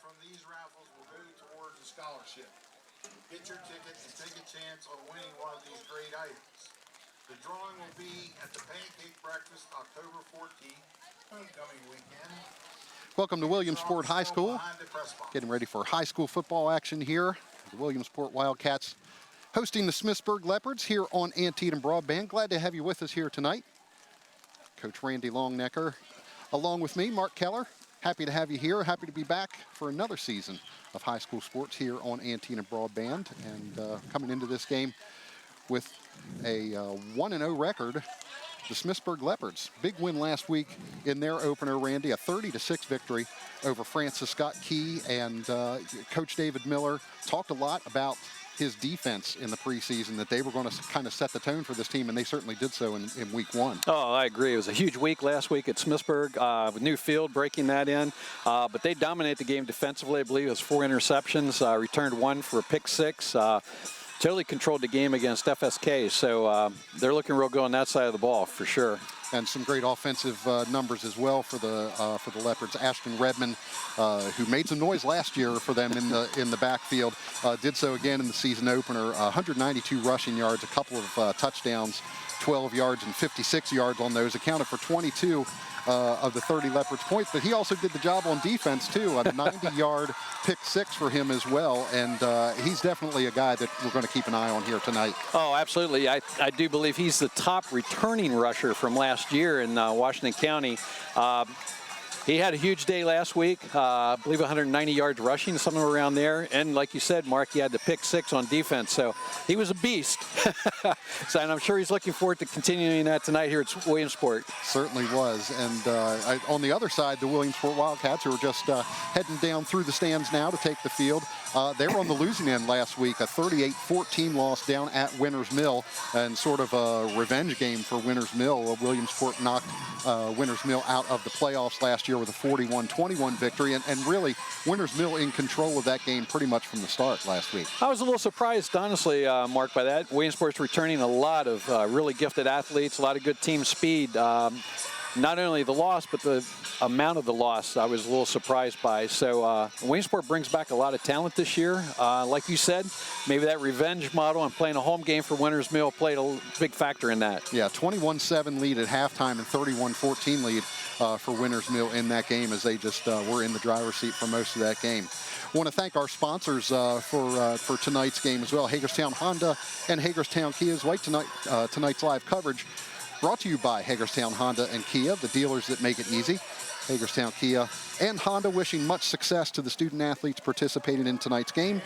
from these raffles will go towards a scholarship. Get your ticket and take a chance on winning one of these great items. The drawing will be at the Pancake Breakfast October 14th, homecoming weekend. Welcome to Williamsport High School. Getting ready for high school football action here. The Williamsport Wildcats hosting the Smithsburg Leopards here on Antietam Broadband. Glad to have you with us here tonight. Coach Randy Longnecker, along with me, Mark Keller. Happy to have you here. Happy to be back for another season of high school sports here on Antietam Broadband. And coming into this game with a 1-0 record, the Smithsburg Leopards. Big win last week in their opener, Randy, a 30-6 victory over Francis Scott Key. And Coach David Miller talked a lot about his defense in the preseason, that they were going to kind of set the tone for this team, and they certainly did so in week one. Oh, I agree. It was a huge week last week at Smithsburg, with new field breaking that in. But they dominated the game defensively. I believe it was 4 interceptions, returned 1 for a pick 6. Totally controlled the game against FSK, so they're looking real good on that side of the ball for sure. And some great offensive numbers as well for the Leopards. Ashton Redmond, who made some noise last year for them in the backfield, did so again in the season opener. 192 rushing yards, a couple of touchdowns, 12 yards and 56 yards on those. Accounted for 22 of the 30 Leopards points, but he also did the job on defense too. A 90-yard pick 6 for him as well, and he's definitely a guy that we're going to keep an eye on here tonight. Oh, absolutely. I do believe he's the top returning rusher from last year in Washington County. He had a huge day last week, I believe 190 yards rushing, somewhere around there. And like you said, Mark, he had the pick 6 on defense. So he was a beast. So, and I'm sure he's looking forward to continuing that tonight here at Williamsport. Certainly was. And on the other side, the Williamsport Wildcats, who are just heading down through the stands now to take the field. They were on the losing end last week, a 38-14 loss down at Winners Mill, and sort of a revenge game for Winners Mill. Williamsport knocked Winners Mill out of the playoffs last year with a 41-21 victory, and really Winners Mill in control of that game pretty much from the start last week. I was a little surprised, honestly, Mark, by that. Williamsport's returning a lot of really gifted athletes, a lot of good team speed. Not only the loss, but the amount of the loss I was a little surprised by. So Williamsport brings back a lot of talent this year. Like you said, maybe that revenge model and playing a home game for Winners Mill played a big factor in that. Yeah, 21-7 lead at halftime and 31-14 lead for Winners Mill in that game, as they just were in the driver's seat for most of that game. I want to thank our sponsors for tonight's game as well. Hagerstown Honda and Hagerstown Kia is tonight's live coverage. Brought to you by Hagerstown Honda and Kia, the dealers that make it easy. Hagerstown Kia and Honda wishing much success to the student athletes participating in tonight's game,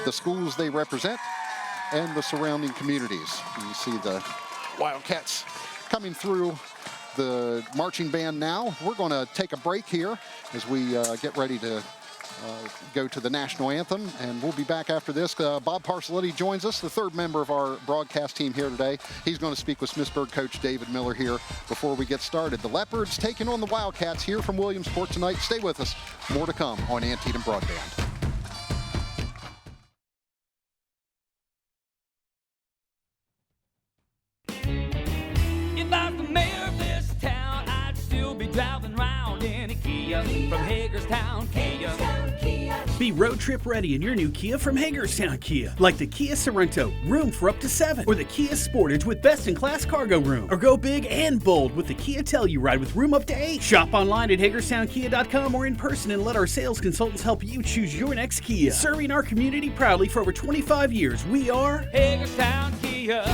the schools they represent, and the surrounding communities. You see the Wildcats coming through the marching band now. We're going to take a break here as we get ready to go to the national anthem, and we'll be back after this. Bob Parcelletti joins us, the third member of our broadcast team here today. He's going to speak with Smithsburg coach David Miller here before we get started. The Leopards taking on the Wildcats here from Williamsport tonight. Stay with us. More to come on Antietam Broadband. If I'm the mayor of this town, I'd still be driving around in a Kia from Hagerstown Kia. Be road trip ready in your new Kia from Hagerstown Kia. Like the Kia Sorento, room for up to 7. Or the Kia Sportage with best-in-class cargo room. Or go big and bold with the Kia Telluride with room up to 8. Shop online at HagerstownKia.com or in person and let our sales consultants help you choose your next Kia. Serving our community proudly for over 25 years, we are Hagerstown Kia.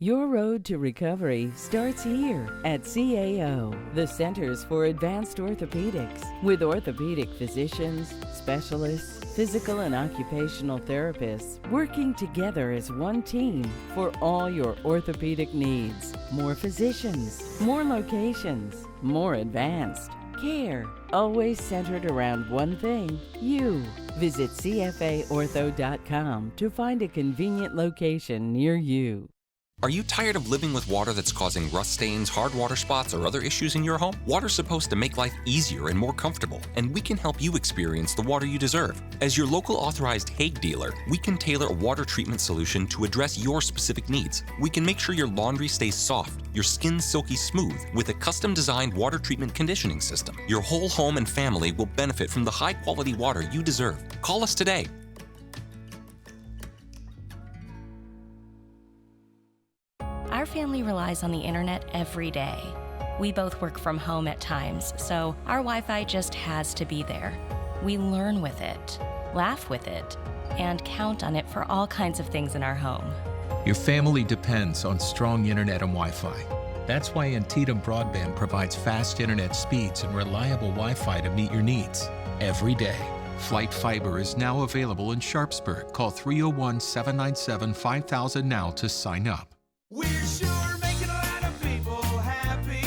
Your road to recovery starts here at CAO, the Centers for Advanced Orthopedics, with orthopedic physicians, specialists, physical and occupational therapists working together as one team for all your orthopedic needs. More physicians, more locations, more advanced care, always centered around one thing, you. Visit CFAortho.com to find a convenient location near you. Are you tired of living with water that's causing rust stains, hard water spots, or other issues in your home? Water's supposed to make life easier and more comfortable, and we can help you experience the water you deserve. As your local authorized Hague dealer, we can tailor a water treatment solution to address your specific needs. We can make sure your laundry stays soft, your skin silky smooth, with a custom-designed water treatment conditioning system. Your whole home and family will benefit from the high-quality water you deserve. Call us today. Our family relies on the internet every day. We both work from home at times, so our Wi-Fi just has to be there. We learn with it, laugh with it, and count on it for all kinds of things in our home. Your family depends on strong internet and Wi-Fi. That's why Antietam Broadband provides fast internet speeds and reliable Wi-Fi to meet your needs every day. Flight Fiber is now available in Sharpsburg. Call 301-797-5000 now to sign up. We're sure making a lot of people happy.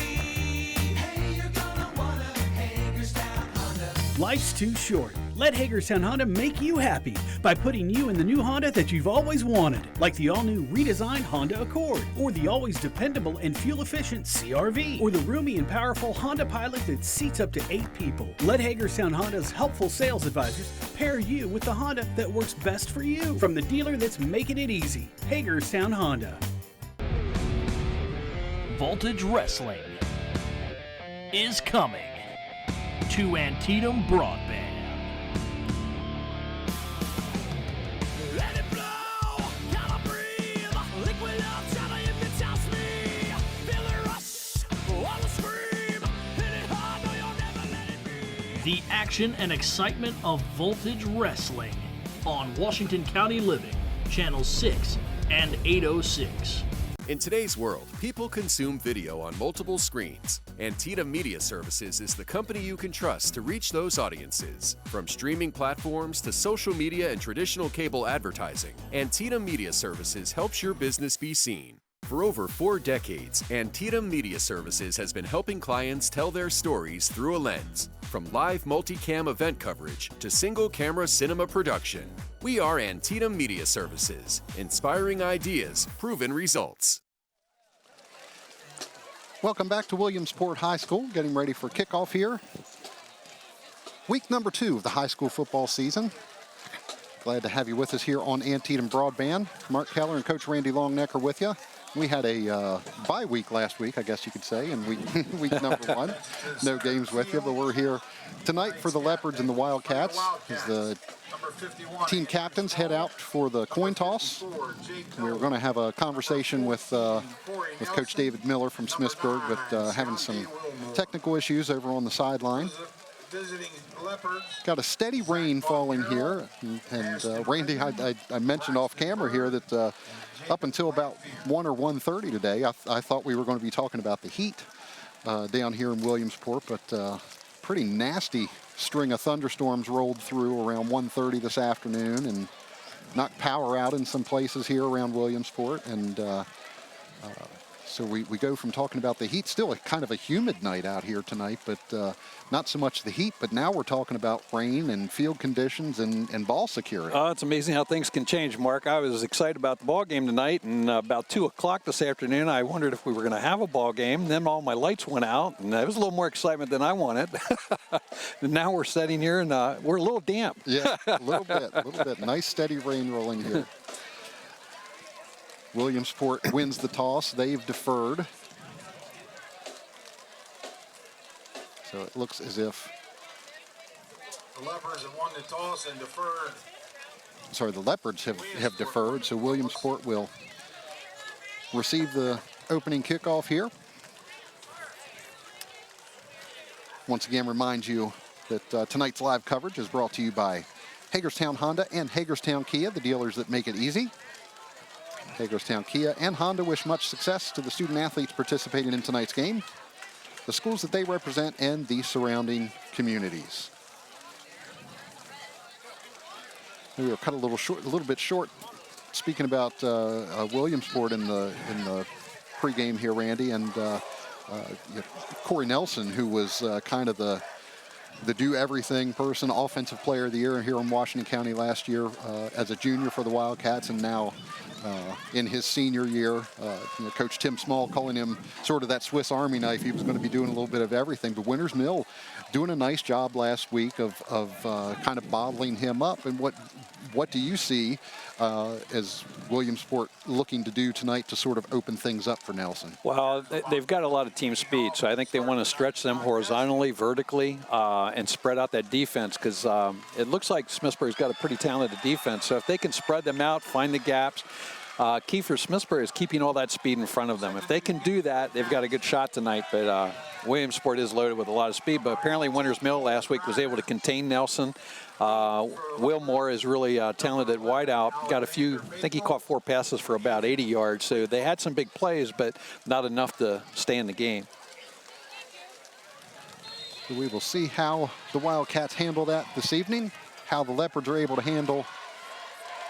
Hey, you're gonna wanna Hagerstown Honda. Life's too short. Let Hagerstown Honda make you happy by putting you in the new Honda that you've always wanted, like the all-new redesigned Honda Accord, or the always dependable and fuel-efficient CR-V, or the roomy and powerful Honda Pilot that seats up to 8 people. Let Hagerstown Honda's helpful sales advisors pair you with the Honda that works best for you, from the dealer that's making it easy. Hagerstown Honda. Voltage Wrestling is coming to Antietam Broadband. Let it blow, gotta breathe. Liquid up, tryna if it tells me. Feel the rush, wanna scream. Hit it hard, no, you'll never let it be. The action and excitement of Voltage Wrestling on Washington County Living, Channel 6 and 806. In today's world, people consume video on multiple screens. Antietam Media Services is the company you can trust to reach those audiences. From streaming platforms to social media and traditional cable advertising, Antietam Media Services helps your business be seen. For over 4 decades, Antietam Media Services has been helping clients tell their stories through a lens. From live multicam event coverage to single-camera cinema production, we are Antietam Media Services, inspiring ideas, proven results. Welcome back to Williamsport High School, getting ready for kickoff here. Week number 2 of the high school football season. Glad to have you with us here on Antietam Broadband. Mark Keller and Coach Randy Longnecker with you. We had a bye week last week, I guess you could say, in week number 1. No games with you, but we're here tonight for the Leopards and the Wildcats as the team captains head out for the coin toss. We're going to have a conversation with Coach David Miller from Smithsburg, but having some technical issues over on the sideline. Got a steady rain falling here, and Randy, I mentioned off camera here that up until about 1 or 1:30 today, I thought we were going to be talking about the heat down here in Williamsport, but pretty nasty string of thunderstorms rolled through around 1:30 this afternoon and knocked power out in some places here around Williamsport. And so we go from talking about the heat, still kind of a humid night out here tonight, but not so much the heat, but now we're talking about rain and field conditions and ball security. It's amazing how things can change, Mark. I was excited about the ball game tonight, and about 2 o'clock this afternoon, I wondered if we were going to have a ball game. Then all my lights went out, and it was a little more excitement than I wanted. And now we're sitting here, and we're a little damp. Yeah, a little bit. Nice steady rain rolling here. Williamsport wins the toss. They've deferred. So it looks as if the Leopards have won the toss and deferred. Sorry, the Leopards have deferred, so Williamsport will receive the opening kickoff here. Once again, remind you that tonight's live coverage is brought to you by Hagerstown Honda and Hagerstown Kia, the dealers that make it easy. Hagerstown Kia and Honda wish much success to the student athletes participating in tonight's game, the schools that they represent, and the surrounding communities. We were cut a little bit short. Speaking about Williamsport in the pregame here, Randy, and Corey Nelson, who was kind of the do-everything person, offensive player of the year here in Washington County last year as a junior for the Wildcats, and now in his senior year. Coach Tim Small calling him sort of that Swiss Army knife. He was going to be doing a little bit of everything. But Winters Mill doing a nice job last week of kind of bottling him up. And what do you see as Williamsport looking to do tonight to sort of open things up for Nelson? Well, they've got a lot of team speed, so I think they want to stretch them horizontally, vertically, and spread out that defense, because it looks like Smithsburg's got a pretty talented defense. So if they can spread them out, find the gaps, key for Smithsburg is keeping all that speed in front of them. If they can do that, they've got a good shot tonight. But Williamsport is loaded with a lot of speed, but apparently Winters Mill last week was able to contain Nelson. Wilmore is really talented wideout. Got a few, I think he caught 4 passes for about 80 yards. So they had some big plays, but not enough to stay in the game. So we will see how the Wildcats handle that this evening, how the Leopards are able to handle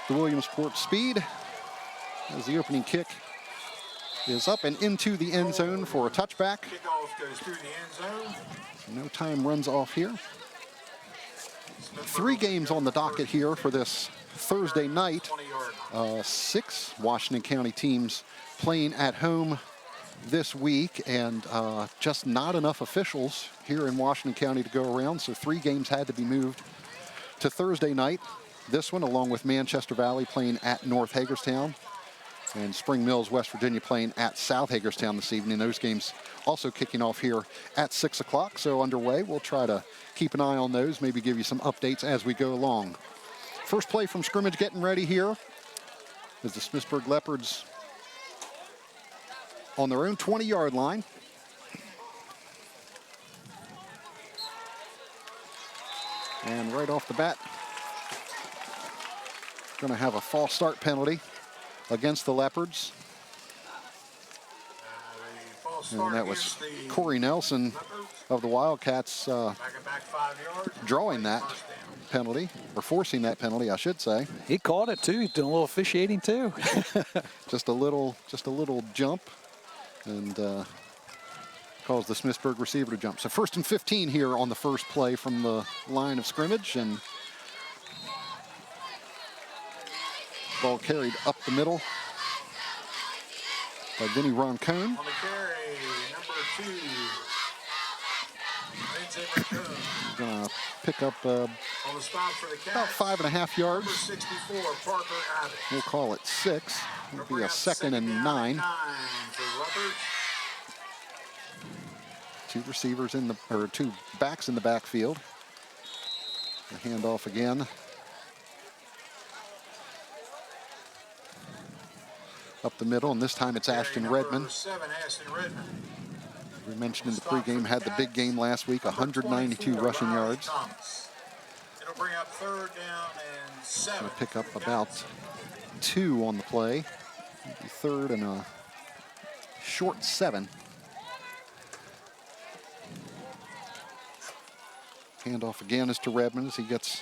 the Williamsport speed, as the opening kick is up and into the end zone for a touchback. Kickoff goes through the end zone. So no time runs off here. 3 games on the docket here for this Thursday night. 6 Washington County teams playing at home this week, and just not enough officials here in Washington County to go around, so 3 games had to be moved to Thursday night. This one, along with Manchester Valley playing at North Hagerstown, and Spring Mills, West Virginia, playing at South Hagerstown this evening. Those games also kicking off here at 6 o'clock, so underway. We'll try to keep an eye on those, maybe give you some updates as we go along. First play from scrimmage getting ready here is the Smithsburg Leopards on their own 20-yard line. And right off the bat, going to have a false start penalty against the Leopards. And that was Corey Nelson of the Wildcats drawing that penalty, or forcing that penalty, I should say. He called it too. He's doing a little officiating too. just a little jump, and caused the Smithsburg receiver to jump. So 1st and 15 here on the first play from the line of scrimmage, and ball carried up the middle by Vinny Roncone. On the carry, number 2. He's going to pick up on the stop for the about 5.5 yards. Number 64, Parker Abbott. We'll call it 6. It'll be a 2nd and 9. Two backs in the backfield. The handoff again. Up the middle, and this time it's Ashton Redmond. 7, Ashton Redmond. We mentioned in the pregame, had the big game last week, 192 rushing yards. It'll bring up 3rd down and 7. Gonna pick up about 2 on the play. Maybe 3rd and a short 7. Handoff again is to Redmond as he gets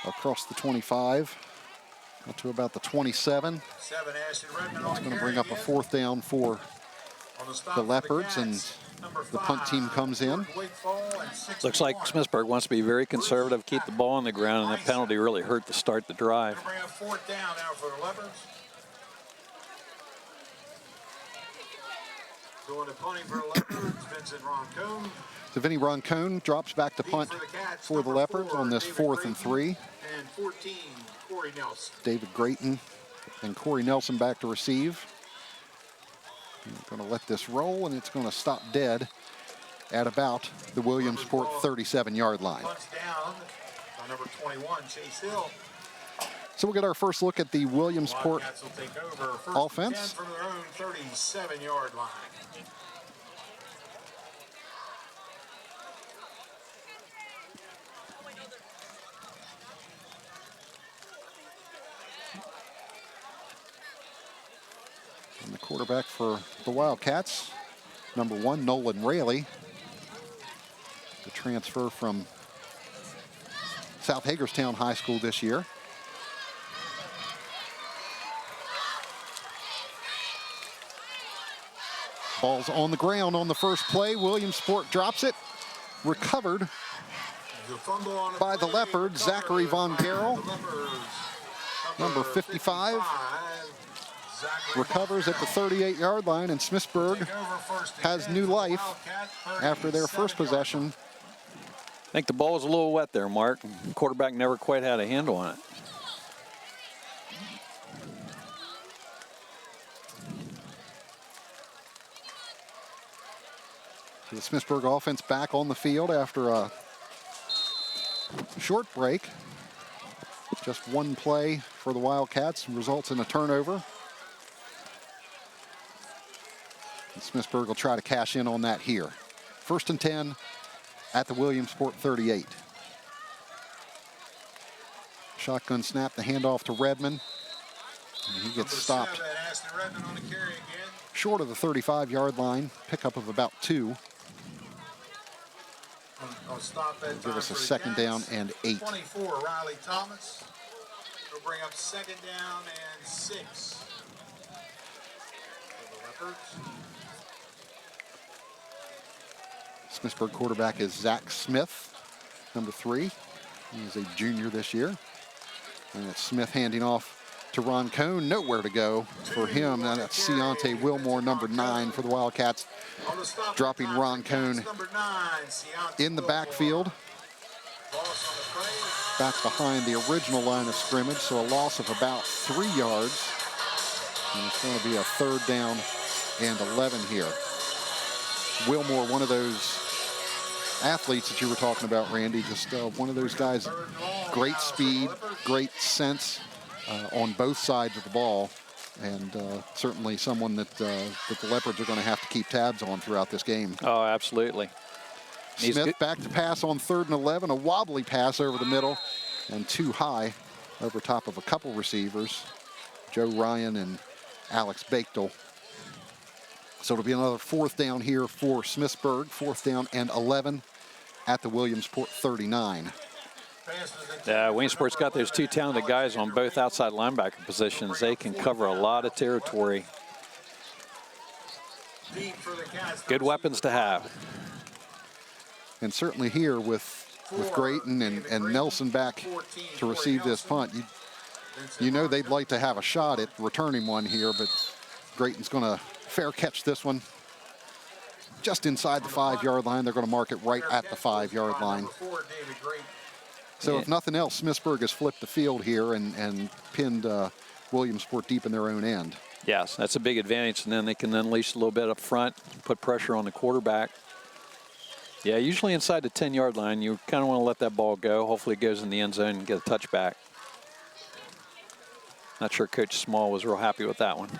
across the 25 up to about the 27. Ashton Redmond. It's going to bring up a 4th down for the Leopards, and the punt team comes in. Looks like Smithsburg wants to be very conservative, keep the ball on the ground, and that penalty really hurt to start the drive. Bring up 4th down now for the Leopards. Going to punting for the Leopards, Vincent Roncone. So Vinny Roncone drops back to punt for the Leopards on this 4th and 3. And 14, Corey Nelson. David Grayton and Corey Nelson back to receive. We're going to let this roll, and it's going to stop dead at about the Williamsport 37-yard line. Punts down by number 21, Chase Hill. So we'll get our first look at the Williamsport Wildcats will take over. First offense. and 10 from their own 37-yard line. And the quarterback for the Wildcats, number 1, Nolan Raley. The transfer from South Hagerstown High School this year. Ball's on the ground on the first play. Williamsport drops it. Recovered by the Leopards, Zachary Von Gerel, number 55. recovers at the 38-yard line, and Smithsburg has new life after their first possession. I think the ball was a little wet there, Mark. Quarterback never quite had a handle on it. The Smithsburg offense back on the field after a short break. Just one play for the Wildcats results in a turnover. And Smithsburg will try to cash in on that here. 1st and 10 at the Williamsport 38. Shotgun snap, the handoff to Redmond. And he gets stopped short of the 35-yard line. Pickup of about 2. Give us a 2nd down and 8. 24, Riley Thomas. He'll bring up 2nd down and 6. For the Leopards. Smithsburg quarterback is Zach Smith, number 3. He's a junior this year. And it's Smith handing off to Ron Cohn. Nowhere to go for him. And that's Ciante Wilmore, number 9 for the Wildcats. Dropping Ron Cohn in the backfield. Back behind the original line of scrimmage, so a loss of about 3 yards. And it's going to be a 3rd down and 11 here. Wilmore, one of those athletes that you were talking about, Randy, just one of those guys, great speed, great sense on both sides of the ball, and certainly someone that the Leopards are going to have to keep tabs on throughout this game. Oh, absolutely. Smith back to pass on 3rd and 11, a wobbly pass over the middle and too high over top of a couple receivers, Joe Ryan and Alex Bakedel. So it'll be another 4th down here for Smithsburg, 4th down and 11 at the Williamsport 39. Williamsport's got those 2 talented guys on both outside linebacker positions. They can cover a lot of territory. Good weapons to have. And certainly here with Grayton and Nelson back to receive this punt, you know they'd like to have a shot at returning one here, but Grayton's going to fair catch this one just inside the 5-yard line. They're going to mark it right at the 5-yard line. So if nothing else, Smithsburg has flipped the field here and pinned Williamsport deep in their own end. Yes, that's a big advantage, and then they can unleash a little bit up front, put pressure on the quarterback. Yeah, usually inside the 10-yard line, you kind of want to let that ball go. Hopefully it goes in the end zone and get a touchback. Not sure Coach Small was real happy with that one.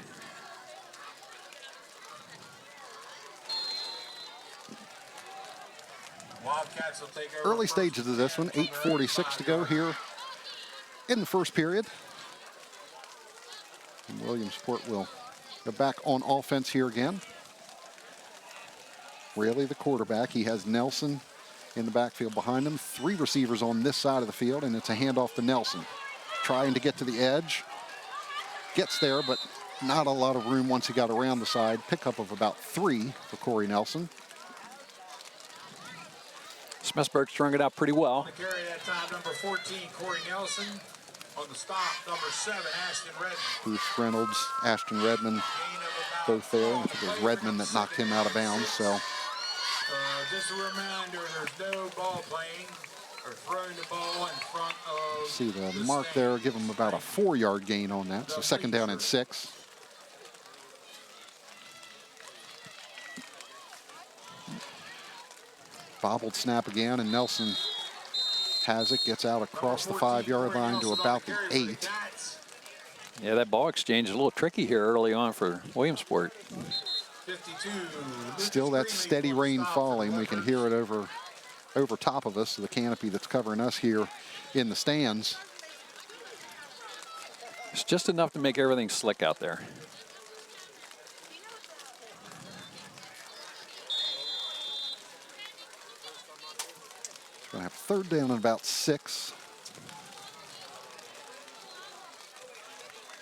Early stages of this one, 8:46 to go here in the first period. And Williamsport will go back on offense here again. Really the quarterback. He has Nelson in the backfield behind him. 3 receivers on this side of the field, and it's a handoff to Nelson. Trying to get to the edge. Gets there, but not a lot of room once he got around the side. Pickup of about 3 for Corey Nelson. Smithsburg strung it out pretty well. On the carry that time, number 14, Corey Nelson. On the stop, number 7, Ashton Redmond. Bruce Reynolds, Ashton Redmond, both there. I think it was Redmond that knocked him out of bounds. So just a reminder, there's no ball playing or throwing the ball in front of. See the mark there, give him about a 4-yard gain on that. So 2nd down and 6. Bobbled snap again, and Nelson has it, gets out across the 5-yard line to about the 8. Yeah, that ball exchange is a little tricky here early on for Williamsport. Still that steady rain falling. We can hear it over top of us, the canopy that's covering us here in the stands. It's just enough to make everything slick out there. Going to have 3rd down and about 6.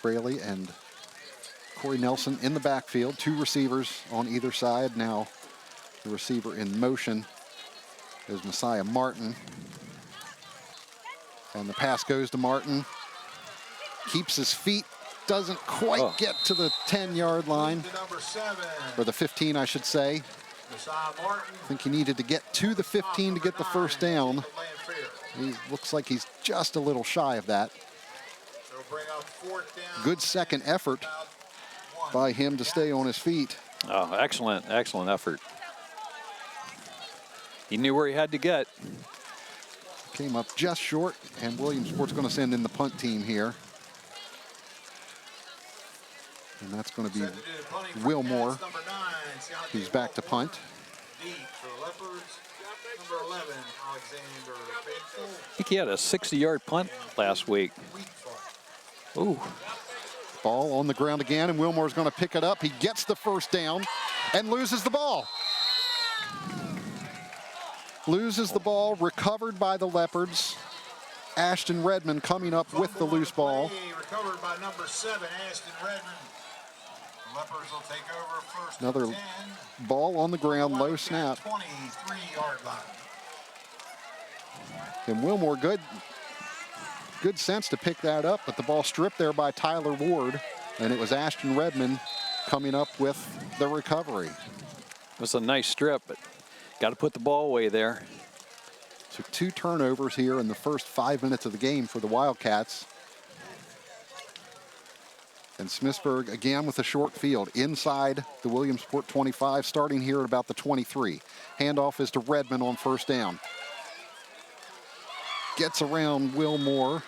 Braley and Corey Nelson in the backfield. 2 receivers on either side. Now the receiver in motion is Messiah Martin. And the pass goes to Martin. Keeps his feet doesn't quite get to the 10-yard line, To number 7. or the 15, I should say. Messiah Martin. I think he needed to get to the 15 to get the first down. Jacob Lanfair. He looks like he's just a little shy of that. They'll bring up 4th down. Good second effort by him to stay on his feet. Oh, excellent effort. He knew where he had to get. Came up just short, and Williamsport's going to send in the punt team here. And that's going to be Wilmore, who's back to punt. Deep for the Leopards. Number 11, Alexander Bedford. I think he had a 60-yard punt last week. Ooh. Ball on the ground again, and Wilmore's going to pick it up. He gets the first down and loses the ball. Loses the ball, recovered by the Leopards. Ashton Redmond coming up with the loose ball. Recovered by number 7, Ashton Redmond. The Leopards will take over first. Another ball on the ground, low snap. 23-yard line. And Wilmore, good sense to pick that up, but the ball stripped there by Tyler Ward, and it was Ashton Redmond coming up with the recovery. It was a nice strip, but got to put the ball away there. So 2 turnovers here in the first 5 minutes of the game for the Wildcats. And Smithsburg again with a short field inside the Williamsport 25, starting here at about the 23. Handoff is to Redmond on first down. Gets around Wilmore.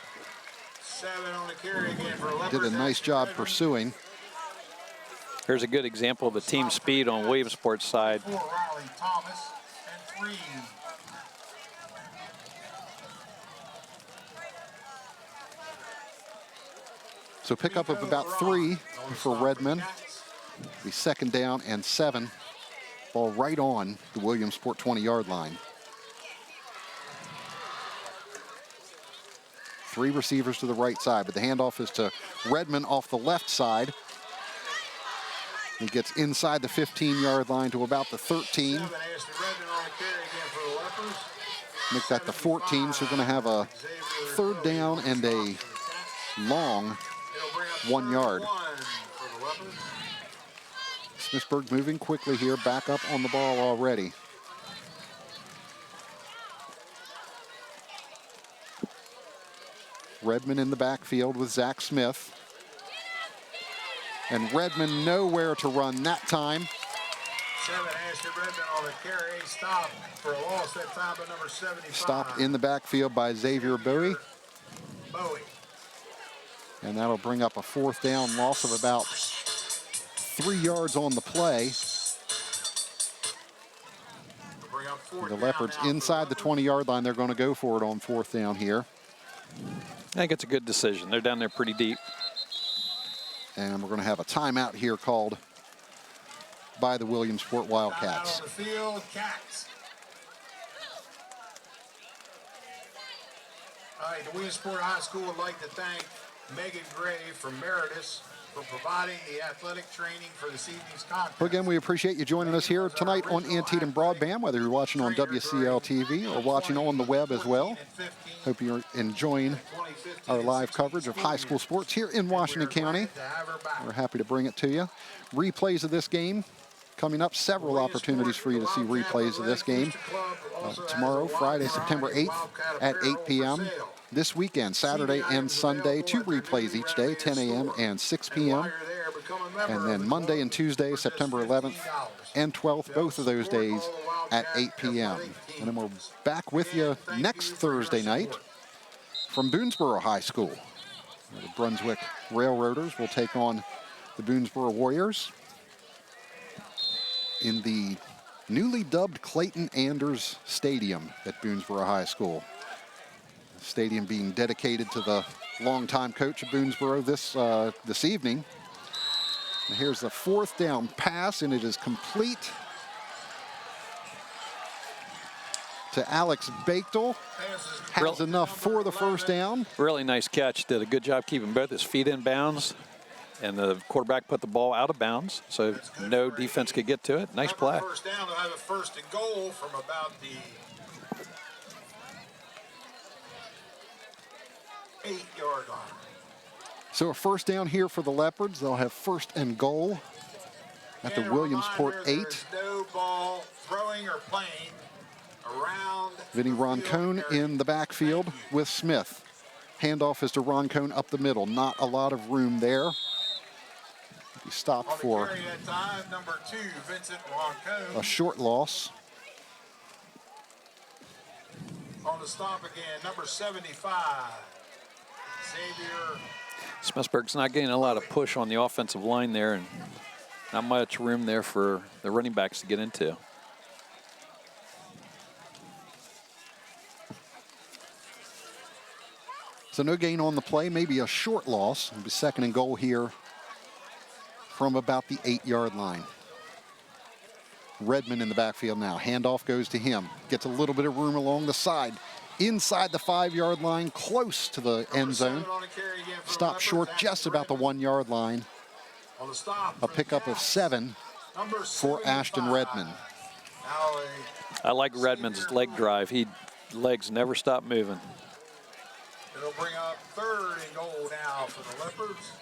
7 on the carry again for Leopards. Did a nice job pursuing. Here's a good example of the team speed on Williamsport's side. 4, Riley Thomas, and 3. So pickup of about 3 for Redmond. Be second down and 7. Ball right on the Williamsport 20-yard line. 3 receivers to the right side, but the handoff is to Redmond off the left side. He gets inside the 15-yard line to about the 13. Make that the 14, so we're going to have a third down and a long 1 yard. Smithsburg moving quickly here, back up on the ball already. Redmond in the backfield with Zach Smith. And Redmond nowhere to run that time. 7, Ashton Redmond on the carry. Stop for a loss that time by number 75. Stopped in the backfield by Xavier Bowie. Bowie. And that'll bring up a fourth down, loss of about 3 yards on the play. The Leopards inside the 20-yard line. They're going to go for it on fourth down here. I think it's a good decision. They're down there pretty deep. And we're going to have a timeout here called by the Williamsport Wildcats. Out on the field, Cats. All right, the Williamsport High School would like to thank Megan Gray from Meritus for providing the athletic training for this evening's contest. Well, again, we appreciate you joining us here tonight on Antietam Broadband, whether you're watching on WCL TV or watching on the web as well. Hope you're enjoying our live coverage of high school sports here in Washington County. We're happy to bring it to you. Replays of this game coming up, several opportunities for you to see replays of this game. Tomorrow, Friday, September 8th at 8 p.m. This weekend, Saturday and Sunday, 2 replays each day, 10 a.m. and 6 p.m. And then Monday and Tuesday, September 11th and 12th, both of those days at 8 p.m. And then we're back with you next Thursday night from Boonesboro High School. The Brunswick Railroaders will take on the Boonesboro Warriors in the newly dubbed Clayton Anders Stadium at Boonesboro High School. The stadium being dedicated to the longtime coach of Boonesboro this evening. And here's the fourth down pass, and it is complete to Alex Bechtel. Has enough for the first down. Really nice catch. Did a good job keeping both his feet in bounds. And the quarterback put the ball out of bounds, so no defense could get to it. Nice play. First down, they'll have a first and goal from about the 8-yard line. So a first down here for the Leopards. They'll have first and goal at the And a Williamsport reminder, 8. there's no ball throwing or playing around. Vinny the field Roncone area. in the backfield Thank you. with Smith. Handoff is to Roncone up the middle. Not a lot of room there. He stopped On the for carry that time, number 2, Vincent Roncone. a short loss. On the stop again, number 75, Xavier. Smithsburg's not getting a lot of push on the offensive line there, and not much room there for the running backs to get into. So no gain on the play, maybe a short loss. It'll be second and goal here from about the 8-yard line. Redmond in the backfield now. Handoff goes to him. Gets a little bit of room along the side. Inside the 5-yard line, close to the end zone. Stop short just about the 1-yard line. On the stop, A pickup of 7 number for Ashton 75. Redmond. Now I like Redmond's leg drive. Legs never stop moving. it'll bring up third and goal now for the Leopards.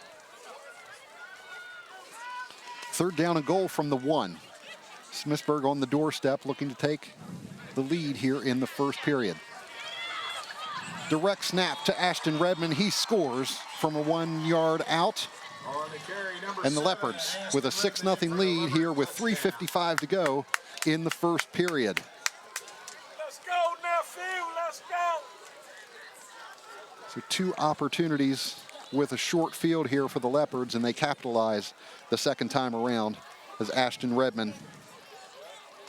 Third down and goal from the 1. Smithsburg on the doorstep looking to take the lead here in the first period. Direct snap to Ashton Redmond. He scores from a 1-yard out. On the carry, number And the 7, Leopards with a Ashton 6-0 Redmond for the lead here Leopards with touchdown. 3:55 to go in the first period. Let's go, nephew. Let's go. So 2 opportunities with a short field here for the Leopards, and they capitalize the second time around as Ashton Redmond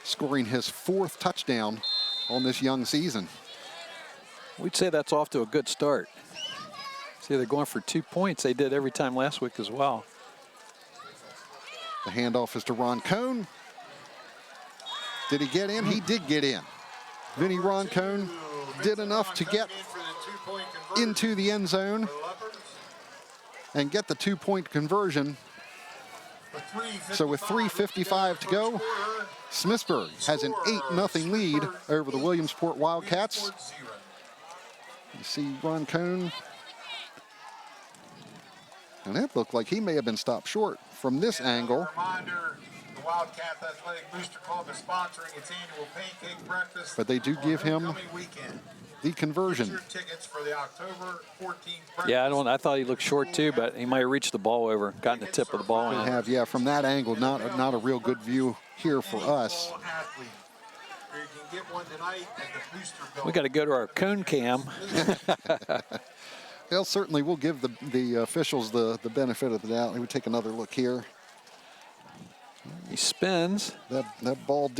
scoring his 4th touchdown on this young season. We'd say that's off to a good start. See, they're going for 2 points. They did every time last week as well. The handoff is to Roncone. Did he get in? He did get in. Vinny Roncone did enough to get In for the 2-point conversion into the end zone for the Leopards. and get the 2-point conversion. So with 3:55 to go, Quarter, Smithsburg has an 8-0 lead over the Williamsport Wildcats. Williamsport 0. You see Roncone. And it looked like he may have been stopped short from this And angle. another reminder, the Wildcat Athletic Booster Club is sponsoring its annual pancake breakfast. But they do on give him homecoming weekend. the conversion. Get your tickets for the October 14th Yeah, breakfast. I thought he looked short too, but he might have reached the ball over, gotten the tip of the ball We in. have, yeah, from that angle, not a real good view here for us. Any football athlete. You can get one tonight at the Booster Building. We got to go to our cone cam. Well, certainly we'll give the officials the benefit of the doubt. Let me take another look here. He spins. That ball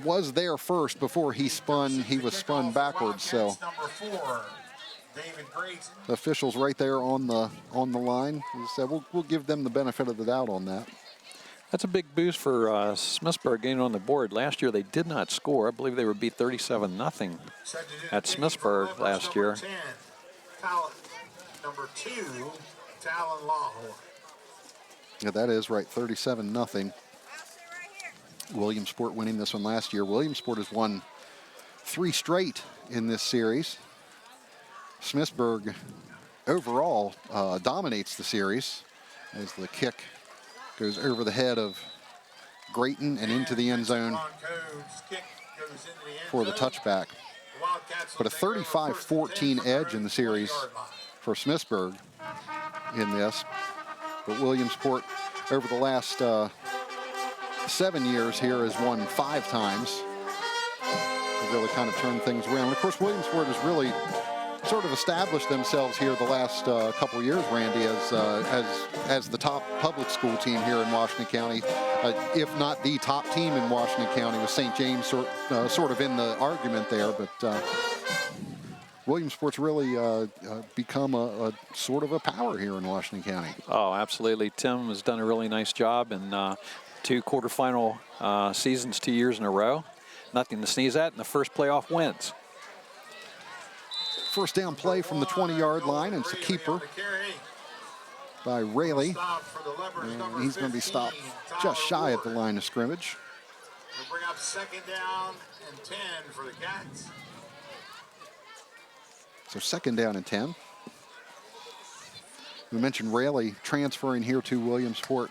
was there first before he spun. He was spun backwards. So Wildcats number 4, David Grayson. the officials right there on the line. As I said, we'll give them the benefit of the doubt on that. That's a big boost for Smithsburg getting on the board. Last year they did not score. I believe they were beat 37-0 Set to do at the Smithsburg for last number year. 10, Talon, number 2, Talon Lawhorn. Yeah, that is right. 37-0. Williamsport winning this one last year. Williamsport has won 3 straight in this series. Smithsburg overall dominates the series as the kick goes over the head of Grayton and into the end zone Ronco's kick goes into the end for the zone. touchback. The Wildcats will But a take over first and 10 35-14 from edge in the series 20-yard line. for Smithsburg in this. But Williamsport over the last 7 years here has won 5 times. They've really kind of turned things around. And of course, Williamsport has really sort of established themselves here the last couple of years, Randy, as the top public school team here in Washington County, if not the top team in Washington County, with St. James sort of in the argument there. But Williamsport's really become a sort of a power here in Washington County. Oh, absolutely. Tim has done a really nice job in 2 quarterfinal seasons 2 years in a row. Nothing to sneeze at, and the first playoff wins. First down play from the 20-yard line, and it's a keeper by Rayleigh. And he's going to be stopped just shy of the line of scrimmage. We'll bring up second down and 10 for the Cats. So second down and 10. We mentioned Raley transferring here to Williamsport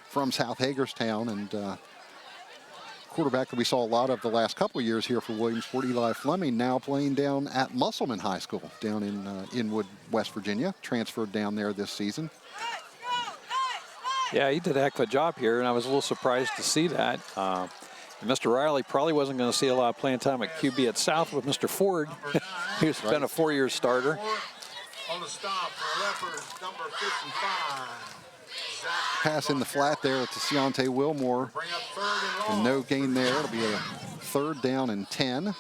from South Hagerstown, and quarterback that we saw a lot of the last couple of years here for Williamsport, Eli Fleming, now playing down at Musselman High School down in Inwood, West Virginia. Transferred down there this season. Yeah, he did a heck of a job here, and I was a little surprised to see that. And Mr. Riley probably wasn't going to see a lot of playing time at QB at South with Mr. Ford, who's been a 4-year starter. On the stop for Leopards, number 55. Pass in the flat there to Ciante Wilmore. Bring up third and And no gain there. It'll be a 3rd down and 10.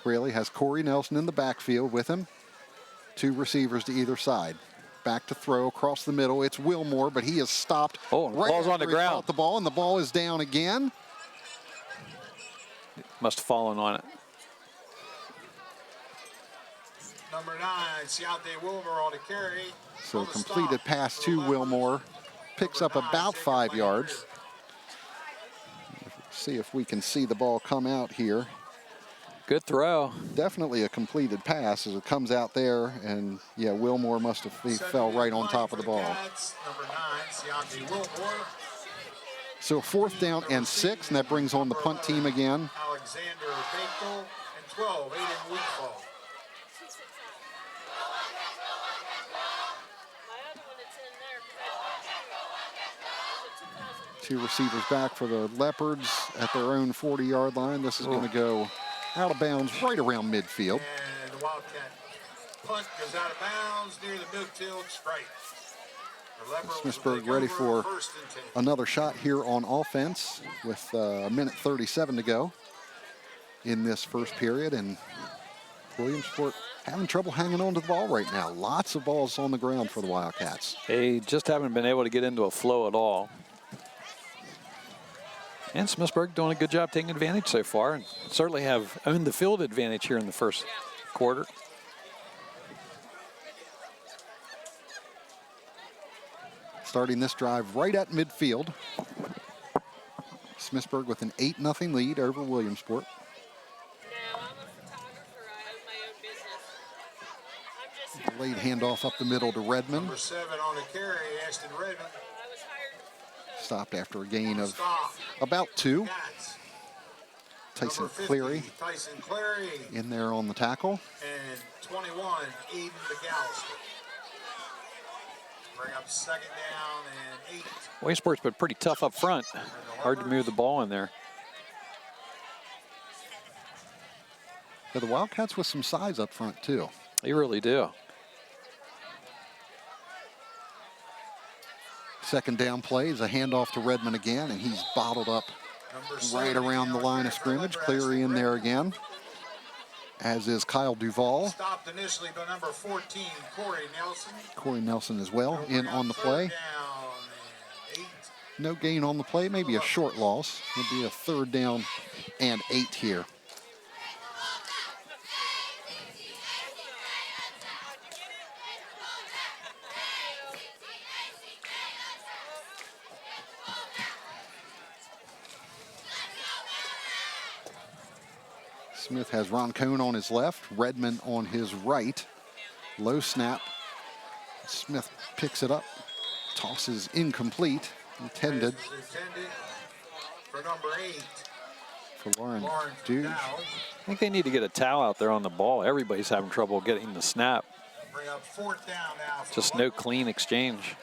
Raley has Corey Nelson in the backfield with him. 2 receivers to either side. Back to throw across the middle. It's Wilmore, but he is stopped. Oh, the ball's on the after he ground. caught the ball, and the ball is down again. Must have fallen on it. number 9, Ciante Wilmore on the carry. So completed pass to Wilmore. Picks up about 5 yards. See if we can see the ball come out here. Good throw. Definitely a completed pass as it comes out there, and yeah, Wilmore must have fell right on top of the ball. Number 9, Ciante Wilmore. So 4th down and 6, and that brings on the punt team again. Alexander Bakel and 12, Aiden Weekfall. Two receivers back for the Leopards at their own 40-yard line. This is going to go out of bounds right around midfield. And the Wildcat punt goes out of bounds near the midfield stripe. Smithsburg ready for another shot here on offense with a minute 37 to go in this first period. And Williamsport having trouble hanging on to the ball right now. Lots of balls on the ground for the Wildcats. They just haven't been able to get into a flow at all. And Smithsburg doing a good job taking advantage so far, and certainly have owned the field advantage here in the first quarter. Starting this drive right at midfield. Smithsburg with an 8-0 lead over Williamsport. Late handoff up the middle to Redmond. Number 7 on the carry, Ashton Redmond. Stopped after a gain of about 2. Tyson Cleary in there on the tackle. And 21, Aiden McAllister. Bring up 2nd down and 8. Williamsport's been pretty tough up front. Hard to move the ball in there. Yeah, the Wildcats with some size up front too. They really do. 2nd down play is a handoff to Redmond again, and he's bottled up right around the line of scrimmage. Cleary in there again, as is Kyle Duvall. Stopped initially by number 14, Corey Nelson. Corey Nelson as well in on the play. No gain on the play, maybe a short loss. It'll be a 3rd down and 8 here. Smith has Ron Cohn on his left, Redmond on his right. Low snap. Smith picks it up, tosses incomplete. Intended for number 8. For Lauren Duge. I think they need to get a towel out there on the ball. Everybody's having trouble getting the snap. Bring up 4th down now. Just no clean exchange.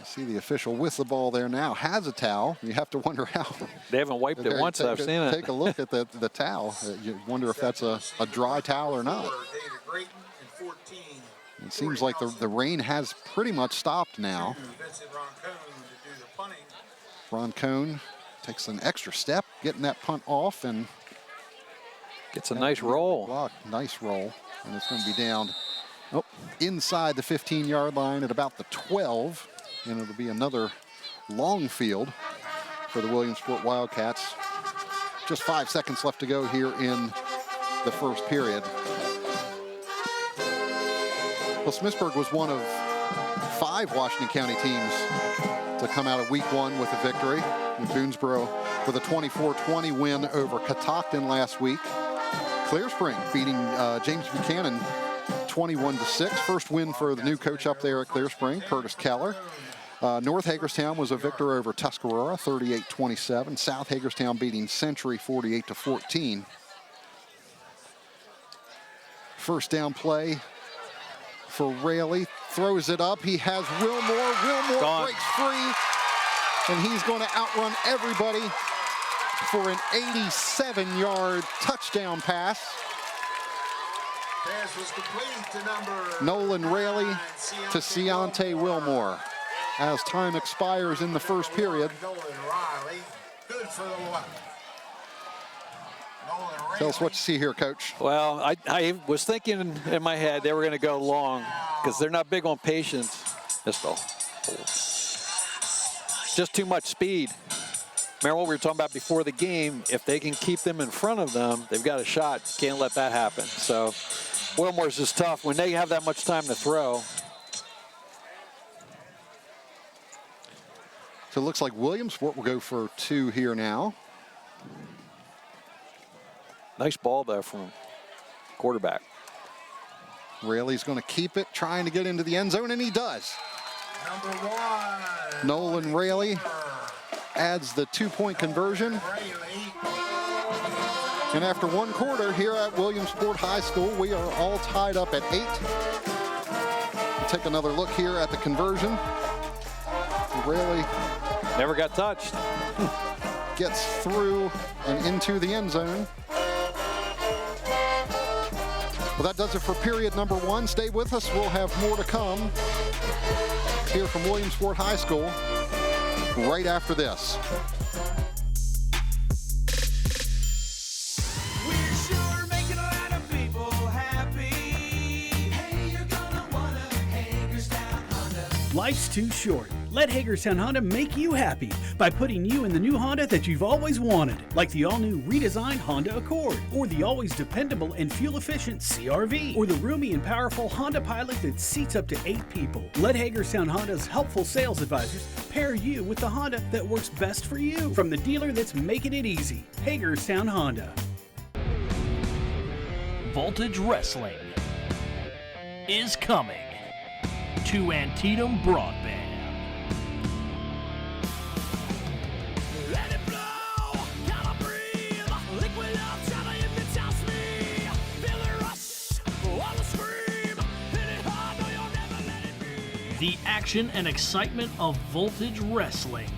See the official with the ball there now. Has a towel. You have to wonder how. They haven't wiped it once. I've seen it. Take a look at the towel. You wonder if that's a dry towel or not. It seems like the rain has pretty much stopped now. Ron Cohn takes an extra step, getting that punt off, and gets a nice roll. Block. Nice roll. And it's going to be down inside the 15-yard line at about the 12. And it'll be another long field for the Williamsport Wildcats. Just 5 seconds left to go here in the first period. Well, Smithsburg was one of 5 Washington County teams to come out of week 1 with a victory. And Boonesboro with a 24-20 win over Catoctin last week. Clear Spring beating James Buchanan 21-6. First win for the new coach up there at Clear Spring, Curtis Keller. North Hagerstown was a victor over Tuscarora, 38-27. South Hagerstown beating Century 48-14. First down play for Raley. Throws it up. He has Wilmore. Wilmore breaks free. And he's going to outrun everybody for an 87-yard touchdown pass. Pass was complete to number Nolan Raley to Ciante Wilmore. As time expires in the first period. Nolan Riley, good for the one. Tell us what you see here, Coach. Well, I was thinking in my head they were going to go long because they're not big on patience. Just too much speed. Remember what we were talking about before the game? If they can keep them in front of them, they've got a shot. Can't let that happen. So Wilmore's is tough when they have that much time to throw. So it looks like Williamsport will go for 2 here now. Nice ball, though, from quarterback. Raley's going to keep it, trying to get into the end zone, and he does. Number 1. Nolan Raley adds the 2-point conversion. And after 1 quarter here at Williamsport High School, we are all tied up at 8. We'll take another look here at the conversion. Raley never got touched. Gets through and into the end zone. Well, that does it for period number 1. Stay with us. We'll have more to come here from Williamsport High School right after this. Life's too short. Let Hagerstown Honda make you happy by putting you in the new Honda that you've always wanted, like the all-new redesigned Honda Accord, or the always dependable and fuel-efficient CR-V, or the roomy and powerful Honda Pilot that seats up to 8 people. Let Hagerstown Honda's helpful sales advisors pair you with the Honda that works best for you. From the dealer that's making it easy, Hagerstown Honda. Voltage Wrestling is coming to Antietam Broadband. Let it blow, gotta breathe. Liquid love trying to hypnotize me. Feel the rush, wanna scream. Hit it hard, no, you'll never let it be. The action and excitement of Voltage Wrestling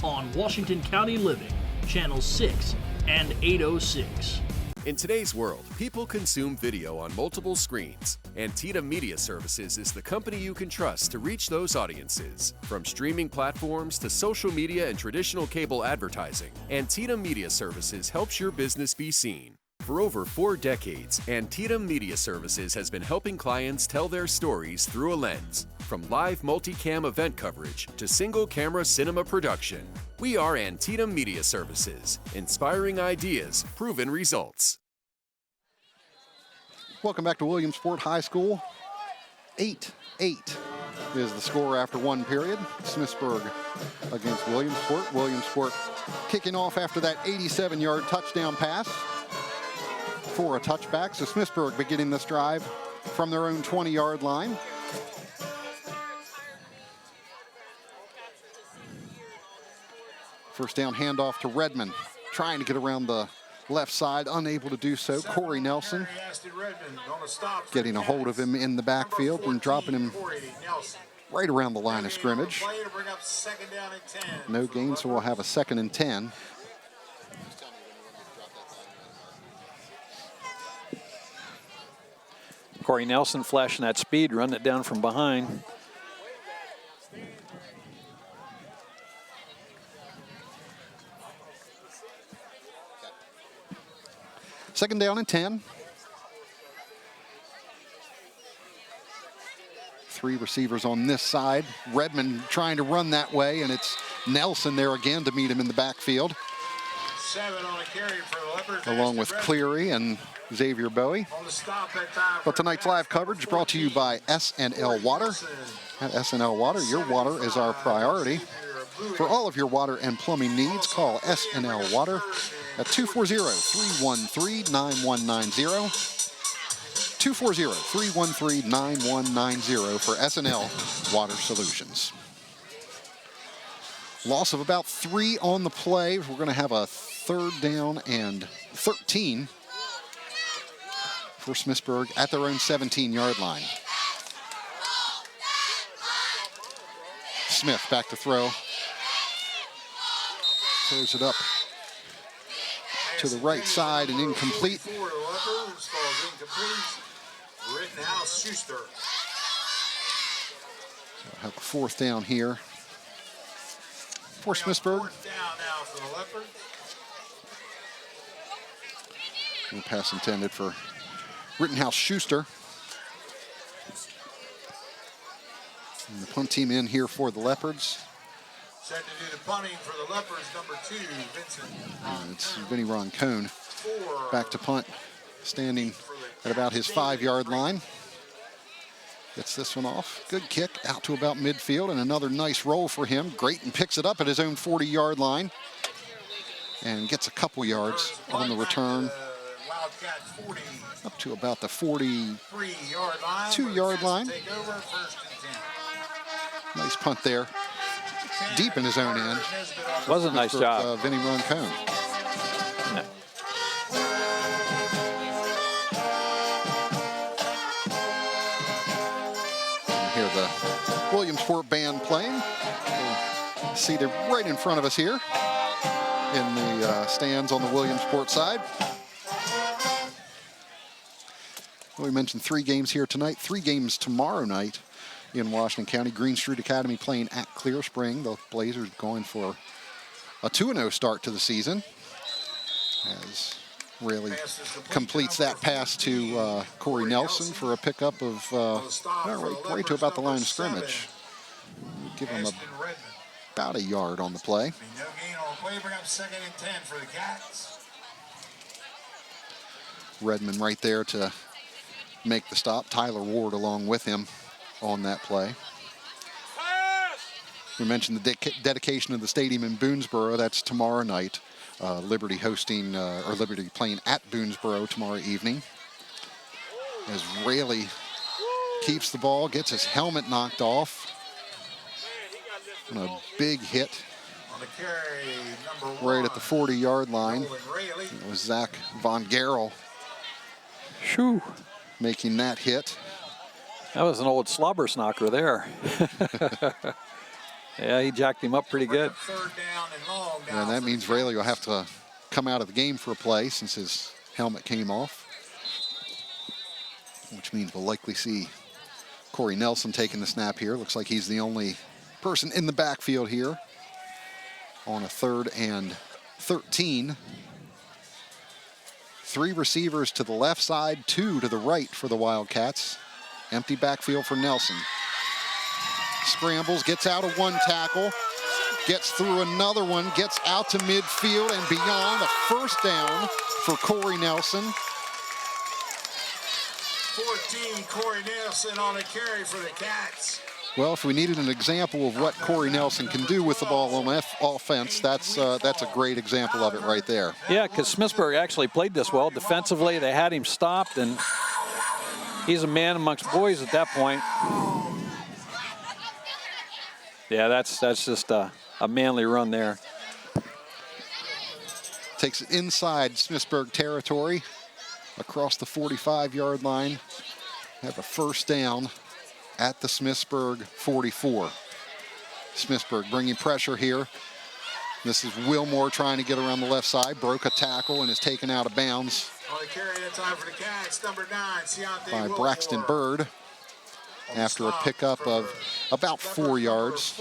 on Washington County Living, Channel 6 and 806. In today's world, people consume video on multiple screens. Antietam Media Services is the company you can trust to reach those audiences. From streaming platforms to social media and traditional cable advertising, Antietam Media Services helps your business be seen. For over 4 decades, Antietam Media Services has been helping clients tell their stories through a lens. From live multicam event coverage to single-camera cinema production, we are Antietam Media Services, inspiring ideas, proven results. Welcome back to Williamsport High School. 8-8 is the score after 1 period. Smithsburg against Williamsport. Williamsport kicking off after that 87-yard touchdown pass for a touchback. So Smithsburg beginning this drive from their own 20-yard line. First down handoff to Redmond, trying to get around the left side, unable to do so. Corey Nelson getting a hold of him in the backfield and dropping him right around the line of scrimmage. No gain, so we'll have a 2nd and 10. Corey Nelson flashing that speed, running it down from behind. Second down and 10. 3 receivers on this side. Redmond trying to run that way, and it's Nelson there again to meet him in the backfield. 7 on a carry for the Leopards. along with Cleary and Xavier Bowie. On the stop that time. But tonight's live coverage brought to you by SNL Water. At SNL Water, your water is our priority. For all of your water and plumbing needs, call SNL Water at 240-313-9190. 240-313-9190 for SNL Water Solutions. Loss of about 3 on the play. We're going to have a 3rd down and 13 for Smithsburg at their own 17-yard line. Smith back to throw. Throws it up to the right side and incomplete. Schuster. So have a 4th down here for Smithsburg. 4th down now for the Leopards. No pass intended for Rittenhouse Schuster. And the punt team in here for the Leopards. Set to do the punting for the Leopards, number 2, Vincent. It's Vinny Roncone back to punt, standing at about his 5-yard line. Gets this one off. Good kick out to about midfield, and another nice roll for him. Grayton picks it up at his own 40-yard line and gets a couple yards on the return. Wildcats 40. Up to about the 42-yard line. Take over, 1st and 10. Nice punt there. Deep in his own end. Was a nice job. Vinny Roncone. Hear the Williamsport band playing. They're seated right in front of us here in the stands on the Williamsport side. We mentioned 3 games here tonight, 3 games tomorrow night in Washington County. Green Street Academy playing at Clear Spring. The Blazers going for a 2-0 start to the season as Rayleigh completes that pass to Corey Nelson for a pickup of right to about the line of scrimmage. Give him about a yard on the play. No gain on the play, bring up 2nd and 10 for the Cats. Redmond right there to make the stop. Tyler Ward along with him on that play. We mentioned the dedication of the stadium in Boonesboro. That's tomorrow night. Liberty hosting, or Liberty playing at Boonesboro tomorrow evening. As Rayleigh keeps the ball, gets his helmet knocked off. And a big hit On the carry, number 1. right at the 40-yard line. It was Zach Von Gerel making that hit. That was an old slobber knocker there. Yeah, he jacked him up pretty good. 3rd down and long. And that means Rayleigh will have to come out of the game for a play since his helmet came off. Which means we'll likely see Corey Nelson taking the snap here. Looks like he's the only person in the backfield here on a 3rd and 13. 3 receivers to the left side, 2 to the right for the Wildcats. Empty backfield for Nelson. Scrambles, gets out of 1 tackle, gets through another one, gets out to midfield and beyond. A 1st down for Corey Nelson. 14, Corey Nelson on a carry for the Cats. Well, if we needed an example of what Corey Nelson can do with the ball on offense, that's a great example of it right there. Yeah, because Smithsburg actually played this well. Defensively, they had him stopped, and he's a man amongst boys at that point. Yeah, that's just a manly run there. Takes it inside Smithsburg territory across the 45-yard line. Have a 1st down at the Smithsburg 44. Smithsburg bringing pressure here. This is Wilmore trying to get around the left side. Broke a tackle and is taken out of bounds On the carry that time for the Cats, number 9, Ciante by Wilmore. Braxton Bird. After a pickup of about 4 yards.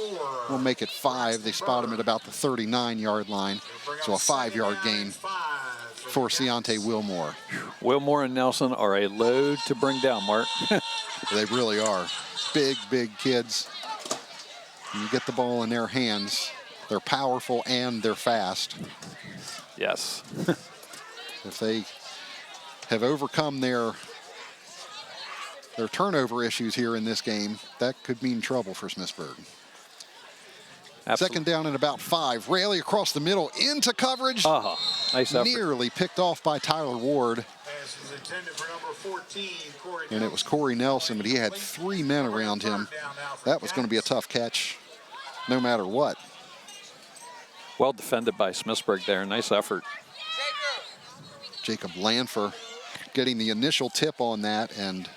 We'll make it 5. They spot him at about the 39-yard line. So a 5-yard gain for Ciante Wilmore. Wilmore and Nelson are a load to bring down, Mark. They really are. Big, big kids. When you get the ball in their hands, they're powerful and they're fast. Yes. If they have overcome their turnover issues here in this game, that could mean trouble for Smithsburg. Absolutely. Second down and about 5. Raley across the middle into coverage. Nice effort. Nearly picked off by Tyler Ward. Pass is intended for number 14, Corey And it was Corey Nelson, but he had 3 men around him. That was going to be a tough catch no matter what. Well defended by Smithsburg there. Nice effort. Jacob Lanfer getting the initial tip on that, and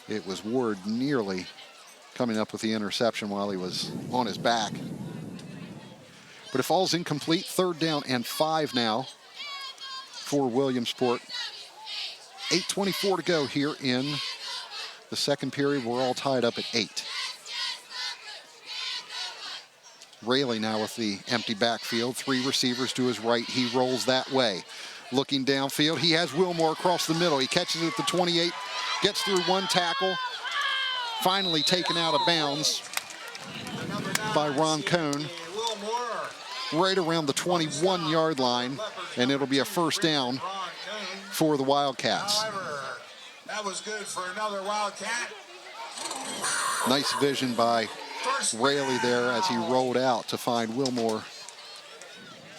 it was Ward nearly coming up with the interception while he was on his back. But it falls incomplete. Third down and 5 now for Williamsport. 8:24 to go here in the second period. We're all tied up at 8. Raley now with the empty backfield. 3 receivers to his right. He rolls that way. Looking downfield, he has Wilmore across the middle. He catches it at the 28, gets through 1 tackle. Finally taken out of bounds by Ron Cohn. Right around the 21-yard line, and it'll be a first down for the Wildcats. However, that was good for another Wildcat. Nice vision by Raley there as he rolled out to find Wilmore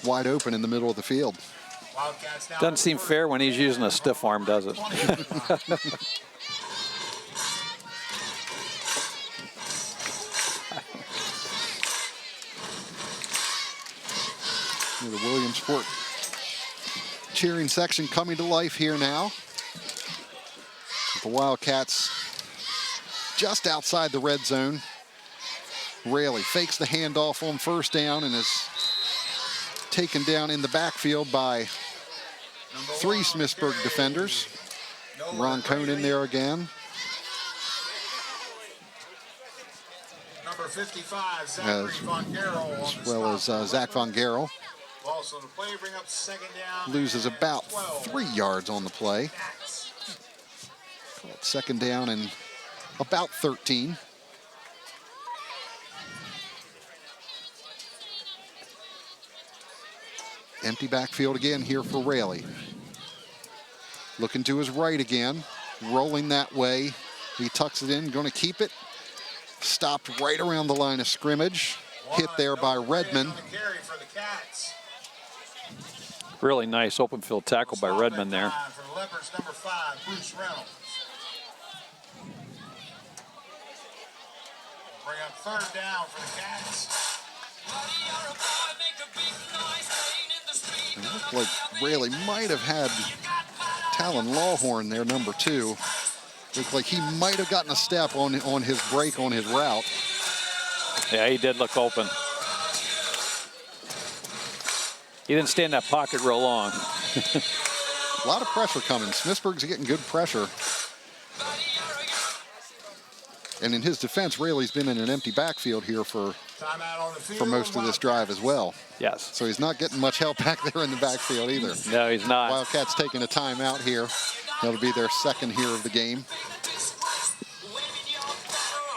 wide open in the middle of the field. Doesn't seem fair when he's using a stiff arm, does it? The Williamsport cheering section coming to life here now. The Wildcats just outside the red zone. Raley fakes the handoff on first down and is taken down in the backfield by 3 Smithsburg defenders. Ron Cohn in there again. Number 55, Zachary Von Garrel, as well as Zach Von Garrel. Also the play, bring up second down. Loses about 3 yards on the play. Second down and about 13. Empty backfield again here for Raley. Looking to his right again, rolling that way. He tucks it in, going to keep it. Stopped right around the line of scrimmage. Hit there by Redmond. Really nice open field tackle by Redmond there. For the Leopards, number 5, Bruce Reynolds. Bring up third down for the Cats. It looked like Raley might have had Talon Lawhorn there, number 2. Looked like he might have gotten a step on his break on his route. Yeah, he did look open. He didn't stay in that pocket real long. A lot of pressure coming. Smithsburg's getting good pressure. And in his defense, Raley's been in an empty backfield here for most of this drive as well. Yes. So he's not getting much help back there in the backfield either. No, he's not. Wildcats taking a timeout here. That'll be their second here of the game.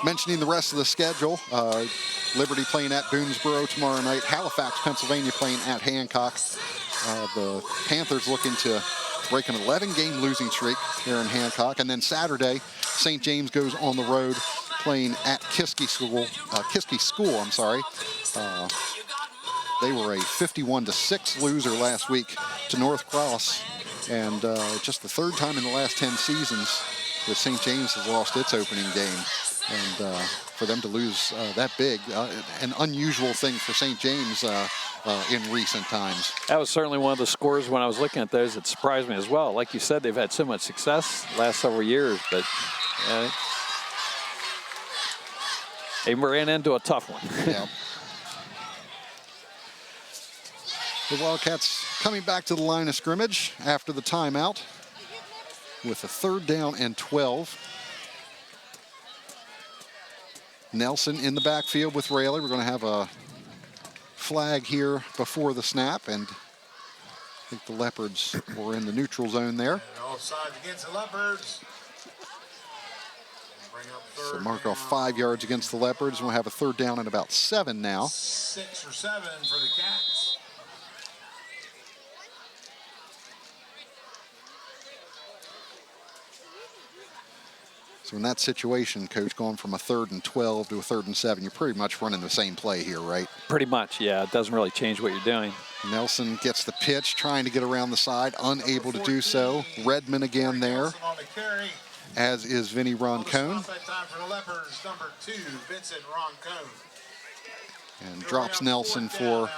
Mentioning the rest of the schedule, Liberty playing at Boonesboro tomorrow night. Halifax, Pennsylvania playing at Hancock. The Panthers looking to break an 11-game losing streak there in Hancock. And then Saturday, St. James goes on the road playing at Kiski School. They were a 51-6 loser last week to North Cross. And just the 3rd time in the last 10 seasons that St. James has lost its opening game. And for them to lose that big, an unusual thing for St. James in recent times. That was certainly one of the scores when I was looking at those that surprised me as well. Like you said, they've had so much success the last several years, but they ran into a tough one. Yeah. The Wildcats coming back to the line of scrimmage after the timeout with a 3rd down and 12. Nelson in the backfield with Raley. We're going to have a flag here before the snap, and I think the Leopards were in the neutral zone there. And offside against the Leopards. So mark off 5 yards against the Leopards, and we'll have a 3rd down and about 7 now. 6 or 7 for the Cats. So in that situation, Coach, going from a 3rd and 12 to a 3rd and 7, you're pretty much running the same play here, right? Pretty much, yeah. It doesn't really change what you're doing. Nelson gets the pitch, trying to get around the side, unable to do so. Redmond again there, as is Vinny Roncone. Number 2, Vincent Roncone. And drops Nelson for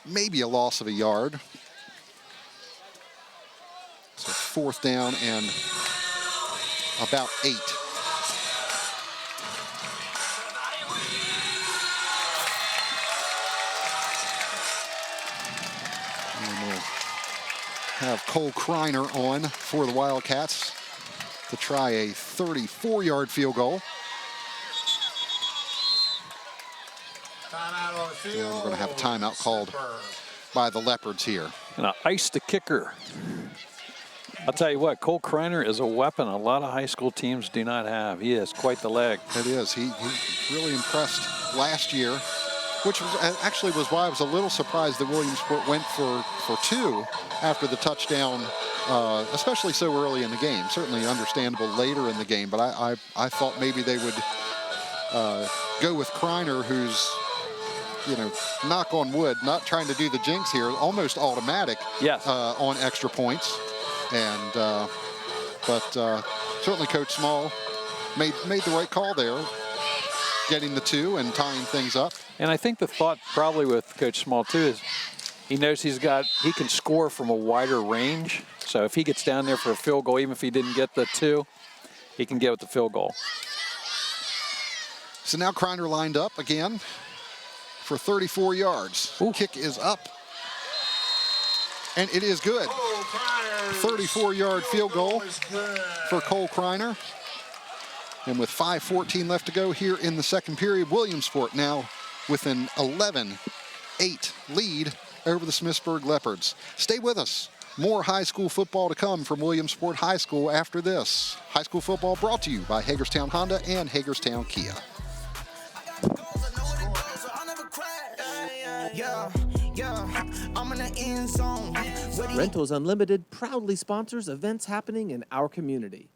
maybe a loss of a yard. So 4th down and about 8. And we'll have Cole Kreiner on for the Wildcats to try a 34-yard field goal. And we're going to have a timeout called by the Leopards here. And ice the kicker. I'll tell you what, Cole Kreiner is a weapon a lot of high school teams do not have. He has quite the leg. It is. He really impressed last year, which was actually why I was a little surprised that Williamsport went for 2 after the touchdown, especially so early in the game. Certainly understandable later in the game, but I thought maybe they would go with Kreiner, who's, you know, knock on wood, not trying to do the jinx here, almost automatic. Yes. On extra points. And but certainly Coach Small made the right call there, getting the 2 and tying things up. And I think the thought probably with Coach Small too is he knows he can score from a wider range. So if he gets down there for a field goal, even if he didn't get the 2, he can get with the field goal. So now Kreiner lined up again for 34 yards. Ooh. Kick is up. And it is good. 34-yard field goal for Cole Kreiner. And with 5:14 left to go here in the second period, Williamsport now with an 11-8 lead over the Smithsburg Leopards. Stay with us. More high school football to come from Williamsport High School after this. High school football brought to you by Hagerstown Honda and Hagerstown Kia. I'm in the end zone. Rentals Unlimited proudly sponsors events happening in our community.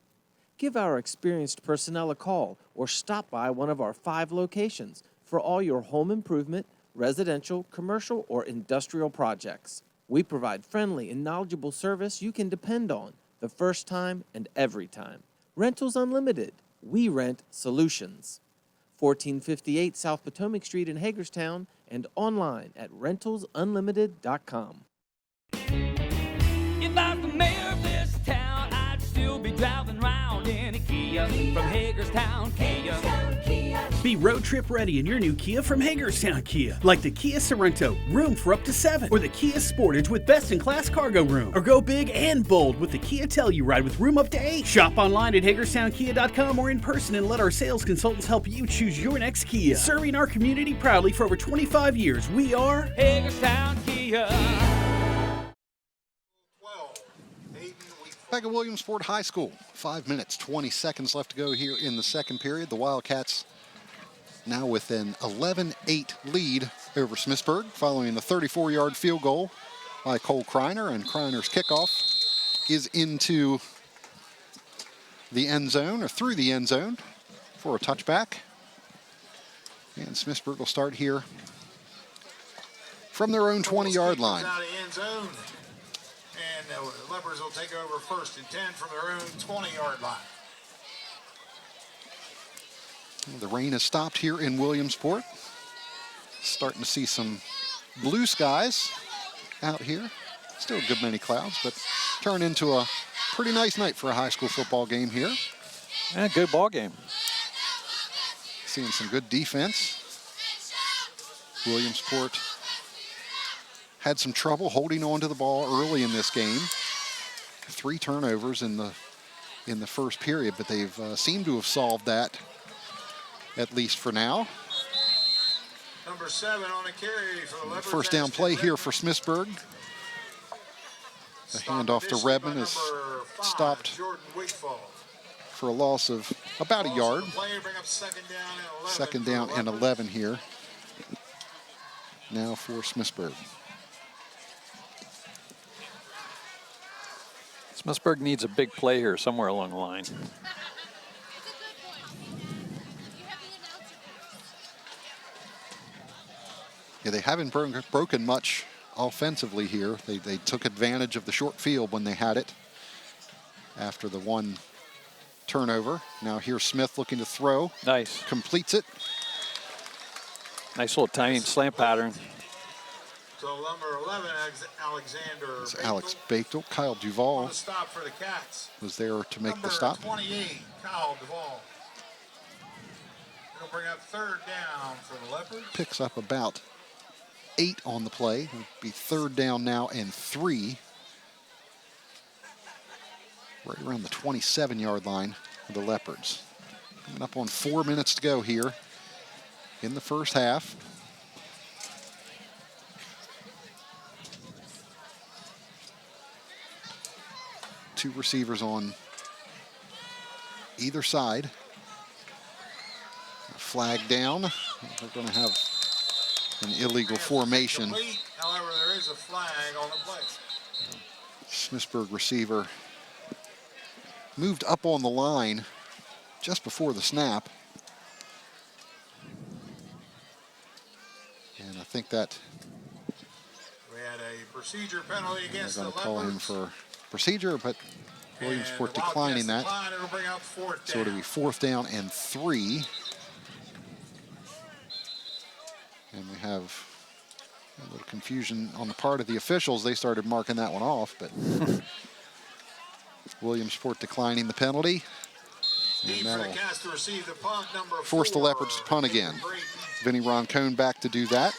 Give our experienced personnel a call or stop by one of our 5 locations for all your home improvement, residential, commercial, or industrial projects. We provide friendly and knowledgeable service you can depend on the first time and every time. Rentals Unlimited. We rent solutions. 1458 South Potomac Street in Hagerstown and online at rentalsunlimited.com. If I was the mayor of this town, I'd still be driving around in a Kia from Hagerstown Kia. Be road trip ready in your new Kia from Hagerstown Kia. Like the Kia Sorento, room for up to 7. Or the Kia Sportage with best-in-class cargo room. Or go big and bold with the Kia Telluride with room up to 8. Shop online at HagerstownKia.com or in person and let our sales consultants help you choose your next Kia. Serving our community proudly for over 25 years, we are Hagerstown Kia. Back at Williamsport High School, 5 minutes, 20 seconds left to go here in the second period. The Wildcats now with an 11-8 lead over Smithsburg following the 34-yard field goal by Cole Kreiner, and Kreiner's kickoff is into the end zone, or through the end zone for a touchback. And Smithsburg will start here from their own 20-yard line. And the Leopards will take over 1st and 10 from their own 20-yard line. The rain has stopped here in Williamsport. Starting to see some blue skies out here. Still a good many clouds, but turn into a pretty nice night for a high school football game here. Yeah, good ball game. Seeing some good defense. Williamsport had some trouble holding on to the ball early in this game. 3 turnovers in the first period, but they've seemed to have solved that, at least for now. Number 7 on a carry for the Leopards. First down play here for Smithsburg. The handoff to Redmond is stopped for a loss of about a yard. Second down and 11 here. Now for Smithsburg. Smithsburg needs a big play here somewhere along the line. Yeah, they haven't broken much offensively here. They took advantage of the short field when they had it after the one turnover. Now here's Smith looking to throw. Nice. Completes it. Nice little timing slant pattern. So number 11, Alexander It's Alex Bechtel. Kyle Duvall on the stop for the Cats. was there to make Number the stop. 28, Kyle Duvall. It'll bring up third down for the Leopards. Picks up about 8 on the play. It'll be third down now and 3. Right around the 27-yard line of the Leopards. Coming up on 4 minutes to go here in the first half. Two receivers on either side. Flag down. They're going to have an illegal formation. However, there is a flag on the play. Smithsburg receiver moved up on the line just before the snap. And I think that We had a procedure penalty they're against the going to call him Leopards. for procedure, but Williamsport And the declining that. Wildcats decline. It'll bring out fourth So down. it'll be fourth down and 3. And we have a little confusion on the part of the officials. They started marking that one off, but Williamsport declining the penalty. Deep And for the that'll Cats to receive the punt, number force the 4. Leopards to punt again. Vinny Roncone back to do that.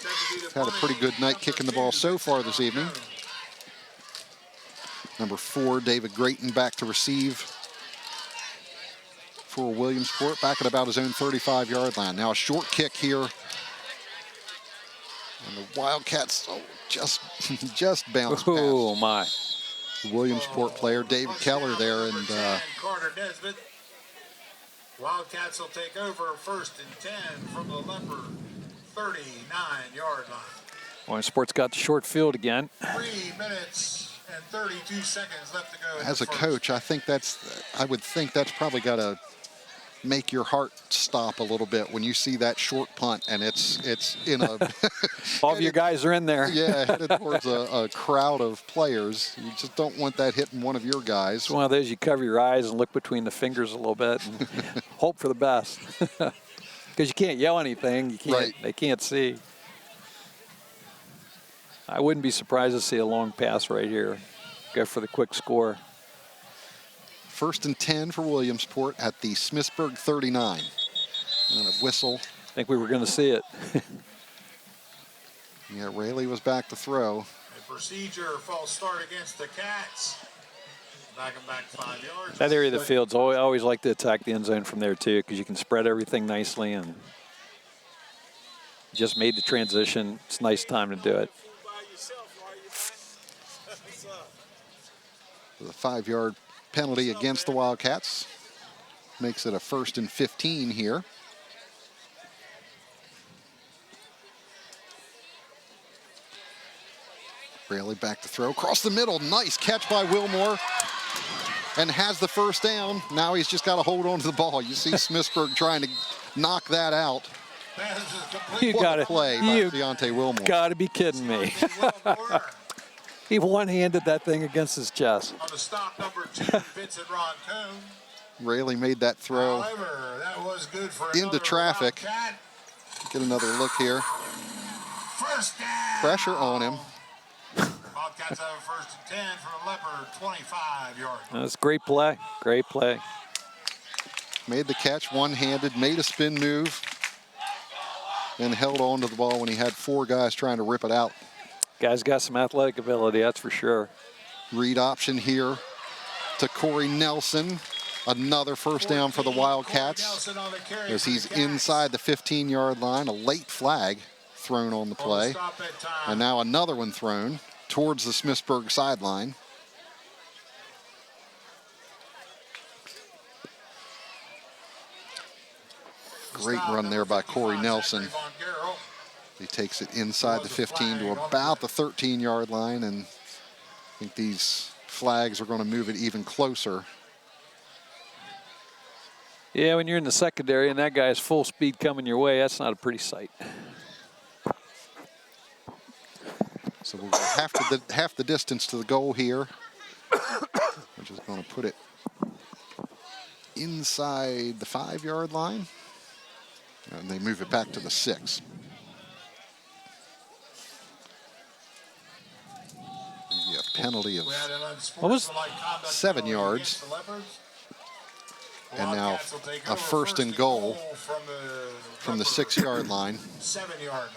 Had a pretty good night kicking the ball so far this evening. Number 4, David Grayton back to receive for Williamsport, back at about his own 35-yard line. Now a short kick here. And the Wildcats just bounced past. Oh, my. The Williamsport player, David Keller there, and Carter Nesbitt. Wildcats will take over first and 10 from the Leopard 39-yard line. Williamsport's got the short field again. 3 minutes and 32 seconds left to go. in as the a first. coach, I would think that's probably got to make your heart stop a little bit when you see that short punt and it's in a All of your guys are in there. yeah, headed towards a crowd of players. You just don't want that hitting one of your guys. It's one of those you cover your eyes and look between the fingers a little bit and hope for the best. Because you can't yell anything. You can't. Right. They can't see. I wouldn't be surprised to see a long pass right here. Go for the quick score. First and 10 for Williamsport at the Smithsburg 39. And a whistle. I think we were going to see it. Yeah, Rayleigh was back to throw. A procedure false start against the Cats. Back 5 yards. That area of the field's always like to attack the end zone from there too, because you can spread everything nicely and just made the transition. It's a nice time to do it. The 5-yard penalty against the Wildcats makes it a first and 15 here. Rayleigh back to throw across the middle. Nice catch by Wilmore. And has the first down. Now he's just got to hold on to the ball. You see Smithsburg trying to knock that out. You got it. Play by Deontay Wilmore. Got to be kidding me. He one-handed that thing against his chest. On the stop, number 2, Vincent Roncone. Rayleigh made that throw However, that was good for into another traffic. Wildcat. Get another look here. First down. Pressure on him. Wildcats have a first and 10 from the Leopard 25-yard. That's a great play. Great play. Made the catch one-handed, made a spin move, and held on to the ball when he had 4 guys trying to rip it out. Guy's got some athletic ability, that's for sure. Read option here to Corey Nelson. Another first down for the Wildcats as he's inside the 15-yard line. A late flag thrown on the play. And now another one thrown towards the Smithsburg sideline. Great run there by Corey Nelson. He takes it inside the 15 to about the 13-yard line, and I think these flags are going to move it even closer. Yeah, when you're in the secondary and that guy's full speed coming your way, that's not a pretty sight. So we'll go half the distance to the goal here. We're just going to put it inside the 5-yard line. And they move it back to the 6. Maybe a penalty of what was 7 yards. And now a first and goal from the 6-yard line. 7-yard line.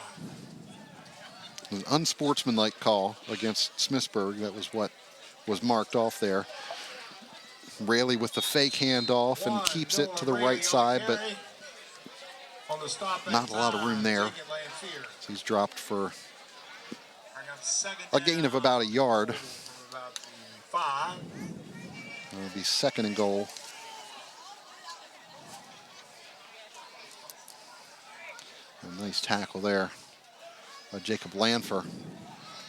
An unsportsmanlike call against Smithsburg. That was what was marked off there. Raley with the fake handoff and keeps it to the right side, but not a lot of room there. So he's dropped for a gain of about a yard. It'll be second and goal. A nice tackle there by Jacob Lanfer,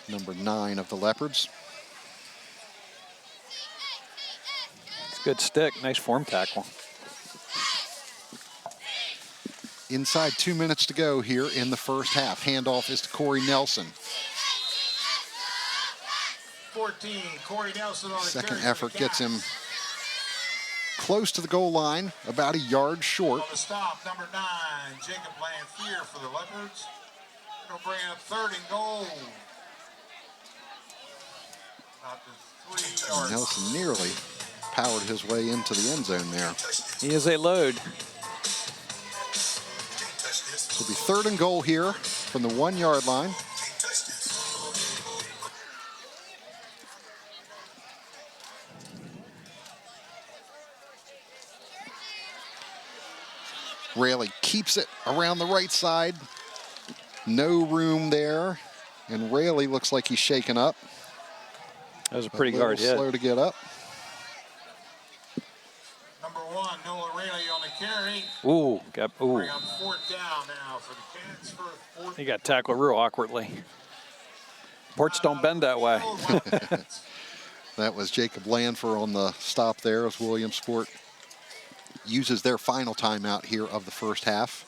number 9 of the Leopards. It's a good stick, nice form tackle. Inside 2 minutes to go here in the first half. Handoff is to Corey Nelson. 14, Corey Nelson on the Second carry effort for the gets him Cats. close to the goal line, about a yard short. On the stop, number 9, Jacob Lanfear for the Leopards. It'll bring up third and goal. About the 3-yard line. Nelson nearly powered his way into the end zone there. He is a load. It'll be third and goal here from the 1-yard line. Raley keeps it around the right side. No room there. And Raley looks like he's shaken up. That was a pretty hard hit. Slow to get up. Number 1, Noah Raley on the carry. Ooh, Bring up fourth down now for the Cats for fourth. He got tackled real awkwardly. Ports don't bend that way. That was Jacob Lanfer on the stop there as Williamsport uses their final timeout here of the first half.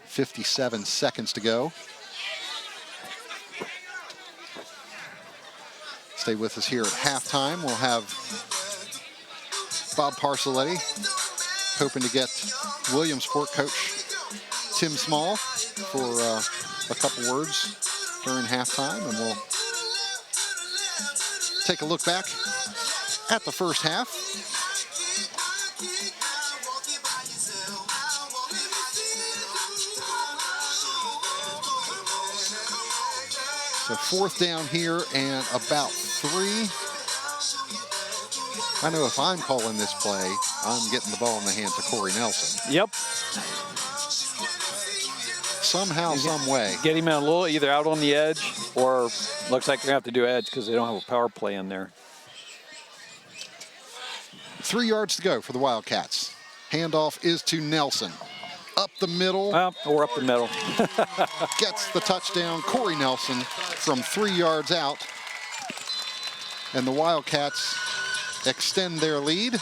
57 seconds to go. Stay with us here at halftime. We'll have Bob Parcelletti hoping to get Williamsport coach Tim Small for a couple words during halftime, and we'll take a look back at the first half. So fourth down here and about 3. I know if I'm calling this play, I'm getting the ball in the hands of Corey Nelson. Yep. Somehow, some way. Get him out a little, either out on the edge or looks like they're going to have to do edge because they don't have a power play in there. 3 yards to go for the Wildcats. Handoff is to Nelson. Up the middle. Or up the middle. Gets the touchdown. Corey Nelson from 3 yards out. And the Wildcats extend their lead.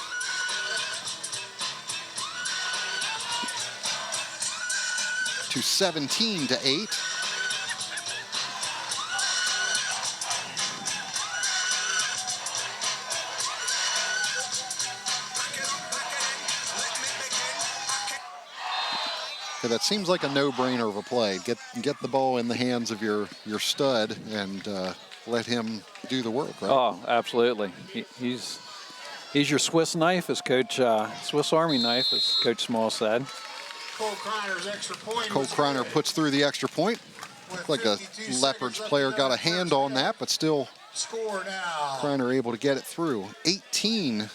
To 17-8. So that seems like a no-brainer of a play. Get the ball in the hands of your stud and let him do the work, right? Oh, absolutely. He's your Swiss knife, as Coach Swiss Army knife, as Coach Small said. Cole Kreiner's extra point. Cole Kreiner puts through the extra point. Looked like a Leopards player got a hand on that, but still Score now. Kreiner able to get it through. 18-8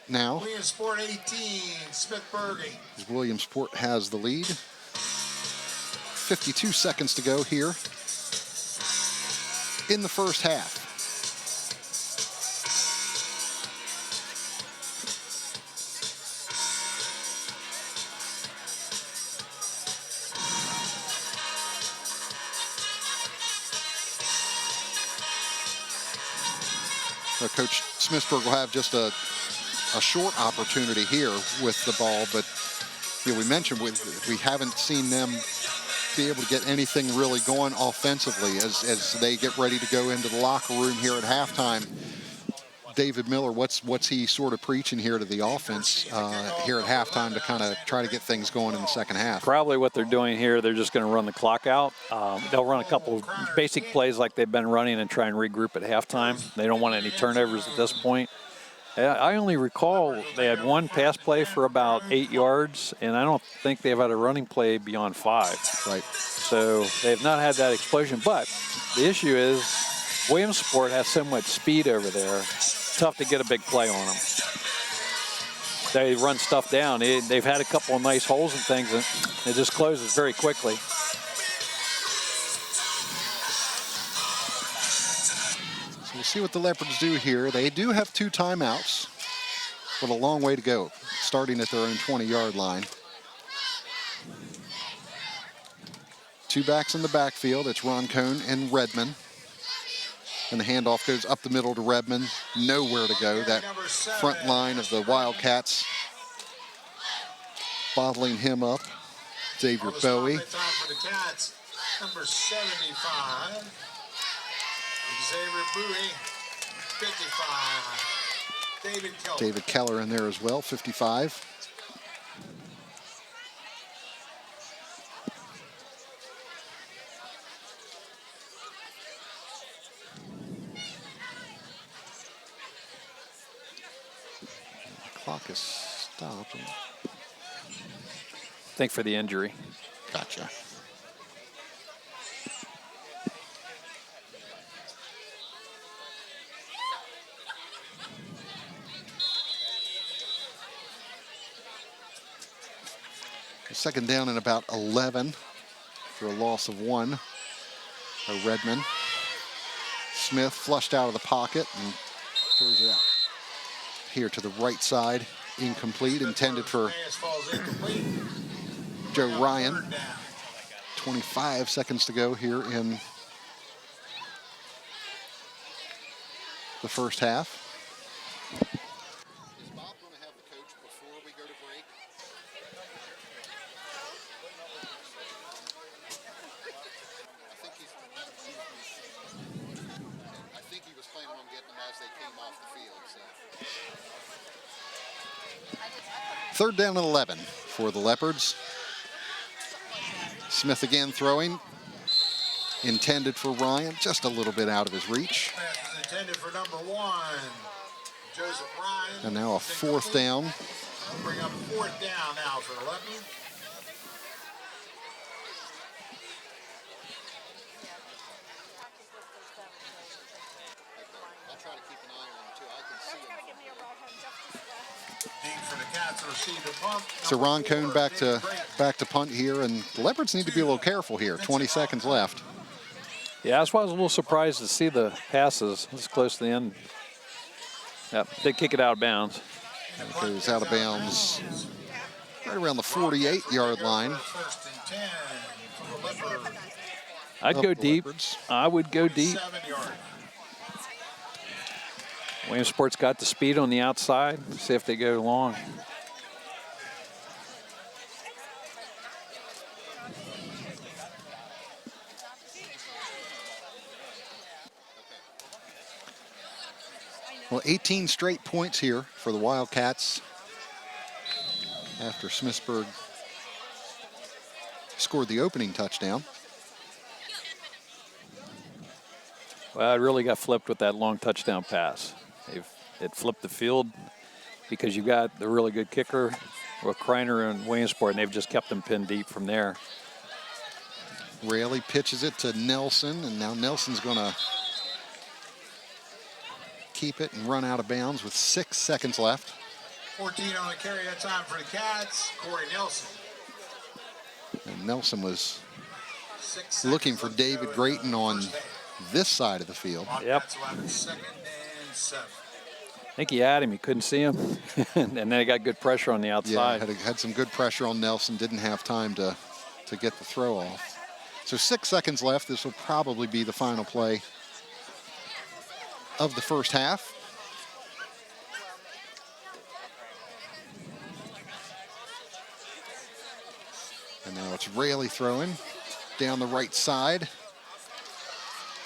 now. Williamsport 18, Smithsburg 8. Williamsport has the lead. 52 seconds to go here in the first half. Coach Smithsburg will have just a short opportunity here with the ball, but we mentioned we haven't seen them be able to get anything really going offensively as they get ready to go into the locker room here at halftime. David Miller, what's he sort of preaching here to the offense here at halftime to kind of try to get things going in the second half? Probably what they're doing here, they're just going to run the clock out. They'll run a couple basic plays like they've been running and try and regroup at halftime. They don't want any turnovers at this point. I only recall they had one pass play for about 8 yards, and I don't think they've had a running play beyond 5. Right. So they've not had that explosion. But the issue is Williamsport has so much speed over there. It's tough to get a big play on them. They run stuff down. They've had a couple of nice holes and things, and it just closes very quickly. We'll see what the Leopards do here. They do have 2 timeouts, but a long way to go, starting at their own 20-yard line. 2 backs in the backfield. It's Roncone and Redmond. And the handoff goes up the middle to Redmond. Nowhere to go. That front line of the Wildcats bottling him up. Xavier Bowie. Number 75. Xavier Bowie, 55. David Keller in there as well, 55. The clock is stopped. I think for the injury. Gotcha. Second down and about 11 for a loss of 1. Redmond. Smith flushed out of the pocket and throws it out here to the right side. Incomplete, intended for Joe Ryan. 25 seconds to go here in the first half. Third down and 11 for the Leopards. Smith again throwing. Intended for Ryan, just a little bit out of his reach. Intended for number 1, Joseph Ryan. And now a 4th down. Bring up 4th down now for the Leopards. I'll try to keep an eye on him too. I can see him. So Ron Cohn back to punt here, and the Leopards need to be a little careful here. 20 seconds left. Yeah, that's why I was a little surprised to see the passes this close to the end. Yep, they kick it out of bounds. It goes out of bounds right around the 48-yard line. I'd go deep. I would go deep. Williamsport's got the speed on the outside. See if they go long. Well, 18 straight points here for the Wildcats after Smithsburg scored the opening touchdown. Well, it really got flipped with that long touchdown pass. It flipped the field because you got the really good kicker with Kreiner and Williamsport, and they've just kept them pinned deep from there. Raley pitches it to Nelson, and now Nelson's going to keep it and run out of bounds with 6 seconds left. 14 on the carry that time for the Cats. Corey Nelson. And Nelson was looking for David Grayton on this side of the field. Yep. I think he had him. He couldn't see him. And then he got good pressure on the outside. Yeah, had some good pressure on Nelson. Didn't have time to get the throw off. So 6 seconds left. This will probably be the final play of the first half. And now it's Rayleigh throwing down the right side.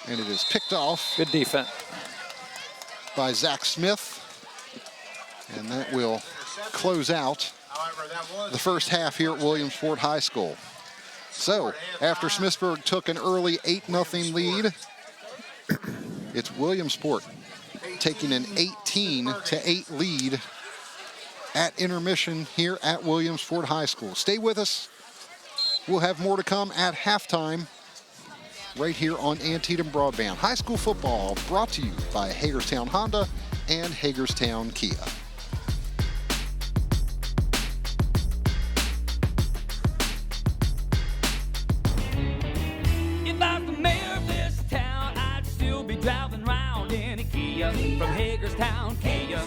And it is picked off. Good defense by Zach Smith. And that will close out the first half here at Williamsport High School. So, after Smithsburg took an early 8-0 lead, it's Williamsport taking an 18-8 lead at intermission here at Williamsport High School. Stay with us. We'll have more to come at halftime right here on Antietam Broadband. High school football brought to you by Hagerstown Honda and Hagerstown Kia. If I was the mayor of this town, I'd still be driving around in a Kia from Hagerstown Kia.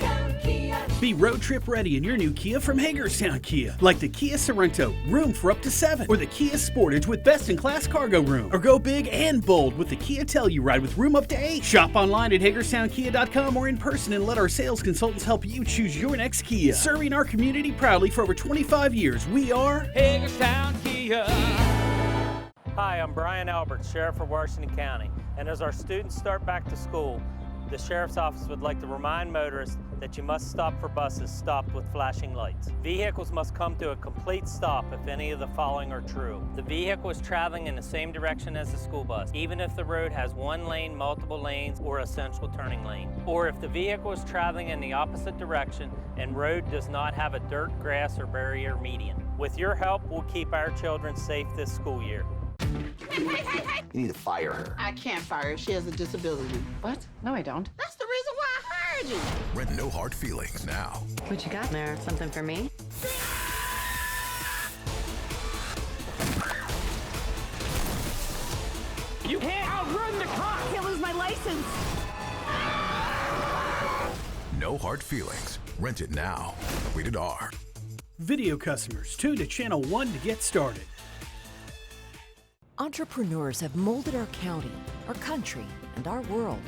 Be road trip ready in your new Kia from Hagerstown Kia. Like the Kia Sorento, room for up to 7. Or the Kia Sportage with best-in-class cargo room. Or go big and bold with the Kia Telluride with room up to 8. Shop online at HagerstownKia.com or in person and let our sales consultants help you choose your next Kia. Serving our community proudly for over 25 years, we are Hagerstown Kia. Hi, I'm Brian Albert, Sheriff of Washington County, and as our students start back to school, the Sheriff's Office would like to remind motorists that you must stop for buses stopped with flashing lights. Vehicles must come to a complete stop if any of the following are true. The vehicle is traveling in the same direction as the school bus, even if the road has one lane, multiple lanes, or a central turning lane. Or if the vehicle is traveling in the opposite direction and road does not have a dirt, grass, or barrier median. With your help, we'll keep our children safe this school year. You need to fire her. I can't fire her. She has a disability. What? No, I don't. That's the reason why I hired you. Rent No Hard Feelings now. What you got there? Something for me? You can't outrun the cop! I can't lose my license. No Hard Feelings. Rent it now. Rated R. video customers. Tune to Channel 1 to get started. Entrepreneurs have molded our county, our country, and our world.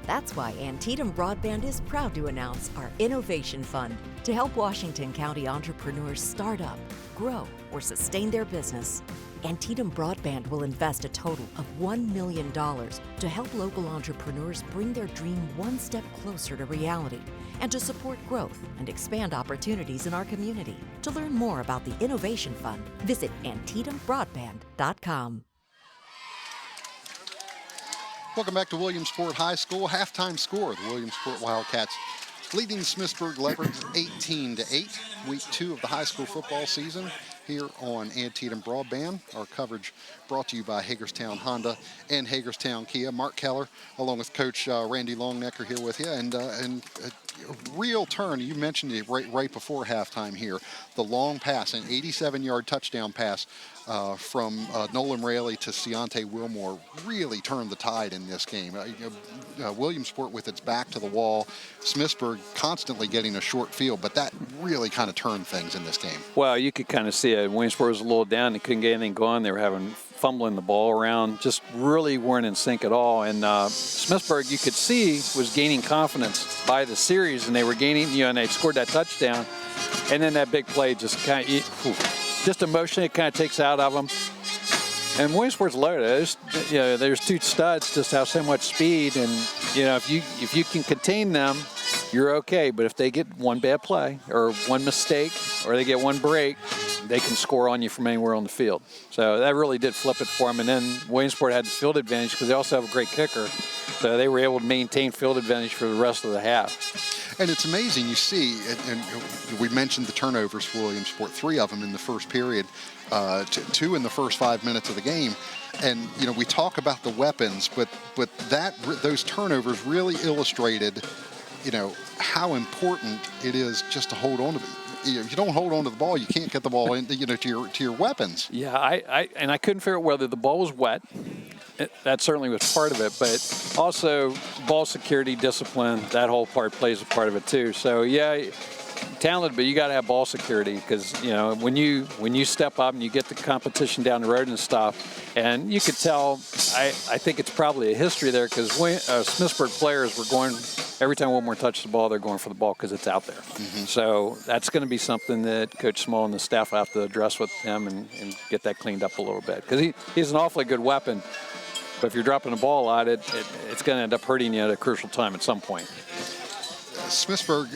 That's why Antietam Broadband is proud to announce our Innovation Fund to help Washington County entrepreneurs start up, grow, or sustain their business. Antietam Broadband will invest a total of $1 million to help local entrepreneurs bring their dream one step closer to reality and to support growth and expand opportunities in our community. To learn more about the Innovation Fund, visit AntietamBroadband.com. Welcome back to Williamsport High School. Halftime score, the Williamsport Wildcats leading Smithsburg Leopards 18-8. Week 2 of the high school football season here on Antietam Broadband. Our coverage brought to you by Hagerstown Honda and Hagerstown Kia. Mark Keller, along with Coach Randy Longnecker here with you. And a real turn, you mentioned it right before halftime here. The long pass, an 87-yard touchdown pass from Nolan Rayleigh to Ciante Wilmore really turned the tide in this game. Williamsport with its back to the wall, Smithsburg constantly getting a short field, but that really kind of turned things in this game. Well, you could kind of see it. Williamsport was a little down. They couldn't get anything going. They were fumbling the ball around, just really weren't in sync at all. And Smithsburg, you could see, was gaining confidence by the series, and they were gaining, and they scored that touchdown. And then that big play just kind of, just emotionally, it kind of takes out of them. And Williamsport's loaded. There's two studs, just have so much speed, and if you can contain them, you're okay. But if they get one bad play or one mistake or they get one break, they can score on you from anywhere on the field. So that really did flip it for them. And then Williamsport had the field advantage because they also have a great kicker. So they were able to maintain field advantage for the rest of the half. And it's amazing, you see, and we mentioned the turnovers for Williamsport, 3 of them in the first period, 2 in the first 5 minutes of the game. And, we talk about the weapons, but those turnovers really illustrated, how important it is just to hold on to it. If you don't hold on to the ball, you can't get the ball in, to your weapons. Yeah, I couldn't figure out whether the ball was wet. That certainly was part of it, but also ball security, discipline, that whole part plays a part of it too. So yeah, talented, but you got to have ball security because when you step up and you get the competition down the road and stuff, and you could tell. I think it's probably a history there because Smithsburg players were going every time Wilmore touches the ball, they're going for the ball because it's out there. So that's going to be something that Coach Small and the staff have to address with him and get that cleaned up a little bit, because he's an awfully good weapon. But if you're dropping the ball a lot, it's going to end up hurting you at a crucial time at some point. Smithsburg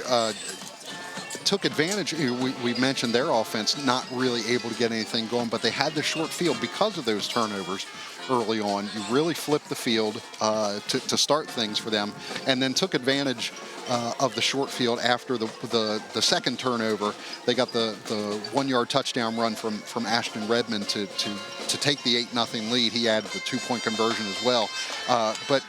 took advantage. We mentioned their offense not really able to get anything going, but they had the short field because of those turnovers early on. You really flipped the field to start things for them, and then took advantage of the short field after the second turnover. They got the 1-yard touchdown run from Ashton Redmond to take the 8-0 lead. He added the 2-point conversion as well. But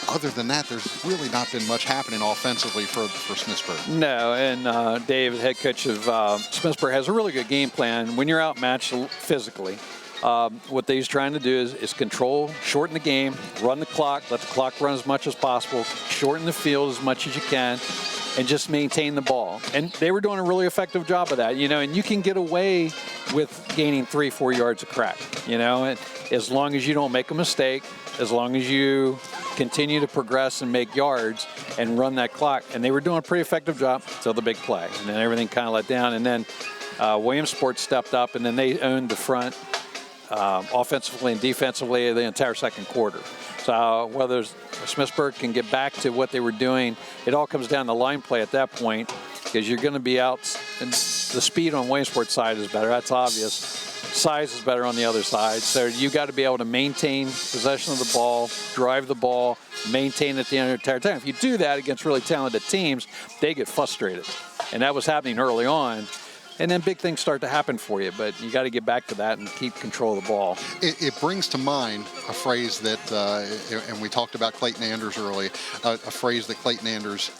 other than that, there's really not been much happening offensively for Smithsburg. No, and Dave, the head coach of Smithsburg, has a really good game plan. When you're outmatched physically, what he's trying to do is control, shorten the game, run the clock, let the clock run as much as possible, shorten the field as much as you can, and just maintain the ball. And they were doing a really effective job of that, and you can get away with gaining 3-4 yards a crack, and as long as you don't make a mistake, as long as you continue to progress and make yards and run that clock. And they were doing a pretty effective job until the big play. And then everything kind of let down. And then Williamsport stepped up, and then they owned the front offensively and defensively the entire second quarter. So whether Smithsburg can get back to what they were doing, it all comes down to line play at that point, because you're going to be out. And the speed on Williamsport's side is better. That's obvious. Size is better on the other side. So you got to be able to maintain possession of the ball, drive the ball, maintain it the entire time. If you do that against really talented teams, they get frustrated. And that was happening early on. And then big things start to happen for you, but you got to get back to that and keep control of the ball. It brings to mind a phrase that, and we talked about Clayton Anders early, a phrase that Clayton Anders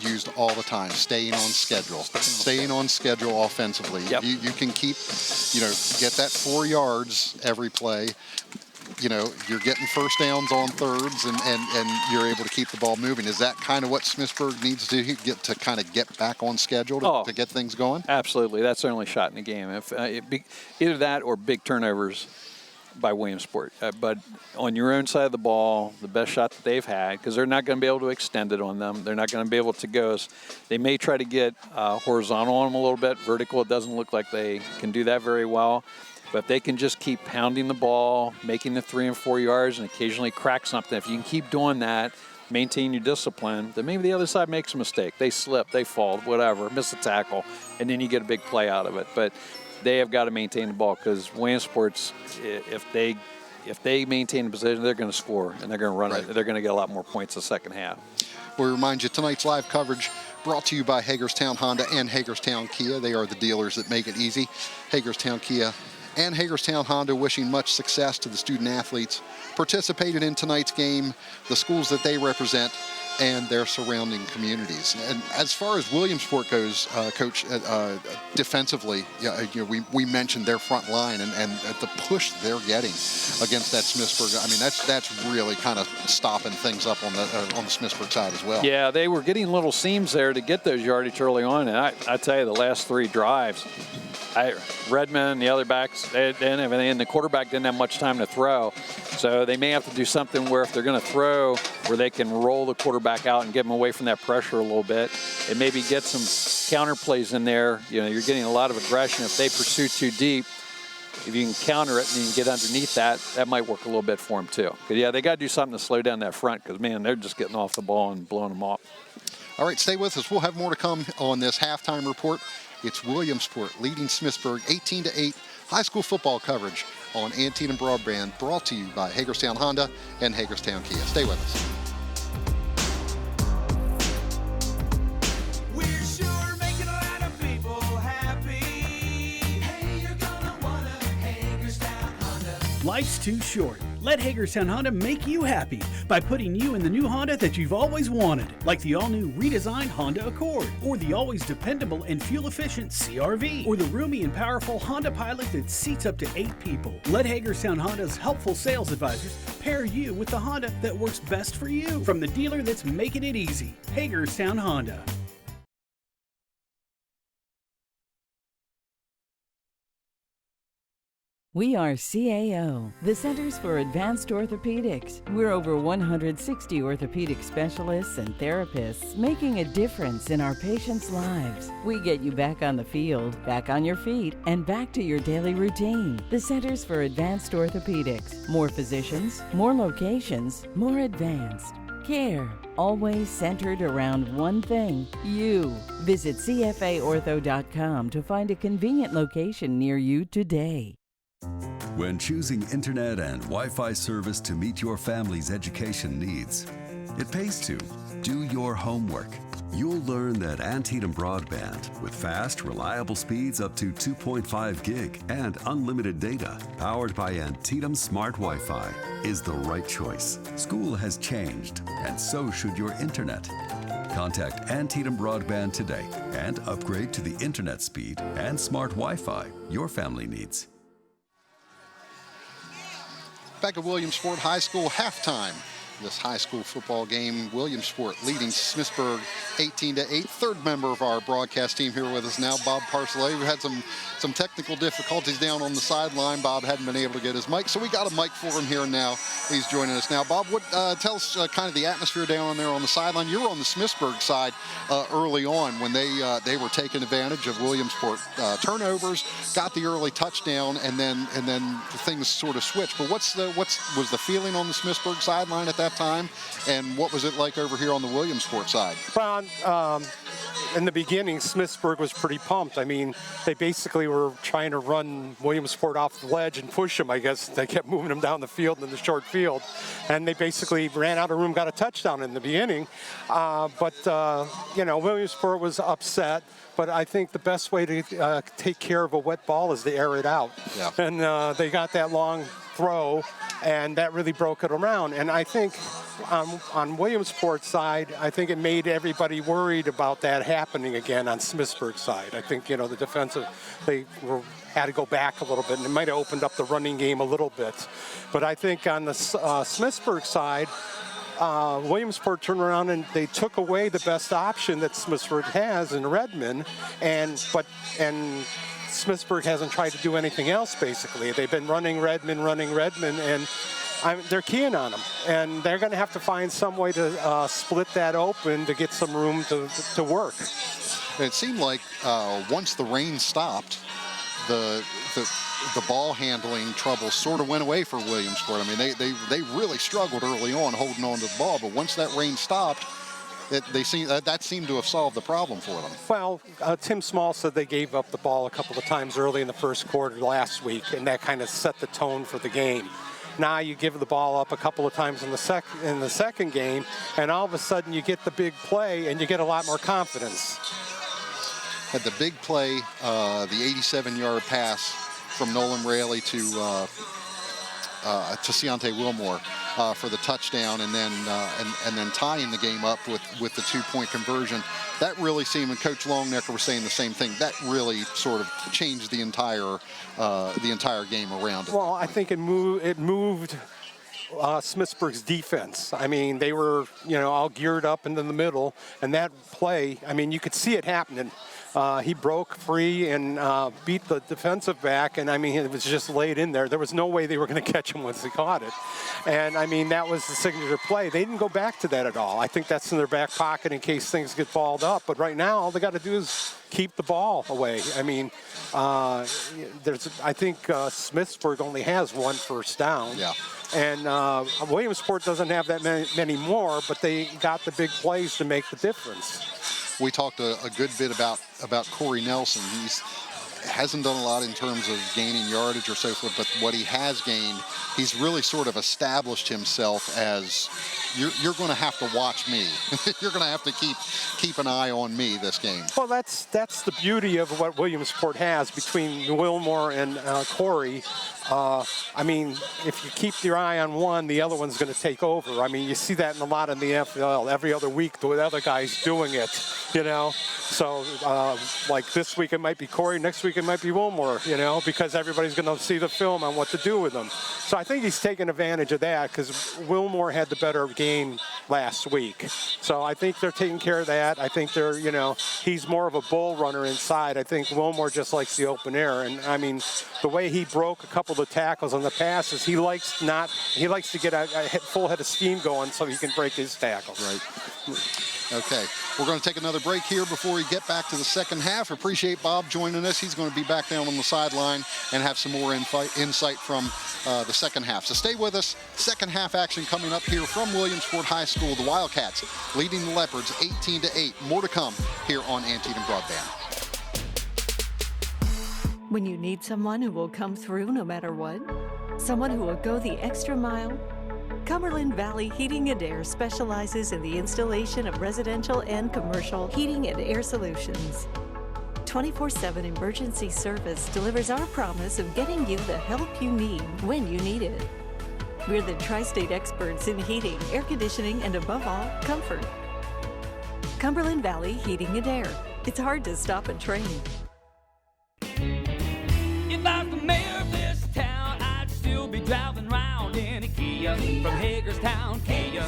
used all the time: staying on schedule. Staying on schedule offensively. Yep. You can keep, get that 4 yards every play. You're getting first downs on thirds, and you're able to keep the ball moving. Is that kind of what Smithsburg needs to get to kind of get back on schedule to get things going? Absolutely. That's the only shot in the game. If either that or big turnovers by Williamsport. But on your own side of the ball, the best shot that they've had, because they're not going to be able to extend it on them. They're not going to be able to go. They may try to get horizontal on them a little bit. Vertical, it doesn't look like they can do that very well. But they can just keep pounding the ball, making the 3 and 4 yards, and occasionally crack something. If you can keep doing that, maintain your discipline, then maybe the other side makes a mistake. They slip, they fall, whatever, miss a tackle, and then you get a big play out of it. But they have got to maintain the ball, because Williamsport's, if they maintain the position, they're going to score, and they're going to run it. They're going to get a lot more points the second half. We remind you, tonight's live coverage brought to you by Hagerstown Honda and Hagerstown Kia. They are the dealers that make it easy. Hagerstown Kia and Hagerstown Honda wishing much success to the student athletes participated in tonight's game, the schools that they represent, and their surrounding communities. And as far as Williamsport goes, Coach, defensively, we mentioned their front line and the push they're getting against that Smithsburg. I mean, that's really kind of stopping things up on the Smithsburg side as well. Yeah, they were getting little seams there to get those yardage early on, and I tell you, the last 3 drives, Redmond and the other backs, they didn't have anything, and the quarterback didn't have much time to throw. So they may have to do something where if they're going to throw, where they can roll the quarterback out and get them away from that pressure a little bit, and maybe get some counter plays in there. You're getting a lot of aggression. If they pursue too deep, if you can counter it and you can get underneath that might work a little bit for them too. But yeah, they got to do something to slow down that front, because, man, they're just getting off the ball and blowing them off. All right, stay with us. We'll have more to come on this halftime report. It's Williamsport leading Smithsburg 18-8. High school football coverage on Antietam Broadband, brought to you by Hagerstown Honda and Hagerstown Kia. Stay with us. We're sure making a lot of people happy. Hey, you're gonna wanna Hagerstown Honda. Life's too short. Let Hagerstown Honda make you happy by putting you in the new Honda that you've always wanted, like the all-new redesigned Honda Accord, or the always dependable and fuel-efficient CR-V, or the roomy and powerful Honda Pilot that seats up to 8 people. Let Hagerstown Honda's helpful sales advisors pair you with the Honda that works best for you, from the dealer that's making it easy, Hagerstown Honda. We are CAO, the Centers for Advanced Orthopedics. We're over 160 orthopedic specialists and therapists making a difference in our patients' lives. We get you back on the field, back on your feet, and back to your daily routine. The Centers for Advanced Orthopedics. More physicians, more locations, more advanced care. Always centered around one thing, you. Visit CFAortho.com to find a convenient location near you today. When choosing internet and Wi-Fi service to meet your family's education needs, it pays to do your homework. You'll learn that Antietam Broadband, with fast, reliable speeds up to 2.5 gig and unlimited data, powered by Antietam Smart Wi-Fi, is the right choice. School has changed, and so should your internet. Contact Antietam Broadband today and upgrade to the internet speed and smart Wi-Fi your family needs. Back at Williamsport High School halftime. This high school football game, Williamsport leading Smithsburg 18-8. Third member of our broadcast team here with us now, Bob Parcellet. We had some technical difficulties down on the sideline. Bob hadn't been able to get his mic, so we got a mic for him here now. He's joining us now. Bob, what tell us kind of the atmosphere down there on the sideline. You were on the Smithsburg side early on when they were taking advantage of Williamsport turnovers, got the early touchdown, and then things sort of switched. But what was the feeling on the Smithsburg sideline at that time, and what was it like over here on the Williamsport side? Well, in the beginning, Smithsburg was pretty pumped. I mean, they basically were trying to run Williamsport off the ledge and push them, I guess. They kept moving them down the field in the short field, and they basically ran out of room, got a touchdown in the beginning. Williamsport was upset. But I think the best way to take care of a wet ball is to air it out. Yeah. And they got that long throw, and that really broke it around. And I think on Williamsport's side, I think it made everybody worried about that happening again on Smithsburg's side. I think, the defensive, had to go back a little bit, and it might have opened up the running game a little bit. But I think on the Smithsburg side, Williamsport turned around and they took away the best option that Smithsburg has in Redmond, and Smithsburg hasn't tried to do anything else. Basically, they've been running Redmond, and they're keying on them, and they're going to have to find some way to split that open to get some room to work. It seemed like once the rain stopped, the ball handling trouble sort of went away for Williamsport. I mean, they really struggled early on holding on to the ball, but once that rain stopped, that seemed to have solved the problem for them. Well, Tim Small said they gave up the ball a couple of times early in the first quarter last week, and that kind of set the tone for the game. Now you give the ball up a couple of times in the second game, and all of a sudden you get the big play, and you get a lot more confidence. Had the big play, the 87-yard pass from Nolan Raley to Ciante Wilmore for the touchdown, and then tying the game up with the 2-point conversion. That really seemed, and Coach Longnecker was saying the same thing, that really sort of changed the entire game around. Well, I think it moved Smithsburg's defense. I mean, they were all geared up into the middle, and that play, I mean, you could see it happening. He broke free and beat the defensive back, and I mean, it was just laid in there. There was no way they were going to catch him once he caught it. And I mean, that was the signature play. They didn't go back to that at all. I think that's in their back pocket in case things get balled up. But right now, all they got to do is keep the ball away. I mean, I think Smithsburg only has one first down. Yeah. And Williamsport doesn't have that many more, but they got the big plays to make the difference. We talked a good bit about Corey Nelson. He hasn't done a lot in terms of gaining yardage or so forth, but what he has gained, he's really sort of established himself as you're going to have to watch me. You're going to have to keep an eye on me this game. Well, that's the beauty of what Williamsport has between Wilmore and Corey. I mean, if you keep your eye on one, the other one's going to take over. I mean, you see that in a lot in the NFL. Every other week, the other guy's doing it, So, like this week it might be Corey, next week it might be Wilmore, because everybody's going to see the film on what to do with them. So I think he's taking advantage of that because Wilmore had the better game last week. So I think they're taking care of that. I think they're, he's more of a bull runner inside. I think Wilmore just likes the open air. And, I mean, the way he broke a couple the tackles on the passes. He likes to get a full head of steam going so he can break his tackles. Right. Okay, we're going to take another break here before we get back to the second half. Appreciate Bob joining us. He's going to be back down on the sideline and have some more insight from the second half. So stay with us. Second half action coming up here from Williamsport High School. The Wildcats leading the Leopards 18-8. More to come here on Antietam Broadband. When you need someone who will come through no matter what, someone who will go the extra mile, Cumberland Valley Heating and Air specializes in the installation of residential and commercial heating and air solutions. 24/7 emergency service delivers our promise of getting you the help you need when you need it. We're the tri-state experts in heating, air conditioning, and above all, comfort. Cumberland Valley Heating and Air. It's hard to stop a train. If I was the mayor of this town, I'd still be driving around in a Kia from Hagerstown, Kia.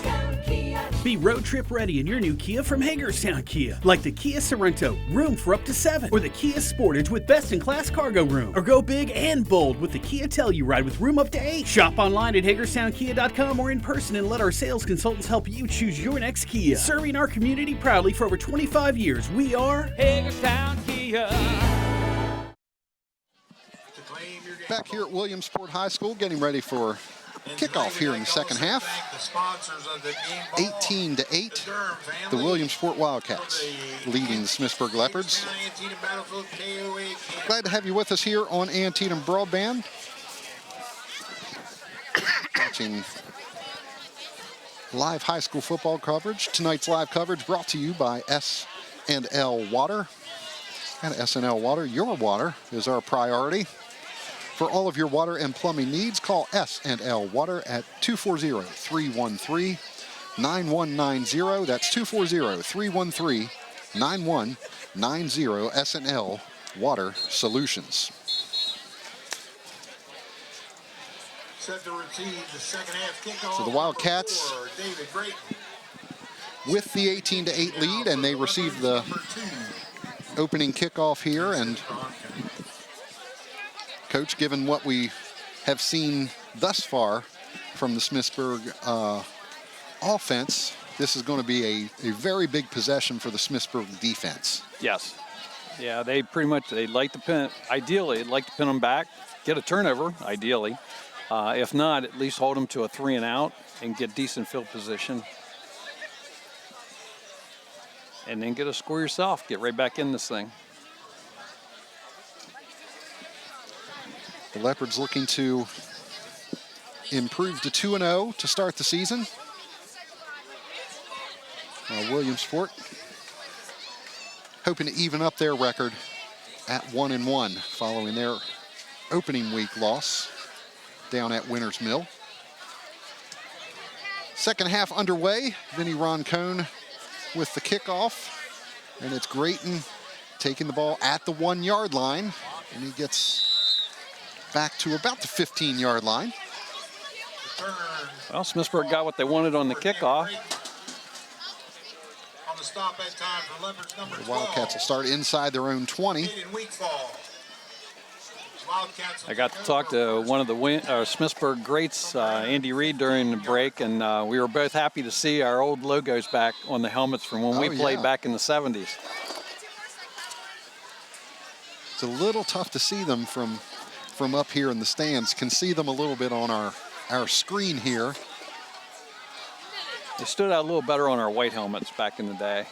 Be road trip ready in your new Kia from Hagerstown Kia. Like the Kia Sorento, room for up to 7. Or the Kia Sportage with best-in-class cargo room. Or go big and bold with the Kia Telluride with room up to 8. Shop online at HagerstownKia.com or in person and let our sales consultants help you choose your next Kia. Serving our community proudly for over 25 years, we are Hagerstown Kia. Back here at Williamsport High School, getting ready for kickoff here in the second half. 18-8, the Williamsport Wildcats leading the Smithsburg Leopards. Glad to have you with us here on Antietam Broadband. Watching live high school football coverage. Tonight's live coverage brought to you by S&L Water. And S&L Water, your water is our priority. For all of your water and plumbing needs, call S&L Water at 240-313-9190. That's 240-313-9190. S&L Water Solutions. Set to receive the second half kickoff. So the Wildcats with the 18-8 lead, and they receive the opening kickoff here. And Coach, given what we have seen thus far from the Smithsburg offense, this is going to be a very big possession for the Smithsburg defense. Yes. Yeah, they like to pin, ideally, they'd like to pin them back, get a turnover, ideally. If not, at least hold them to a 3 and out and get decent field position. And then get a score yourself, get right back in this thing. The Leopards looking to improve to 2-0 to start the season. Williamsport hoping to even up their record at 1-1 following their opening week loss down at Winters Mill. Second half underway. Vinny Roncone with the kickoff. And it's Grayton taking the ball at the 1-yard line. And he gets back to about the 15-yard line. Well, Smithsburg got what they wanted on the kickoff. On the stop at time for Leopards number 12. The Wildcats will start inside their own 20. I got to talk to one of the Smithsburg greats, Andy Reid, during the break, and we were both happy to see our old logos back on the helmets from when we played back in the 70s. It's a little tough to see them from up here in the stands. Can see them a little bit on our screen here. They stood out a little better on our white helmets back in the day.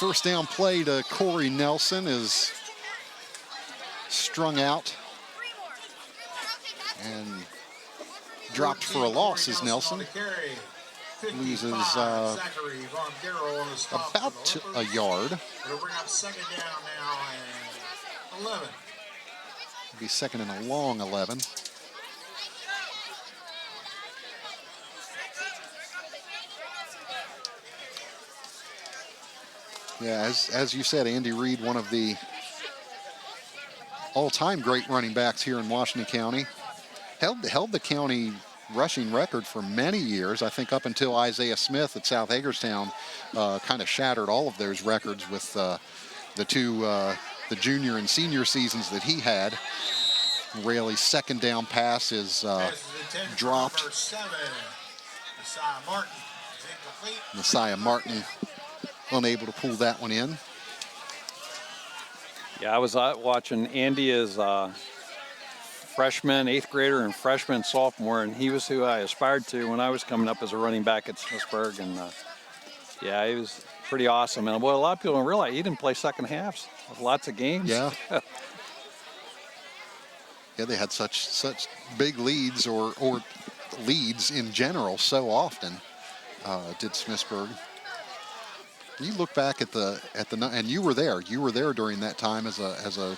First down play to Corey Nelson is strung out and dropped for a loss as Nelson loses about a yard. It'll bring up second down now and 11. It'll be second and a long 11. Yeah, as you said, Andy Reid, one of the all-time great running backs here in Washington County, held the county rushing record for many years. I think up until Isaiah Smith at South Hagerstown kind of shattered all of those records with the junior and senior seasons that he had. Rayleigh's second down pass is dropped. Number 7, Messiah Martin is incomplete. Messiah Martin unable to pull that one in. Yeah, I was watching Andy as freshman, 8th grader, and freshman, sophomore, and he was who I aspired to when I was coming up as a running back at Smithsburg. And yeah, he was pretty awesome. And well, a lot of people don't realize he didn't play second halves. Lots of games. Yeah. Yeah, they had such big leads or leads in general so often. Did Smithsburg. You look back at the and you were there. You were there during that time as a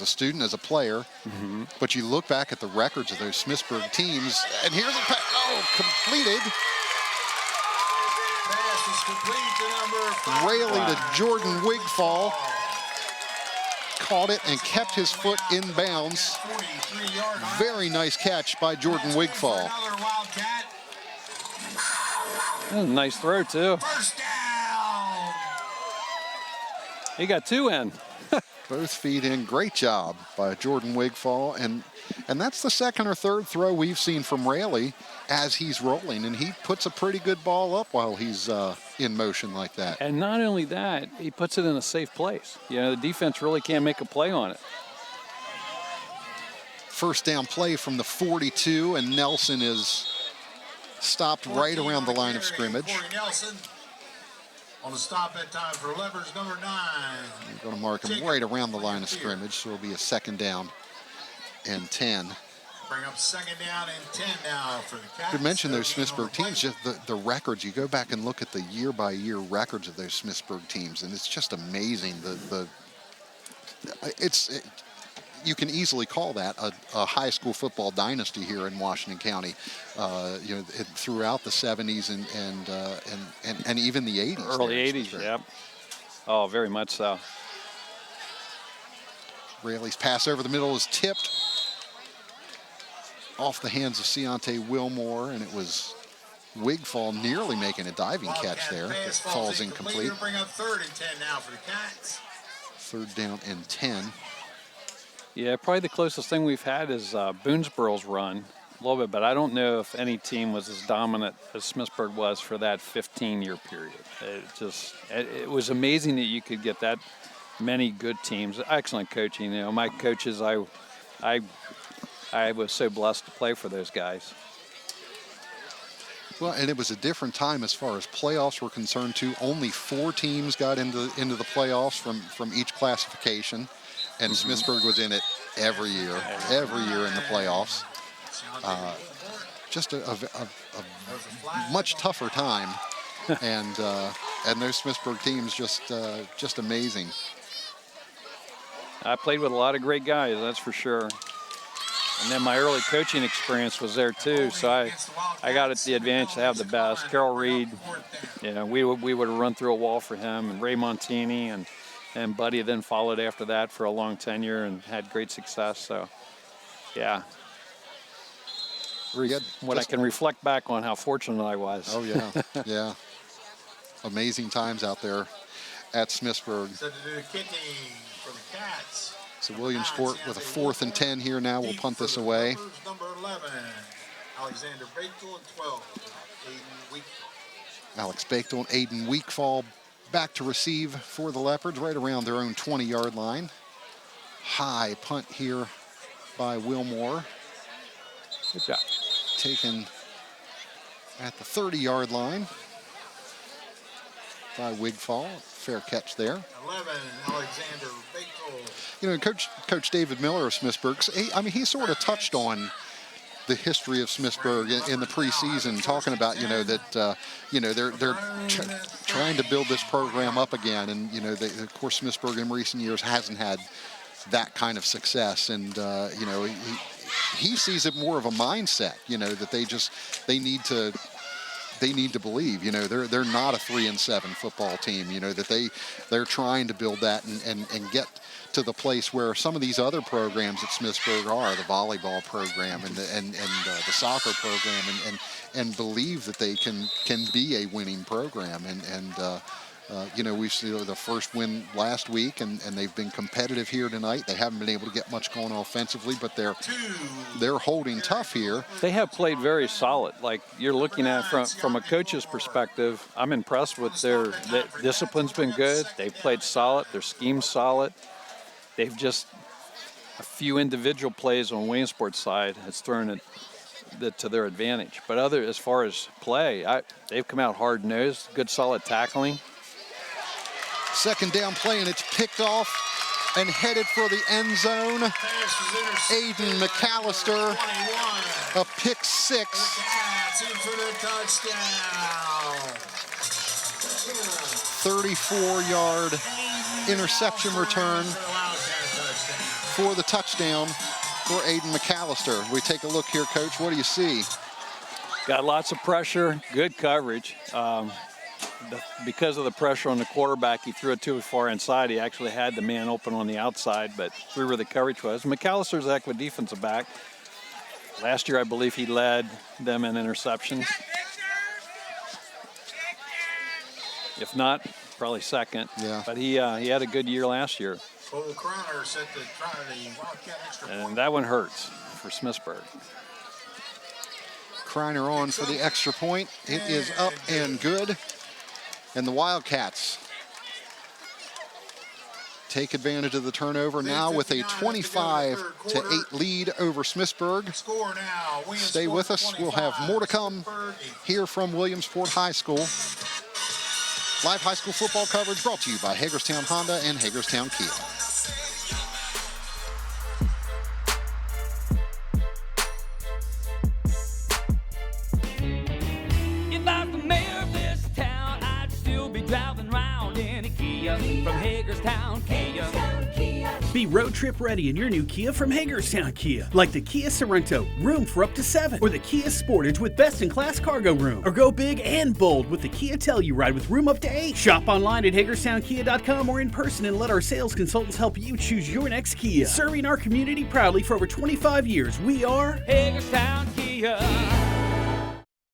student, as a player. Mm-hmm. But you look back at the records of those Smithsburg teams, and here's a completed. Pass is complete to number 5. Rayleigh to Jordan Wigfall. Caught it and kept his foot in bounds. Very nice catch by Jordan Wigfall. That was a nice throw, too. He got 2 in. Both feet in. Great job by Jordan Wigfall. And that's the second or third throw we've seen from Rayleigh as he's rolling. And he puts a pretty good ball up while he's in motion like that. And not only that, he puts it in a safe place. You know, the defense really can't make a play on it. First down play from the 42, and Nelson is stopped right around the line of scrimmage. Nelson on the stop that time for Levers, number 9. We're going to mark him right around the line of scrimmage, so it'll be a second down and 10. Bring up second down and 10 now for the Cats. You mentioned those Smithsburg teams, just the records. You go back and look at the year-by-year records of those Smithsburg teams, and it's just amazing. You can easily call that a high school football dynasty here in Washington County. You know, throughout the 70s and even the 80s. Early 80s, yeah. Oh, very much so. Rayleigh's pass over the middle is tipped off the hands of Ciante Wilmore, and it was Wigfall nearly making a diving catch there. It falls incomplete. Bring up third and 10 now for the Cats. Third down and 10. Yeah, probably the closest thing we've had is Boonesboro's run a little bit, but I don't know if any team was as dominant as Smithsburg was for that 15-year period. It was amazing that you could get that many good teams. Excellent coaching. You know, my coaches, I was so blessed to play for those guys. Well, and it was a different time as far as playoffs were concerned too. Only 4 teams got into the playoffs from each classification, and Smithsburg was in it every year in the playoffs. Just a much tougher time, and those Smithsburg teams just amazing. I played with a lot of great guys, that's for sure. And then my early coaching experience was there too, so I got the advantage to have the best. Carroll Reed, you know, we would have run through a wall for him, and Ray Montini and Buddy then followed after that for a long tenure and had great success. So, yeah. I can reflect back on how fortunate I was. Oh yeah, yeah. Amazing times out there at Smithsburg. So to do the kicking for the Cats. So Williamsport with a 4th and 10 here now. We'll punt this away. Number 11, Alexander Bechtel, and 12, Aiden Weekfall. Alex Bechtel and Aiden Weekfall back to receive for the Leopards right around their own 20-yard line. High punt here by Wilmore. Good job. Taken at the 30-yard line by Wigfall. Fair catch there. 11, Alexander Bechtel. You know, Coach David Miller of Smithsburg, he sort of touched on the history of Smithsburg in the preseason, talking about, they're trying to build this program up again. And, of course, Smithsburg in recent years hasn't had that kind of success. And, he sees it more of a mindset, that they need to believe, they're not a 3-7 football team, that they're trying to build that and get to the place where some of these other programs at Smithsburg are, the volleyball program and the soccer program, and believe that they can be a winning program. And We've seen the first win last week, and they've been competitive here tonight. They haven't been able to get much going offensively, but they're holding tough here. They have played very solid. Like you're looking at from a coach's perspective, I'm impressed with their discipline's been good. They've played solid. Their scheme's solid. They've just a few individual plays on Williamsport's side has thrown it to their advantage. But as far as play, they've come out hard-nosed, good solid tackling. Second down play, and it's picked off and headed for the end zone. Aiden McAllister, a pick six. 34-yard interception return for the touchdown for Aiden McAllister. We take a look here, Coach. What do you see? Got lots of pressure, good coverage. Because of the pressure on the quarterback, he threw it too far inside. He actually had the man open on the outside, but threw where the coverage was. McAllister's a heck of a defensive back. Last year, I believe he led them in interceptions. If not, probably second. Yeah. But he had a good year last year. And that one hurts for Smithsburg. Kreiner on for the extra point. It is up and good. And the Wildcats take advantage of the turnover now with a 25-8 lead over Smithsburg. Stay with us. We'll have more to come here from Williamsport High School. Live high school football coverage brought to you by Hagerstown Honda and Hagerstown Kia. If I was the mayor of this town, I'd still be driving around in a Kia from Hagerstown Kia. Be road trip ready in your new Kia from Hagerstown Kia. Like the Kia Sorento, room for up to 7. Or the Kia Sportage with best-in-class cargo room. Or go big and bold with the Kia Telluride with room up to 8. Shop online at HagerstownKia.com or in person and let our sales consultants help you choose your next Kia. Serving our community proudly for over 25 years, we are Hagerstown Kia.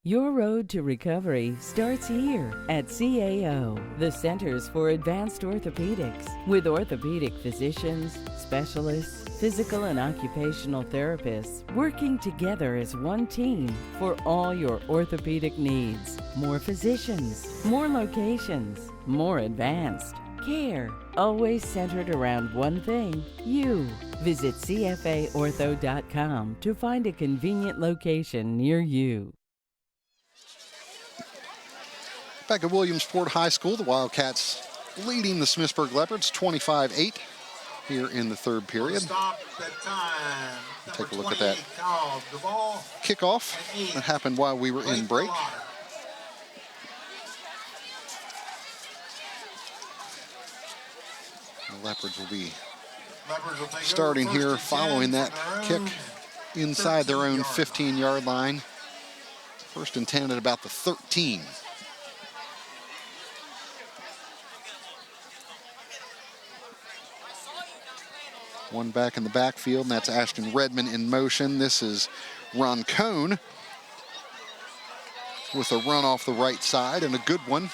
Your road to recovery starts here at CAO, the Centers for Advanced Orthopedics, with orthopedic physicians, specialists, physical and occupational therapists working together as one team for all your orthopedic needs. More physicians, more locations, more advanced care, always centered around one thing, you. Visit CFAortho.com to find a convenient location near you. Back at Williamsport High School, the Wildcats leading the Smithsburg Leopards 25-8 here in the third period. Take a look at that kickoff that happened while we were in break. The Leopards will be starting here following that kick inside their own 15-yard line. First and 10 at about the 13. One back in the backfield, and that's Ashton Redmond in motion. This is Ron Cohn with a run off the right side, and a good one.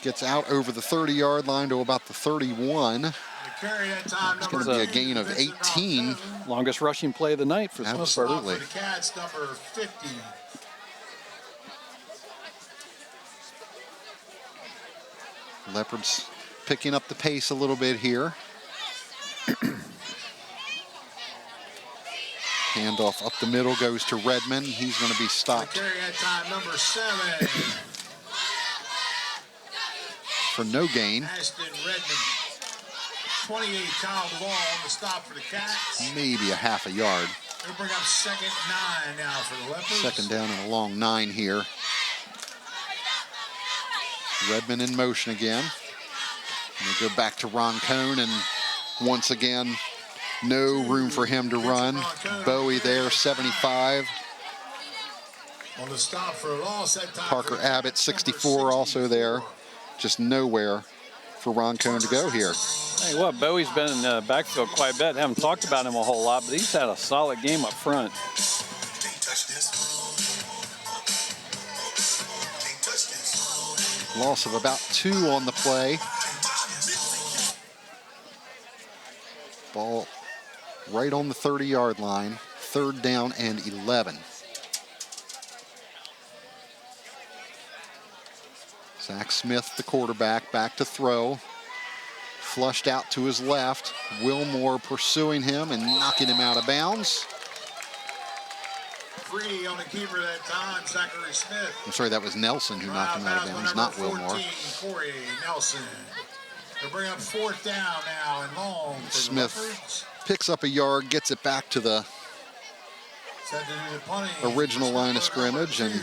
Gets out over the 30-yard line to about the 31. It's going to be a gain of 18. Longest rushing play of the night for Smithsburg. Absolutely. The Cats, number 50. Leopards picking up the pace a little bit here. Handoff up the middle goes to Redmond. He's going to be stopped. Carry at time number 7. For no gain. Ashton Redmond. 28 child ball on the stop for the Cats. Maybe a half a yard. They'll bring up 2nd and 9 now for the Leopards. Second down and a long 9 here. Redmond in motion again. And they go back to Ron Cohn, and once again, no room for him to run. Bowie there, 75. On the stop for a loss that time. Parker Abbott, 64, also there. Just nowhere for Ron Cohn to go here. Hey, what? Bowie's been in the backfield quite a bit. Haven't talked about him a whole lot, but he's had a solid game up front. Loss of about 2 on the play. Ball right on the 30-yard line. 3rd down and 11. Zach Smith, the quarterback, back to throw. Flushed out to his left. Wilmore pursuing him and knocking him out of bounds. Free on the keeper that time, Zachary Smith. I'm sorry, that was Nelson who knocked him out of bounds, not Wilmore. 14, Corey Nelson. They'll bring up 4th down now and long for Smith the Leopards. picks up a yard, gets it back to the original line of scrimmage, and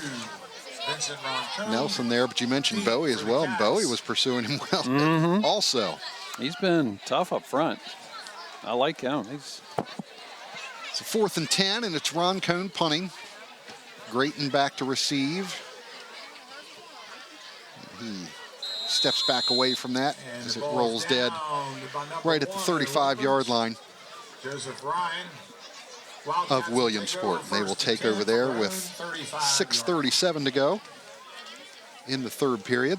Nelson there, but you mentioned Bowie as well. Bowie was pursuing him well also. He's been tough up front. I like him. It's a 4th and 10, and it's Ron Cohn punting. Grayton back to receive. He steps back away from that as it rolls dead right at the 35-yard line Joseph Ryan of Williamsport. They will take over there with 6:37 to go in the 3rd period.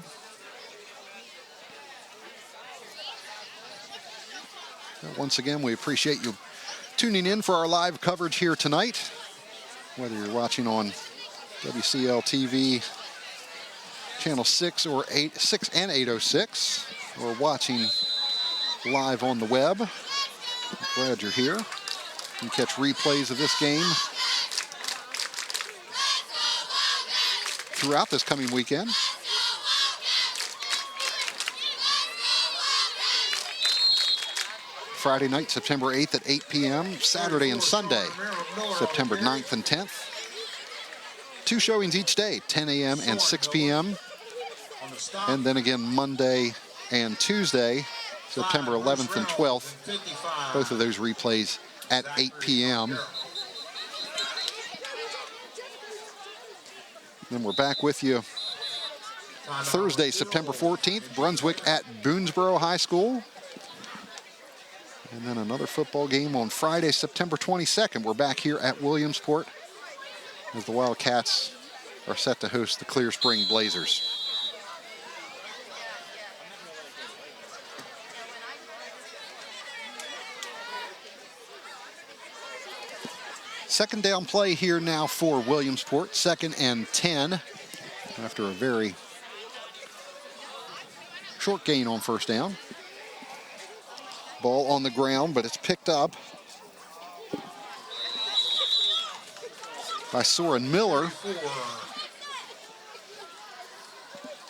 Once again, we appreciate you tuning in for our live coverage here tonight. Whether you're watching on WCL TV channel 6 or 6 and 806, or watching live on the web. I'm glad you're here. You can catch replays of this game throughout this coming weekend. Friday night, September 8th at 8 p.m. Saturday and Sunday, September 9th and 10th. 2 showings each day, 10 a.m. and 6 p.m. And then again Monday and Tuesday, September 11th and 12th. Both of those replays at 8 p.m. Then we're back with you Thursday, September 14th, Brunswick at Boonesboro High School. And then another football game on Friday, September 22nd. We're back here at Williamsport as the Wildcats are set to host the Clear Spring Blazers. Second down play here now for Williamsport. 2nd and 10 after a very short gain on 1st down. Ball on the ground, but it's picked up by Soren Miller.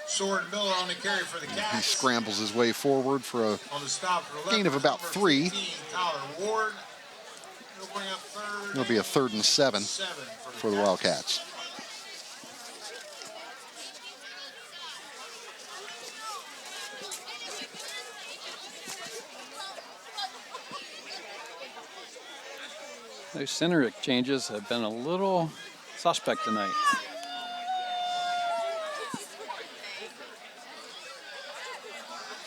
Soren Miller on the carry for the Cats. He scrambles his way forward for a On the stop for gain of about 3. 15, Tyler Ward. He'll bring up 3rd. It'll be a 3rd and 7 for the Wildcats. Those center exchanges have been a little suspect tonight.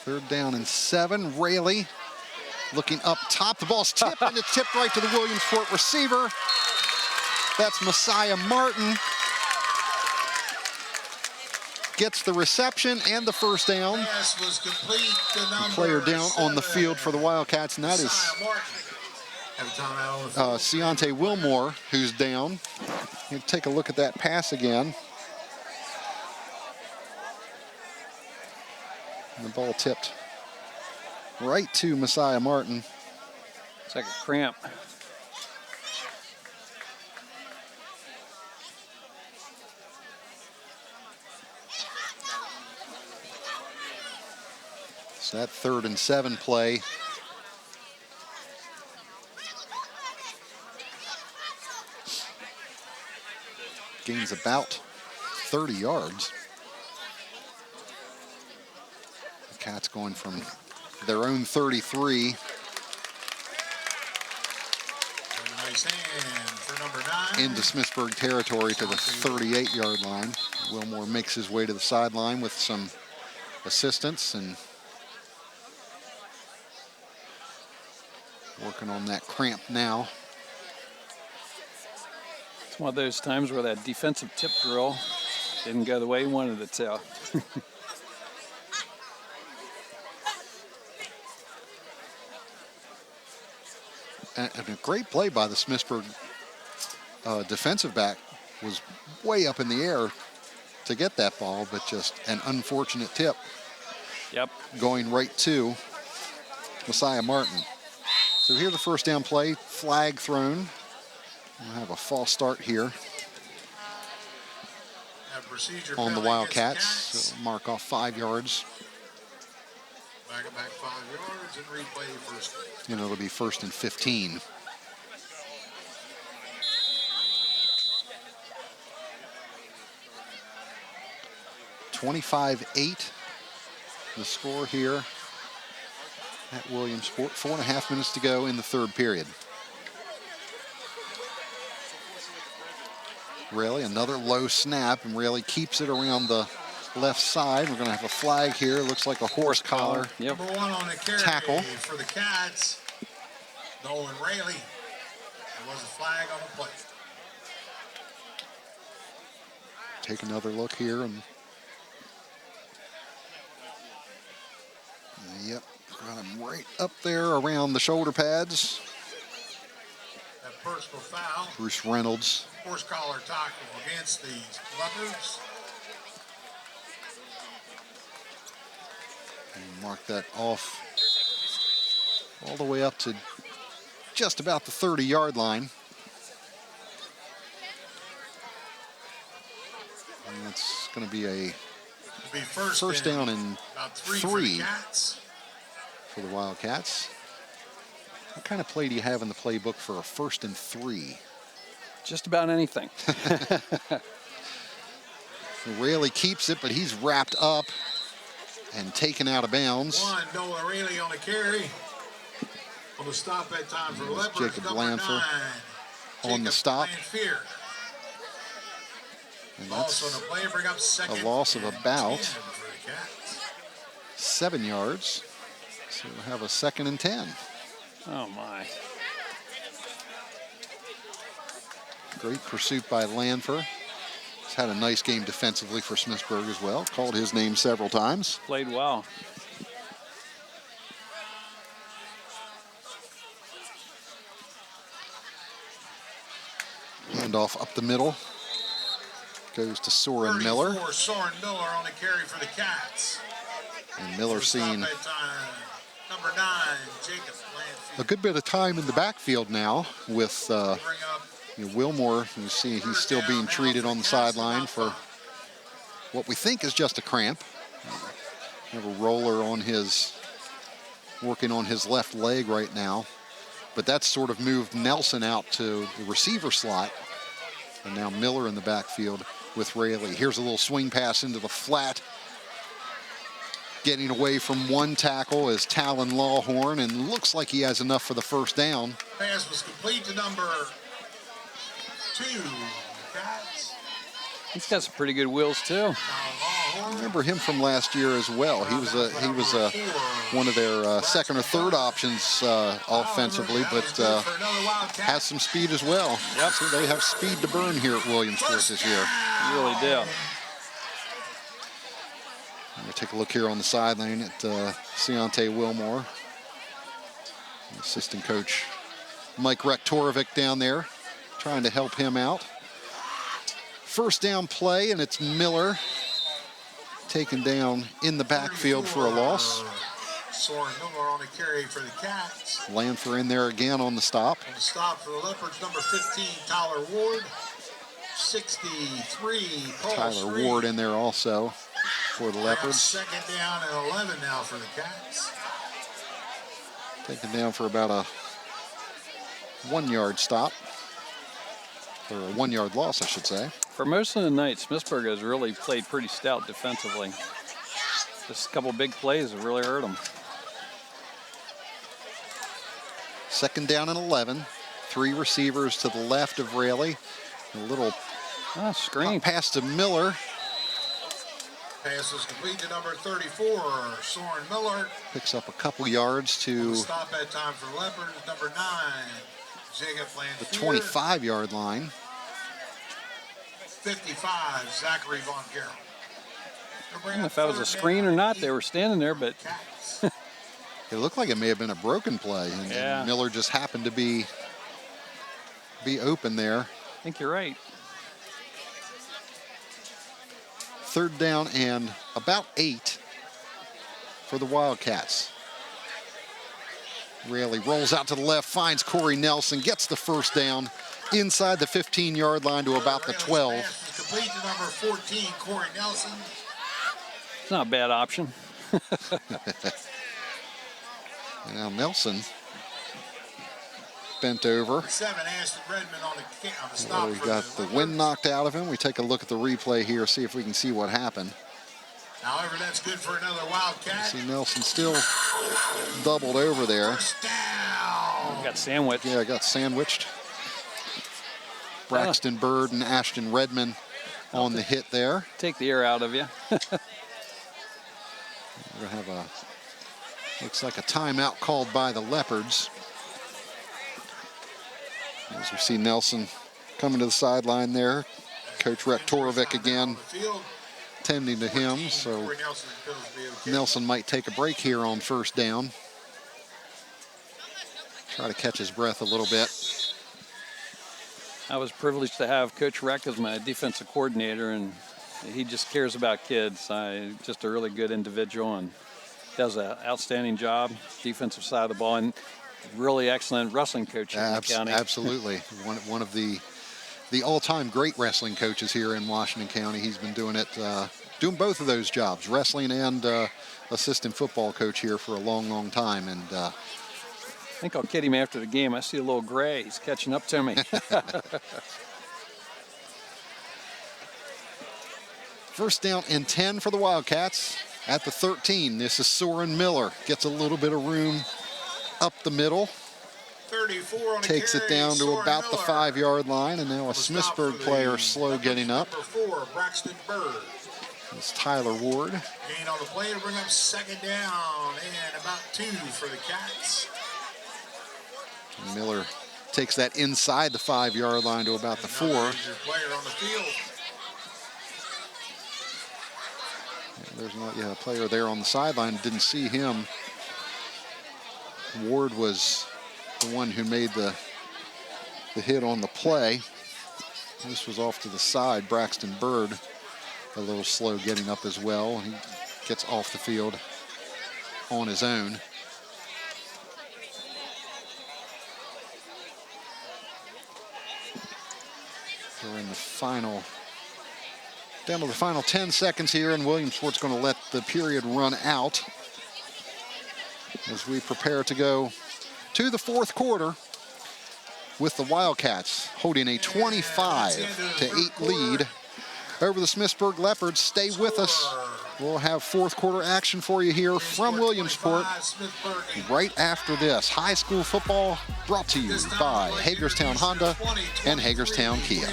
Third down and 7. Rayleigh looking up top. The ball's tipped, and it's tipped right to the Williamsport receiver. That's Messiah Martin. Gets the reception and the 1st down. Pass was complete. The Player down on the field for the Wildcats, and that is Ciante Wilmore, who's down. You take a look at that pass again. And the ball tipped right to Messiah Martin. It's like a cramp. So that 3rd and 7 play. Gains about 30 yards. The Cats going from their own 33. Nice hand for number 9. Into Smithsburg territory to the 38-yard line. Wilmore makes his way to the sideline with some assistance and working on that cramp now. It's one of those times where that defensive tip drill didn't go the way he wanted it to. And a great play by the Smithsburg defensive back was way up in the air to get that ball, but just an unfortunate tip. Yep. Going right to Messiah Martin. So here's the first down play, flag thrown. We'll have a false start here on the Wildcats. So mark off 5 yards. Back 5 yards and replay first. And it'll be 1st and 15. (25-8) the score here at Williamsport. 4.5 minutes to go in the 3rd period. Rayleigh, another low snap, and Rayleigh keeps it around the left side. We're going to have a flag here. Looks like a horse collar Number 1 on the carry tackle for the Cats, Nolan Rayleigh. There was a flag on the play. Take another look here, and yep, got him right up there around the shoulder pads. That personal foul. Bruce Reynolds. Horse collar tackle against the Leopards. And mark that off all the way up to just about the 30-yard line. And that's going to be a first down and 3 for the Wildcats. What kind of play do you have in the playbook for a 1st and 3? Just about anything. Rayleigh keeps it, but he's wrapped up and taken out of bounds. Nolan Rayleigh on the carry. On the stop that time for the Leopards. Jacob number Lanfer 9. on the stop. Lanfear. And Also on that's the play, bring up 2nd a loss of and about 10 for the Cats. 7 yards. So we'll have a 2nd and 10. Oh, my. Great pursuit by Lanfer. He's had a nice game defensively for Smithsburg as well. Called his name several times. Played well. Handoff up the middle. Goes to Soren Miller. Soren Miller on the carry for the Cats. And Miller seen Number 9, Jacob Lanfear. a good bit of time in the backfield now with Wilmore. You see he's still being treated on the sideline for what we think is just a cramp. Have a roller on working on his left leg right now. But that's sort of moved Nelson out to the receiver slot. And now Miller in the backfield with Rayleigh. Here's a little swing pass into the flat. Getting away from one tackle is Talon Lawhorn, and looks like he has enough for the first down. Pass was complete to number 2. Cats. He's got some pretty good wheels too. I remember him from last year as well. He was one of their second or third options offensively, but has some speed as well. Yep. So they have speed to burn here at Williamsport this year. You really do. We'll take a look here on the sideline at Ciante Wilmore. Assistant coach Mike Rektorovic down there trying to help him out. First down play, and it's Miller taken down in the backfield for a loss. Soren Miller on the carry for the Cats. Lanfer in there again on the stop. On the stop for the Leopards, number 15, Tyler Ward. 63, Paul Tyler Street. Ward in there also for the Leopards. Second down and 11 now for the Cats. Taken down for about a 1-yard stop. Or a 1-yard loss, I should say. For most of the night, Smithsburg has really played pretty stout defensively. Just a couple big plays have really hurt them. Second down and 11. 3 receivers to the left of Rayleigh. A little screen pass to Miller. Pass is complete to number 34, Soren Miller. Picks up a couple yards to Stop that time for Leopards, number 9, Jacob the Lanfear. 25-yard line. 55, Zachary Von Gerald. I don't know if that was a screen or not. They were standing there, but It looked like it may have been a broken play, and Miller just happened to be open there. I think you're right. 3rd down and about 8 for the Wildcats. Raley rolls out to the left, finds Corey Nelson, gets the 1st down inside the 15-yard line to about the 12. Complete to number 14, Corey Nelson. It's not a bad option. Now Nelson bent over. 7, Ashton Redmond on the stop. Well, we got the wind knocked out of him. We take a look at the replay here, see if we can see what happened. However, that's good for another Wildcat. See Nelson still doubled over there. Got sandwiched. Yeah, got sandwiched. Braxton Bird and Ashton Redmond on the hit there. Take the air out of you. We're gonna have a, looks like a timeout called by the Leopards. As we see Nelson coming to the sideline there. Coach Rhett Torovic again tending to him, so Nelson might take a break here on 1st down. Try to catch his breath a little bit. I was privileged to have Coach Reck as my defensive coordinator, and he just cares about kids. Just a really good individual and does an outstanding job, defensive side of the ball, and really excellent wrestling coach in the county. Absolutely. One of the all-time great wrestling coaches here in Washington County. He's been doing it, doing both of those jobs, wrestling and assistant football coach here for a long, long time. And I think I'll kid him after the game. I see a little gray. He's catching up to me. 1st down and 10 for the Wildcats at the 13. This is Soren Miller. Gets a little bit of room up the middle. 34 on takes it down to about the 5-yard line, and now a Smithsburg player slow getting up. Number 4, Braxton Bird. It's Tyler Ward. Gain on the play to bring up 2nd down and about 2 for the Cats. And Miller takes that inside the 5-yard line to about the 4. Player on the field. There's not a player there on the sideline. Didn't see him. Ward was the one who made the hit on the play. This was off to the side. Braxton Bird a little slow getting up as well. He gets off the field on his own. We're in the final, down to the final 10 seconds here, and Williamsport's going to let the period run out as we prepare to go to the 4th quarter with the Wildcats holding a 25-8 lead over the Smithsburg Leopards. Stay with us. We'll have 4th quarter action for you here from Williamsport right after this. High school football brought to you by Hagerstown Honda and Hagerstown Kia.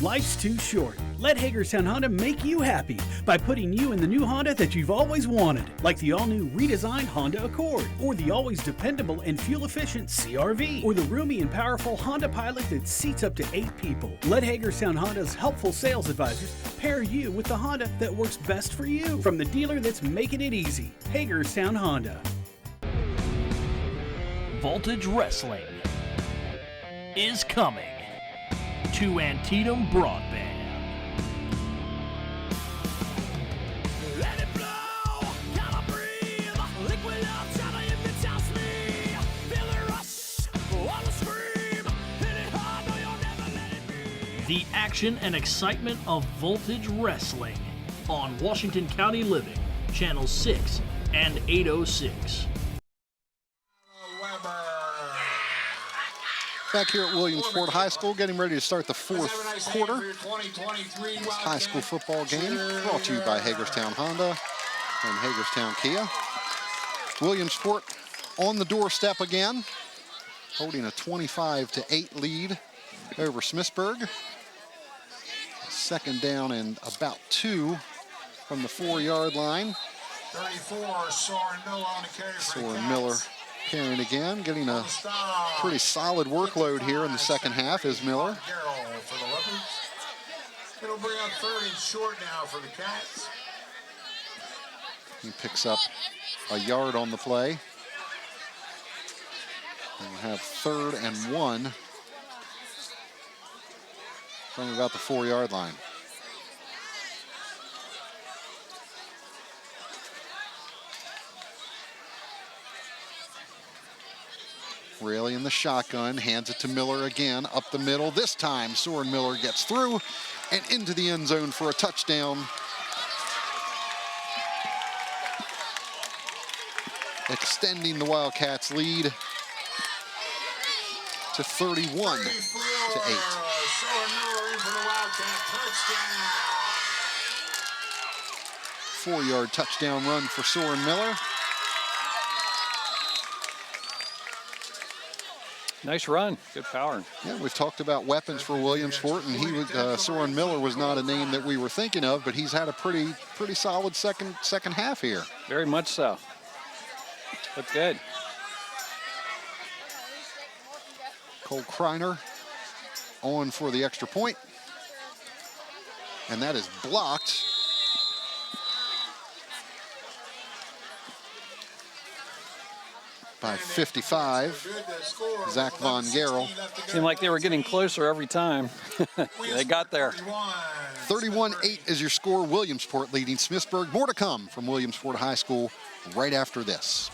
Life's too short. Let Hagerstown Honda make you happy by putting you in the new Honda that you've always wanted, like the all-new redesigned Honda Accord, or the always dependable and fuel-efficient CR-V, or the roomy and powerful Honda Pilot that seats up to 8 people. Let Hagerstown Honda's helpful sales advisors pair you with the Honda that works best for you, from the dealer that's making it easy. Hagerstown Honda. Voltage Wrestling is coming to Antietam Broadband. The action and excitement of Voltage Wrestling on Washington County Living, Channel 6 and 806. Back here at Williamsport High School, getting ready to start the 4th quarter. This high school football game brought to you by Hagerstown Honda and Hagerstown Kia. Williamsport on the doorstep again, holding a 25-8 lead over Smithsburg. 2nd down and about 2 from the 4-yard line. 34, Soren Miller on the carry for the Cats. Miller Carrying again, getting a pretty solid workload here in the second half is Miller. For the Leopards. It'll bring up 3rd and short now for the Cats. He picks up a yard on the play. And we'll have 3rd and 1 from about the 4-yard line. Raley in the shotgun, hands it to Miller again, up the middle. This time, Soren Miller gets through and into the end zone for a touchdown. Extending the Wildcats' lead to 31-8. Soren Miller in for the Wildcat touchdown. 4-yard touchdown run for Soren Miller. Nice run, good power. Yeah, we've talked about weapons for Williamsport, and he was, Soren Miller was not a name that we were thinking of, but he's had a pretty solid second half here. Very much so. Looked good. Cole Kreiner on for the extra point, and that is blocked. By 55, Zach Von Gerel. Seemed like they were getting closer every time. They got there. 31-8 is your score. Williamsport leading Smithsburg. More to come from Williamsport High School right after this.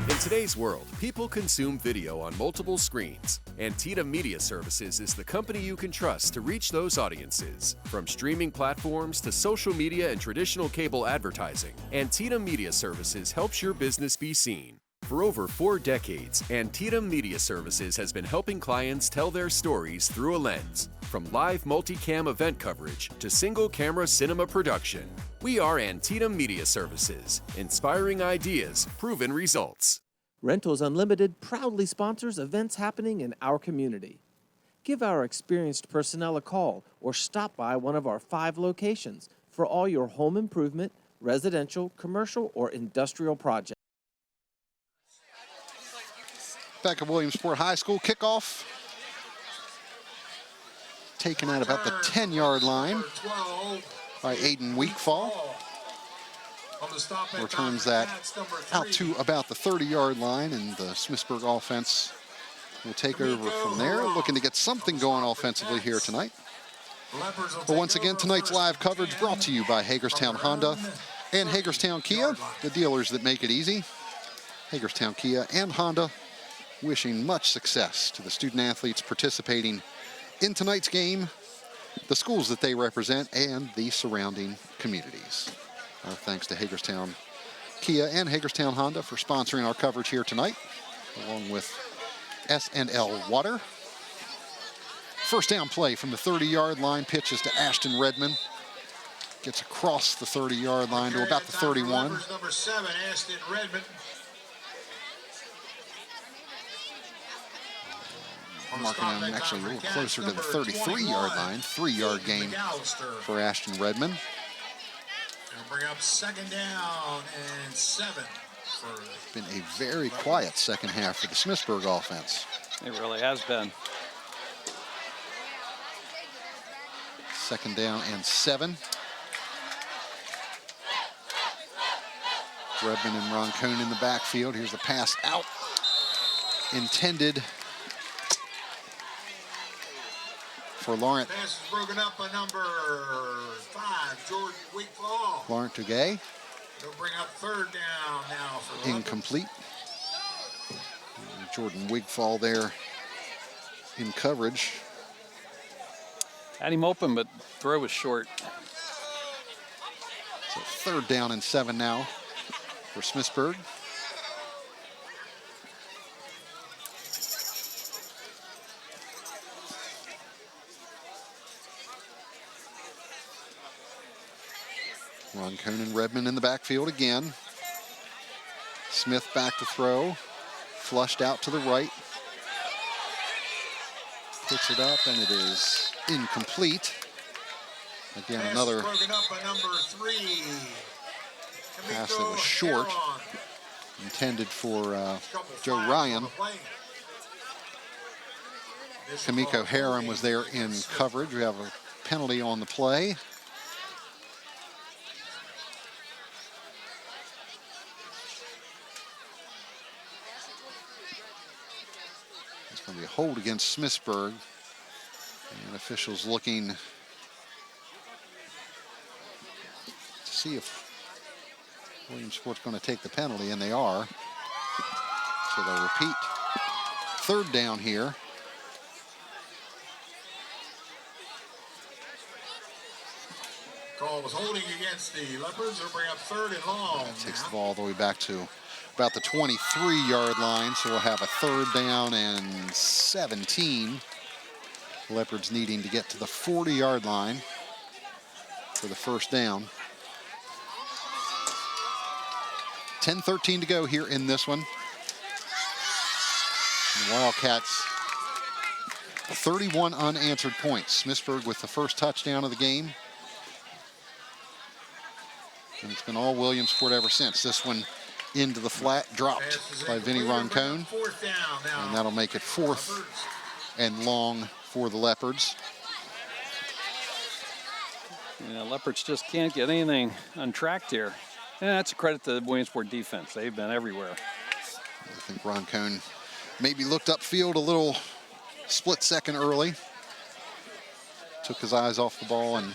In today's world, people consume video on multiple screens. Antietam Media Services is the company you can trust to reach those audiences. From streaming platforms to social media and traditional cable advertising, Antietam Media Services helps your business be seen. For over 4 decades, Antietam Media Services has been helping clients tell their stories through a lens. From live multicam event coverage to single-camera cinema production, we are Antietam Media Services, inspiring ideas, proven results. Rentals Unlimited proudly sponsors events happening in our community. Give our experienced personnel a call or stop by one of our 5 locations for all your home improvement, residential, commercial, or industrial projects. Back at Williamsport High School, kickoff taken at about the 10-yard line by Aiden Weekfall. Returns that out to about the 30-yard line, and the Smithsburg offense will take over from there, looking to get something going offensively here tonight. But once again, tonight's live coverage brought to you by Hagerstown Honda and Hagerstown Kia, the dealers that make it easy. Hagerstown Kia and Honda wishing much success to the student athletes participating in tonight's game, the schools that they represent, and the surrounding communities. Our thanks to Hagerstown Kia and Hagerstown Honda for sponsoring our coverage here tonight, along with S&L Water. First down play from the 30-yard line, pitches to Ashton Redmond. Gets across the 30-yard line to about the 31. Number 7, Ashton Redmond. Marking him actually a little closer to the 33-yard line. 3-yard gain for Ashton Redmond. Bring up 2nd down and 7. Been a very quiet second half for the Smithsburg offense. It really has been. 2nd down and 7. Redmond and Roncone in the backfield. Here's the pass out. Intended for Laurent. Pass is broken up by number 5, Jordan Weekfall. Laurent Tugay. They'll bring up 3rd down now for the incomplete. Jordan Wigfall there in coverage. Had him open, but throw was short. So 3rd down and 7 now for Smithsburg. Roncone and Redmond in the backfield again. Smith back to throw. Flushed out to the right. Picks it up, and it is incomplete. Again, another broken up by number 3. pass that was short, intended for Joe Ryan. Kamiko Heron was there in coverage. We have a penalty on the play. It's going to be a hold against Smithsburg. And officials looking to see if Williamsport's going to take the penalty, and they are. So they'll repeat. Third down here. Call was holding against the Leopards. They'll bring up 3rd and long. That takes the ball all the way back to about the 23-yard line. So we'll have a 3rd down and 17. Leopards needing to get to the 40-yard line for the first down. 10:13 to go here in this one. The Wildcats, 31 unanswered points. Smithsburg with the first touchdown of the game. And it's been all Williamsport ever since. This one into the flat, dropped by Vinny Roncone. And that'll make it 4th and long for the Leopards. Yeah, Leopards just can't get anything untracked here. And that's a credit to the Williamsport defense. They've been everywhere. I think Roncone maybe looked upfield a little split second early. Took his eyes off the ball and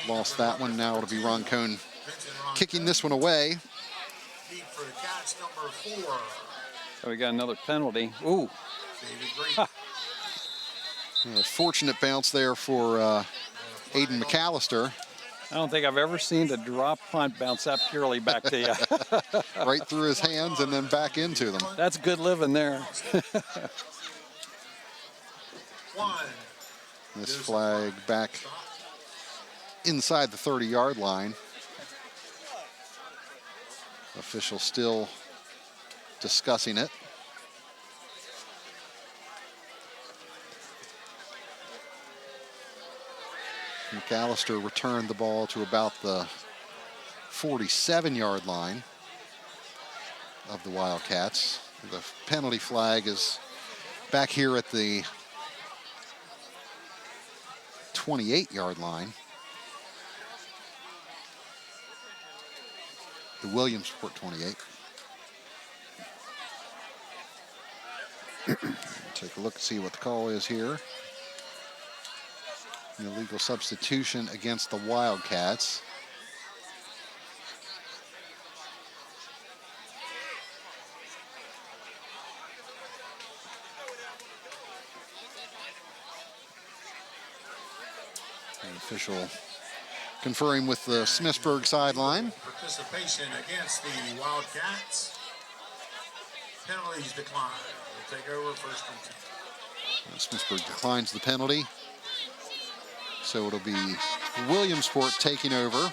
lost that one. Now it'll be Roncone kicking this one away. So we got another penalty. Ooh. A fortunate bounce there for Aiden McAllister. I don't think I've ever seen the drop punt bounce that purely back to you. Right through his hands and then back into them. That's good living there. This flag back inside the 30-yard line. Official still discussing it. McAllister returned the ball to about the 47-yard line of the Wildcats. The penalty flag is back here at the 28-yard line. The Williamsport 28. Take a look and see what the call is here. An illegal substitution against the Wildcats. An official conferring with the Smithsburg sideline. Participation against the Wildcats. Penalties declined. We'll take over 1st and 10. Smithsburg declines the penalty. So it'll be Williamsport taking over. And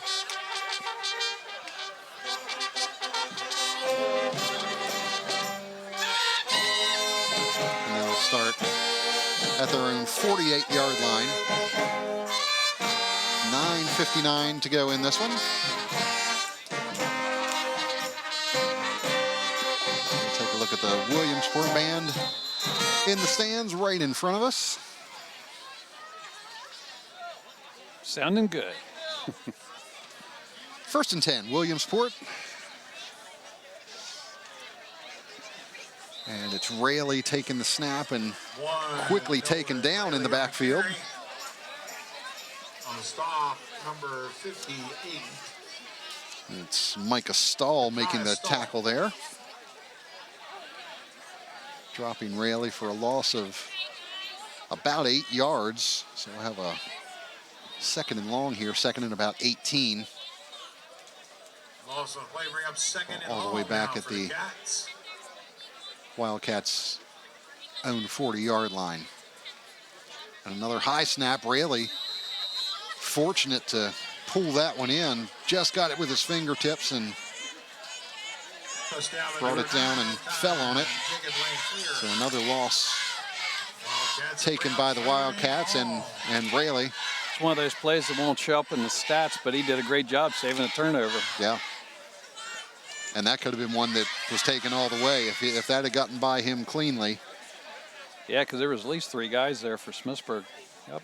they'll start at their own 48-yard line. 9:59 to go in this one. We'll take a look at the Williamsport band in the stands right in front of us. Sounding good. 1st and 10, Williamsport. And it's Rayleigh taking the snap and quickly taken down in the backfield. On the stop, number 58. It's Micah Stahl making the tackle there. Dropping Rayleigh for a loss of about 8 yards. So we'll have a 2nd and long here, 2nd and about 18. Loss on play, bring up 2nd and all the way back at the Wildcats' own 40-yard line. And another high snap. Rayleigh fortunate to pull that one in. Just got it with his fingertips and brought it down and fell on it. So another loss taken by the Wildcats, and Rayleigh It's one of those plays that won't show up in the stats, but he did a great job saving a turnover. Yeah. And that could have been one that was taken all the way if that had gotten by him cleanly. Yeah, because there was at least 3 guys there for Smithsburg. Yep.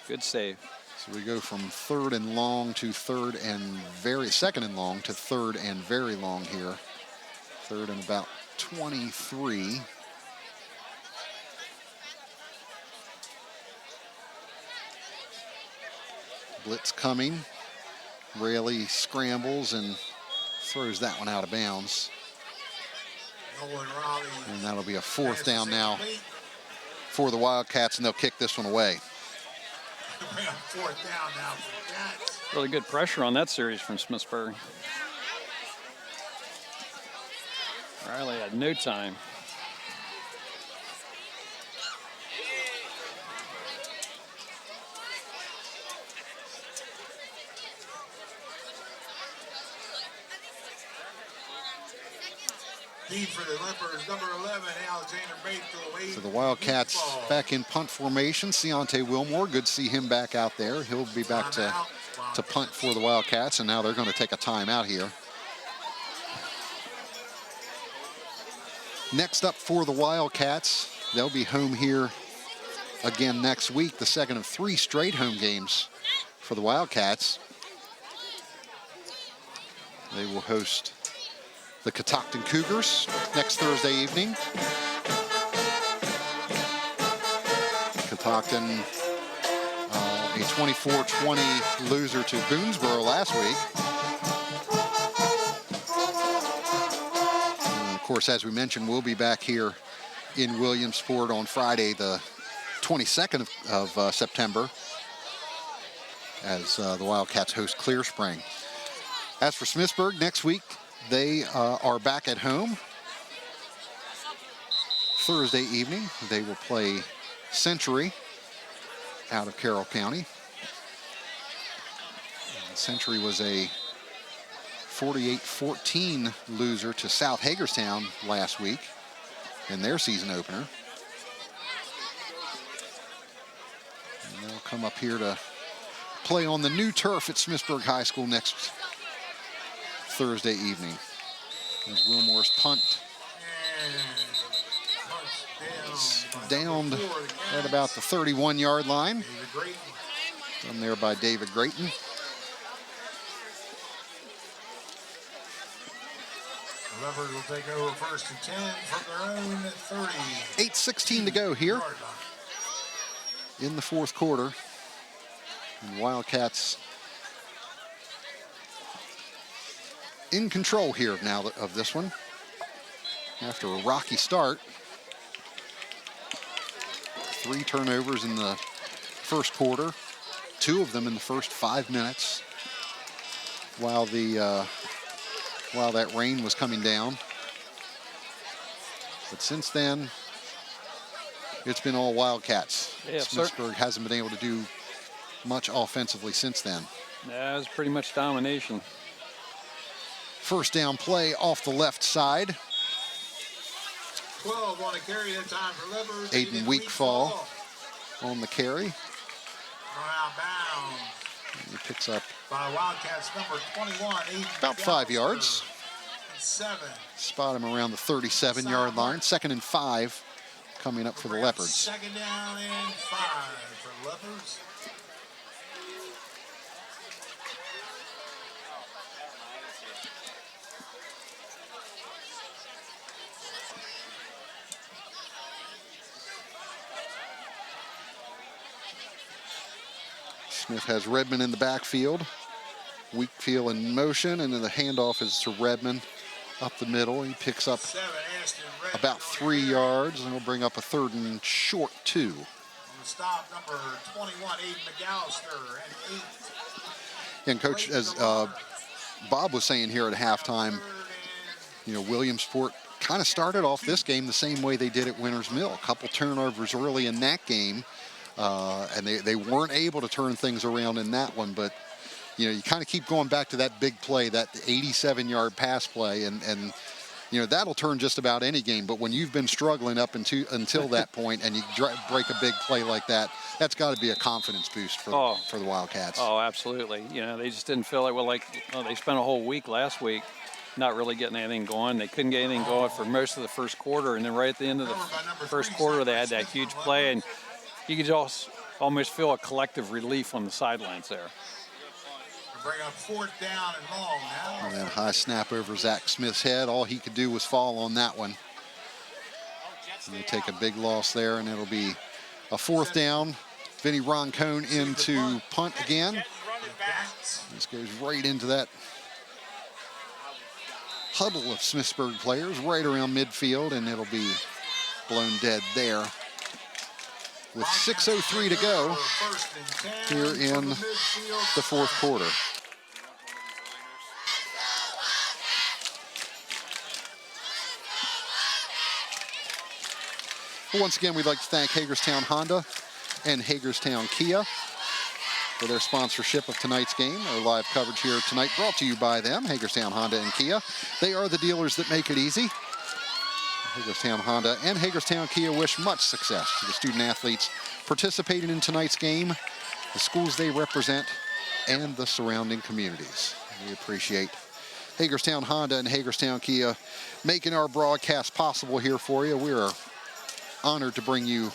Good save. So we go from 3rd and long to 2nd and long to 3rd and very long here. 3rd and about 23. Blitz coming. Raley scrambles and throws that one out of bounds. And that'll be a 4th down now for the Wildcats, and they'll kick this one away. 4th down now for the Cats. Really good pressure on that series from Smithsburg. Riley had no time. Lead for the Leopards, number 11, Alexander Bates to away. So the Wildcats back in punt formation. Keontae Wilmore, good to see him back out there. He'll be back to punt for the Wildcats, and now they're going to take a timeout here. Next up for the Wildcats, they'll be home here again next week, the second of 3 straight home games for the Wildcats. They will host the Catoctin Cougars next Thursday evening. Catoctin, a 24-20 loser to Boonesboro last week. And of course, as we mentioned, we'll be back here in Williamsport on Friday, the 22nd of September, as the Wildcats host Clear Spring. As for Smithsburg, next week, they are back at home. Thursday evening, they will play Century out of Carroll County. And Century was a 48-14 loser to South Hagerstown last week in their season opener. And they'll come up here to play on the new turf at Smithsburg High School next Thursday evening. As Wilmore's punt is downed at about the 31-yard line. Done there by David Grayton. The Leopards will take over 1st and 10 from their own 30. 8:16 to go here in the 4th quarter. And Wildcats in control here now of this one after a rocky start. 3 turnovers in the 1st quarter, 2 of them in the first 5 minutes while that rain was coming down. But since then, it's been all Wildcats. Yeah, Smithsburg hasn't been able to do much offensively since then. Yeah, it was pretty much domination. 1st down play off the left side. 12 on a carry that time for Leopards. Aiden Weekfall on the carry. Out bounds. He picks up by Wildcats number 21. about 5 yards. 7. Spot him around the 37-yard line. 2nd and 5 coming up for the Leopards. 2nd down and 5 for Leopards. Smith has Redmond in the backfield. Weekfield in motion, and then the handoff is to Redmond up the middle. He picks up about 3 yards, and he'll bring up a 3rd and short 2. On the stop, number 21, Aiden McAllister, and 8. And Coach, as Bob was saying here at halftime, Williamsport kind of started off this game the same way they did at Winters Mill. A couple turnovers early in that game. And they weren't able to turn things around in that one, but you kind of keep going back to that big play, that 87-yard pass play, and you know, that'll turn just about any game. But when you've been struggling up until that point and you break a big play like that, that's got to be a confidence boost for the Wildcats. Oh, absolutely. You know, they just didn't feel like, they spent a whole week last week not really getting anything going. They couldn't get anything going for most of the first quarter. And then right at the end of the first quarter, they had that huge play. And you could just almost feel a collective relief on the sidelines there. Bring up 4th down and long now. And that high snap over Zach Smith's head. All he could do was fall on that one. And they take a big loss there, and it'll be a 4th down. Vinny Roncone into punt again. This goes right into that huddle of Smithsburg players right around midfield, and it'll be blown dead there. With 6:03 to go here in the 4th quarter. Once again, we'd like to thank Hagerstown Honda and Hagerstown Kia for their sponsorship of tonight's game. Our live coverage here tonight brought to you by them, Hagerstown Honda and Kia. They are the dealers that make it easy. Hagerstown Honda and Hagerstown Kia wish much success to the student athletes participating in tonight's game, the schools they represent, and the surrounding communities. We appreciate Hagerstown Honda and Hagerstown Kia making our broadcast possible here for you. We are honored to bring you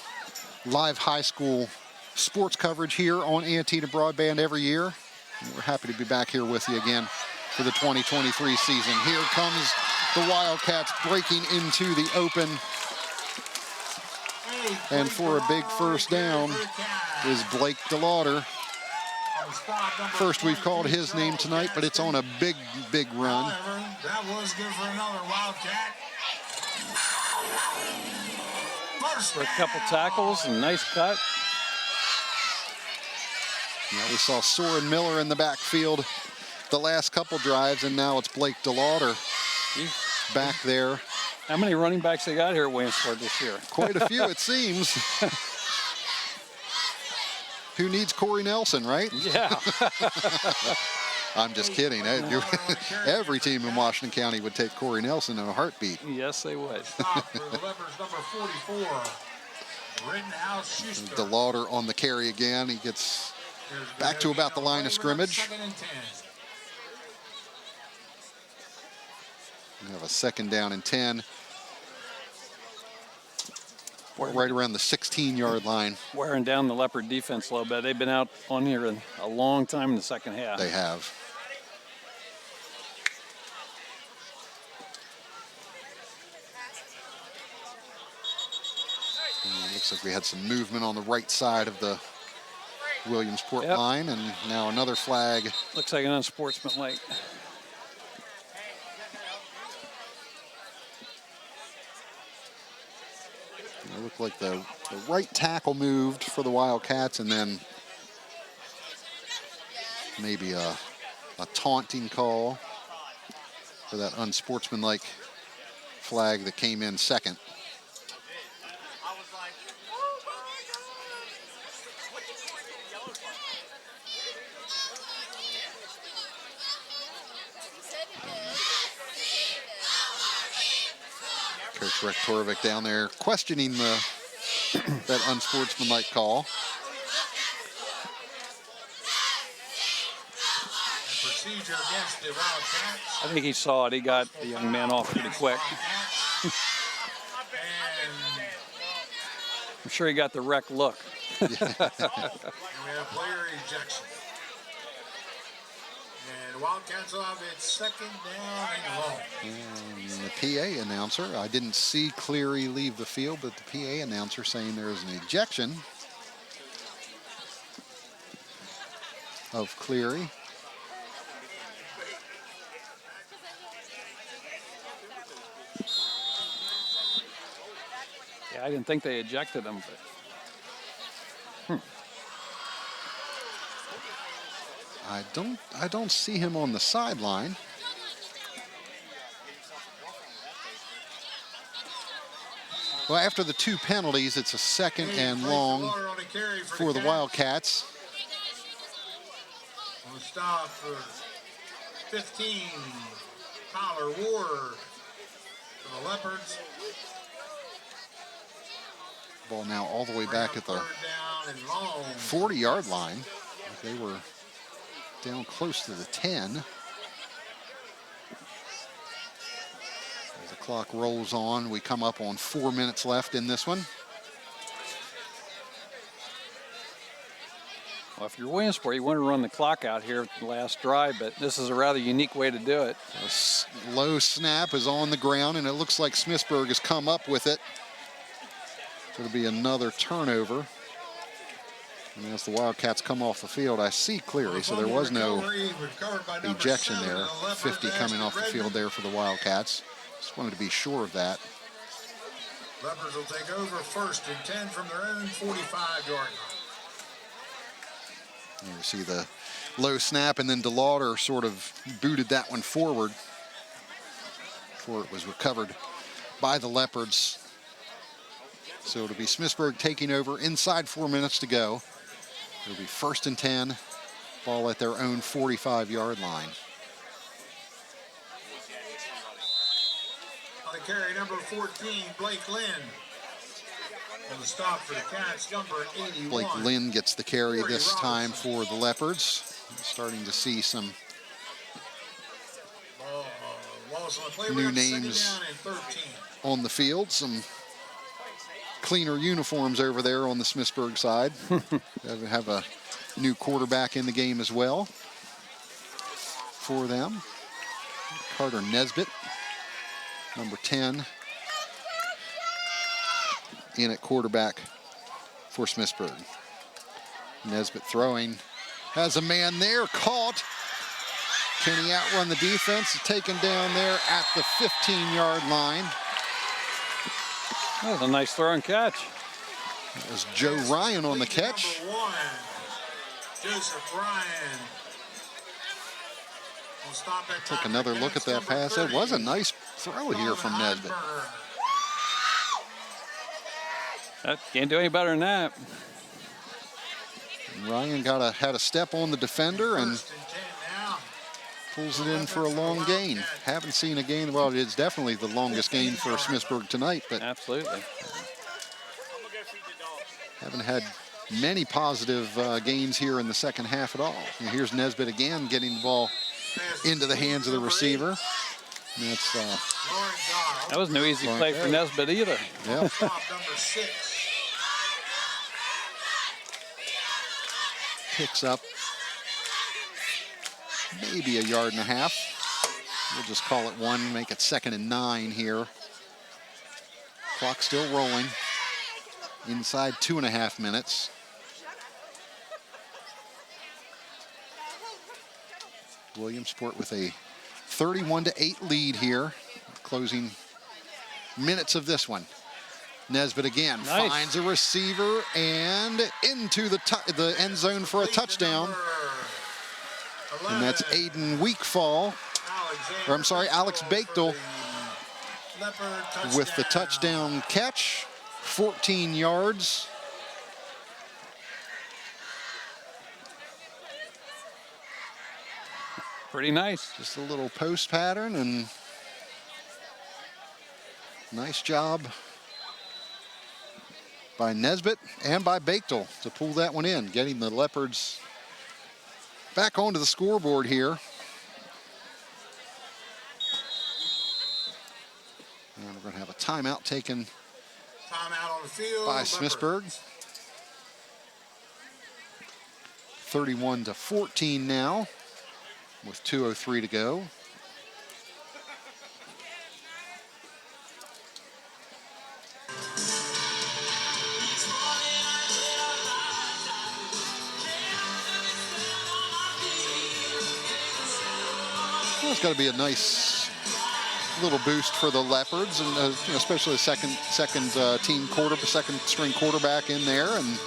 live high school sports coverage here on Antietam Broadband every year. And we're happy to be back here with you again for the 2023 season. Here comes the Wildcats breaking into the open. And for a big first down is Blake DeLauder. First we've called his name tonight, but it's on a big, big run. That was good for another Wildcat. For a couple tackles and nice cut. Yeah, we saw Soren Miller in the backfield the last couple drives, and now it's Blake DeLauder back there. How many running backs they got here at Williamsport this year? Quite a few, it seems. Who needs Corey Nelson, right? Yeah. I'm just kidding. Every team in Washington County would take Corey Nelson in a heartbeat. Yes, they would. DeLauder on the carry again. He gets back to about the line of scrimmage. We have a 2nd down and 10. Right around the 16-yard line. Wearing down the Leopard defense a little bit. They've been out on here in a long time in the second half. They have. And it looks like we had some movement on the right side of the Williamsport line, and now another flag. Looks like an unsportsmanlike. It looked like the right tackle moved for the Wildcats, and then maybe a taunting call for that unsportsmanlike flag that came in second. Coach Rick Torvik down there questioning that unsportsmanlike call. Procedure against the Wildcats. I think he saw it. He got the young man off pretty quick. I'm sure he got the wreck look. And we have player ejection. And Wildcats will have its 2nd down and long. And the PA announcer, I didn't see Cleary leave the field, but the PA announcer saying there is an ejection of Cleary. Yeah, I didn't think they ejected him, but I don't see him on the sideline. Well, after the 2 penalties, it's a 2nd and long for the Wildcats. On the stop for 15, Tyler Ward. for the Leopards. Ball now all the way back at the Third down and long. 40-yard line. They were down close to the 10. As the clock rolls on, we come up on 4 minutes left in this one. Well, if you're Williamsport, you want to run the clock out here at the last drive, but this is a rather unique way to do it. A low snap is on the ground, and it looks like Smithsburg has come up with it. It'll be another turnover. And as the Wildcats come off the field, I see Cleary, so there was no ejection there. 50 coming off the field there for the Wildcats. Just wanted to be sure of that. Leopards will take over 1st and 10 from their own 45-yard line. You see the low snap, and then DeLauder sort of booted that one forward before it was recovered by the Leopards. So it'll be Smithsburg taking over inside 4 minutes to go. It'll be 1st and 10, ball at their own 45-yard line. On the carry, number 14, Blake Lynn. On the stop for the Cats, number 81. Blake Lynn gets the carry this time for the Leopards. Starting to see some new names on the field. Some cleaner uniforms over there on the Smithsburg side. Have a new quarterback in the game as well for them. Carter Nesbitt, number 10, in at quarterback for Smithsburg. Nesbitt throwing, has a man there, caught. Can he outrun the defense? Taken down there at the 15-yard line. That was a nice throw and catch. That was Joe Ryan on the catch. Number 1, Joseph Ryan. Will stop at Take another look at that pass. That was a nice throw here from Nesbitt. Can't do any better than that. Ryan had a step on the defender and pulls it in for a long gain. Haven't seen a gain. Well, it's definitely the longest gain for Smithsburg tonight, but absolutely haven't had many positive gains here in the second half at all. And here's Nesbitt again getting the ball into the hands of the receiver. And that's that was no easy play for Nesbitt either. Yeah. Picks up maybe a yard and a half. We'll just call it 1, make it 2nd and 9 here. Clock still rolling. Inside 2.5 minutes. Williamsport with a 31-8 lead here. Closing minutes of this one. Nesbitt again finds a receiver and into the end zone for a touchdown. And that's Aiden Weekfall. Alex Bechtel with the touchdown catch. 14 yards. Pretty nice. Just a little post pattern, and nice job by Nesbitt and by Bechtel to pull that one in, getting the Leopards back onto the scoreboard here. And we're going to have a timeout taken on the field by Smithsburg. 31-14 now with 2:03 to go. Well, it's got to be a nice little boost for the Leopards, and especially second string quarterback in there, and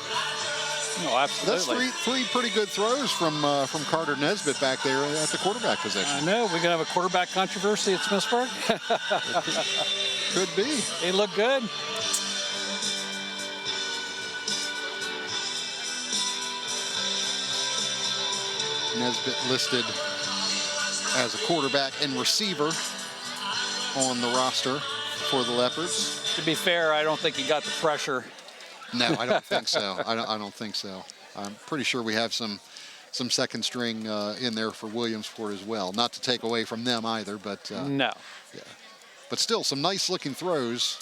absolutely. That's three pretty good throws from Carter Nesbitt back there at the quarterback position. I know we're gonna have a quarterback controversy at Smithsburg. Could be. They look good. Nesbitt listed as a quarterback and receiver on the roster for the Leopards. To be fair, I don't think he got the pressure. No, I don't think so. I don't think so. I'm pretty sure we have some second string in there for Williamsport as well. Not to take away from them either, but no. Yeah. But still, some nice looking throws